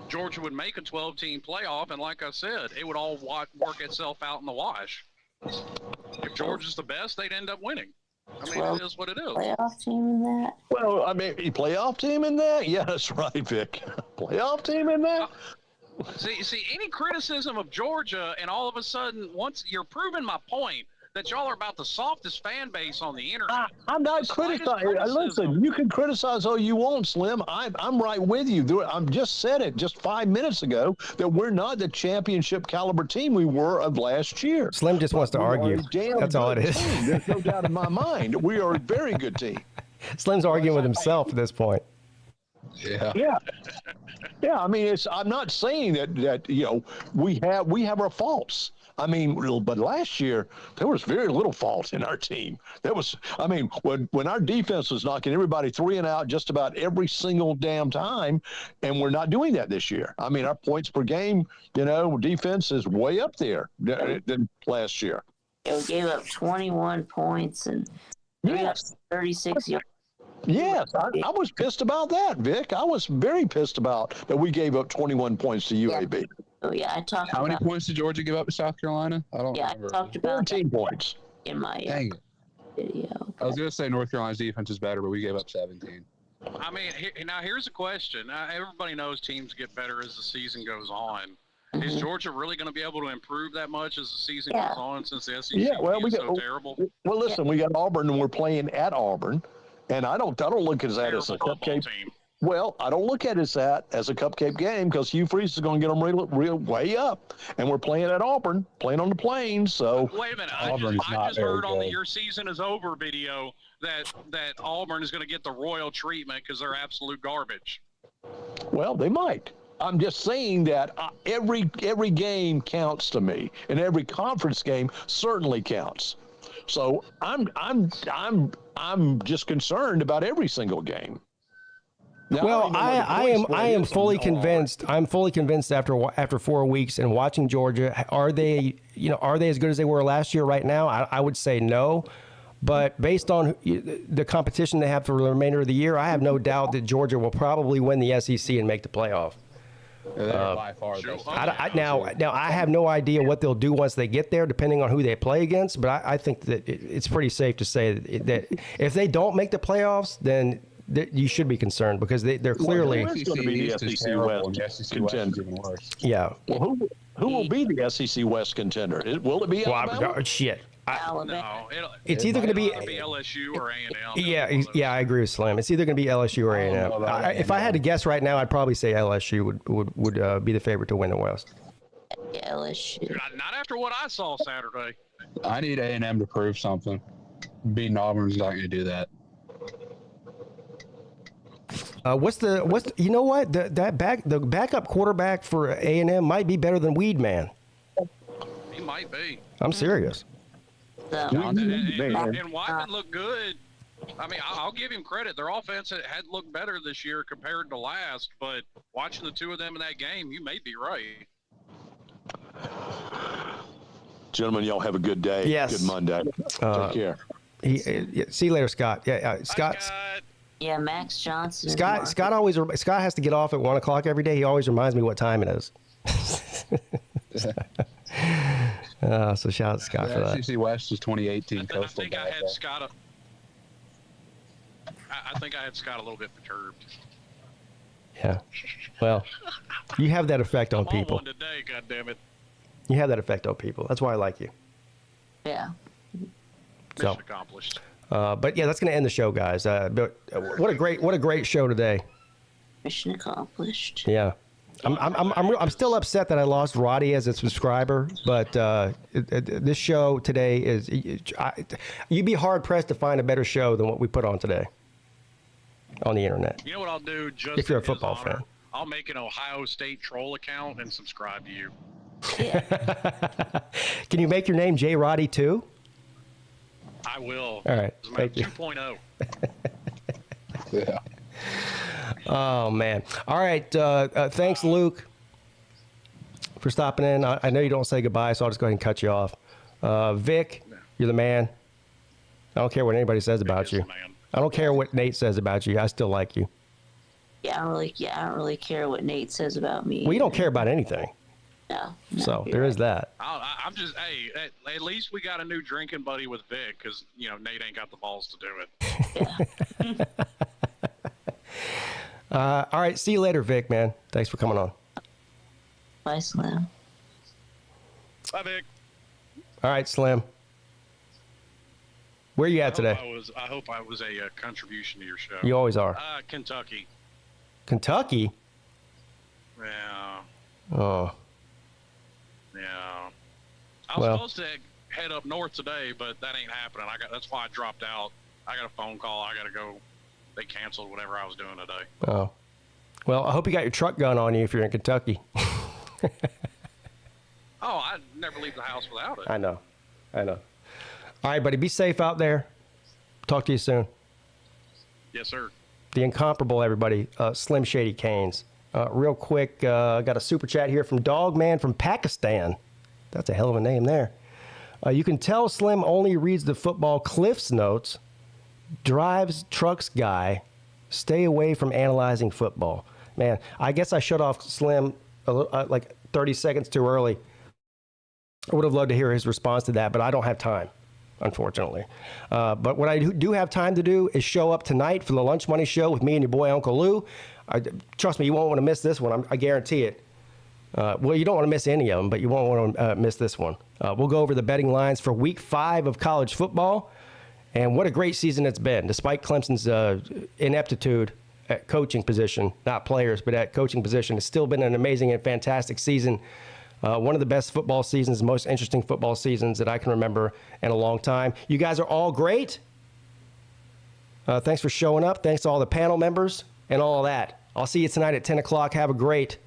Georgia would make a 12-team playoff, and like I said, it would all work itself out in the wash. If Georgia's the best, they'd end up winning. I mean, it is what it is. Playoff team in that? Well, I mean, playoff team in that? Yeah, that's right, Vic. Playoff team in that? See, any criticism of Georgia, and all of a sudden, once you're proving my point that y'all are about the softest fan base on the internet. I'm not criticizing. Listen, you can criticize all you want, Slim. I'm right with you. I just said it just 5 minutes ago that we're not the championship caliber team we were of last year. Slim just wants to argue. That's all it is. There's no doubt in my mind. We are a very good team. Slim's arguing with himself at this point. Yeah. I mean, I'm not saying that we have our faults. I mean, but last year there was very little fault in our team. When our defense was knocking everybody 3 and out just about every single damn time, and we're not doing that this year. I mean, our points per game, defense is way up there than last year. We gave up 21 points and 36 yards. Yes, I was pissed about that, Vic. I was very pissed about that we gave up 21 points to UAB. Oh, yeah, I talked How many points did Georgia give up to South Carolina? I don't remember. I talked about 14 points. In my video. I was going to say North Carolina's defense is better, but we gave up 17. I mean, now here's a question. Everybody knows teams get better as the season goes on. Is Georgia really going to be able to improve that much as the season goes on since the SEC is so terrible? Well, listen, we got Auburn, and we're playing at Auburn. And I don't look at that as a cupcake. Well, I don't look at it as a cupcake game because Hugh Freeze is going to get them real way up, and we're playing at Auburn, playing on the Plains. So wait a minute, I just heard on the "Your Season Is Over" video that Auburn is going to get the royal treatment because they're absolute garbage. Well, they might. I'm just saying that every game counts to me, and every conference game certainly counts. So I'm just concerned about every single game. Now, well, I am fully convinced. I'm fully convinced after 4 weeks and watching Georgia. Are they as good as they were last year right now? I would say no. But based on the competition they have for the remainder of the year, I have no doubt that Georgia will probably win the SEC and make the playoff. By far now I have no idea what they'll do once they get there, depending on who they play against. But I think that it's pretty safe to say that if they don't make the playoffs, then you should be concerned because they're clearly going to be the SEC West contender. Yeah. Well, who will be the SEC West contender? Will it be Alabama? Shit. No, it's either going to be LSU or A&M. Yeah, I agree with Slim. It's either going to be LSU or A&M. If I had to guess right now, I'd probably say LSU would be the favorite to win the West. LSU. Not after what I saw Saturday. I need A&M to prove something. Beating Auburn's not going to do that. You know what? The backup quarterback for A&M might be better than Weedman. He might be. I'm serious. And Wyman looked good. I mean, I'll give him credit. Their offense had looked better this year compared to last, but watching the two of them in that game, you may be right. Gentlemen, y'all have a good day. Yes. Good Monday. Take care. See you later, Scott. Scott. Yeah, Max Johnson. Scott has to get off at 1 o'clock every day. He always reminds me what time it is. So shout out to Scott for that. SEC West is 2018. I think I had Scott. I think I had Scott a little bit perturbed. Yeah. Well, you have that effect on people. I'm on one today, goddammit. You have that effect on people. That's why I like you. Yeah. Mission accomplished. But yeah, that's going to end the show, guys. But what a great show today. Mission accomplished. Yeah. I'm still upset that I lost Roddy as a subscriber, but this show today is you'd be hard pressed to find a better show than what we put on today on the internet. You know what I'll do? Just if you're a football fan, I'll make an Ohio State troll account and subscribe to you. Can you make your name J Roddy too? I will. All right. Thank you. 2.0. Yeah. Oh, man. All right. Thanks, Luke, for stopping in. I know you don't say goodbye, so I'll just go ahead and cut you off. Vic, you're the man. I don't care what anybody says about you. I don't care what Nate says about you. I still like you. Yeah, I don't really care what Nate says about me. Well, you don't care about anything. No. So there is that. I'm just, hey, at least we got a new drinking buddy with Vic, because Nate ain't got the balls to do it. All right, see you later, Vic, man. Thanks for coming on. Bye, Slim. Bye, Vic. All right, Slim. Where you at today? I hope I was a contribution to your show. You always are. Kentucky. Kentucky? Yeah. Oh. Yeah. I was supposed to head up north today, but that ain't happening. That's why I dropped out. I got a phone call. I got to go. They canceled whatever I was doing today. Oh. Well, I hope you got your truck gun on you if you're in Kentucky. Oh, I never leave the house without it. I know. All right, buddy. Be safe out there. Talk to you soon. Yes, sir. The incomparable, everybody. Slim Shady Canes. Real quick, got a super chat here from Dogman from Pakistan. That's a hell of a name there. You can tell Slim only reads the football Cliff's notes, drives trucks guy, stay away from analyzing football. Man, I guess I shut off Slim like 30 seconds too early. I would have loved to hear his response to that, but I don't have time, unfortunately. But what I do have time to do is show up tonight for the Lunch Money Show with me and your boy Uncle Lou. Trust me, you won't want to miss this one. I guarantee it. Well, you don't want to miss any of them, but you won't want to miss this one. We'll go over the betting lines for Week 5 of college football. And what a great season it's been, despite Clemson's ineptitude at coaching position, not players, but at coaching position. It's still been an amazing and fantastic season. One of the best football seasons, most interesting football seasons that I can remember in a long time. You guys are all great. Thanks for showing up. Thanks to all the panel members and all of that. I'll see you tonight at 10 o'clock. Have a great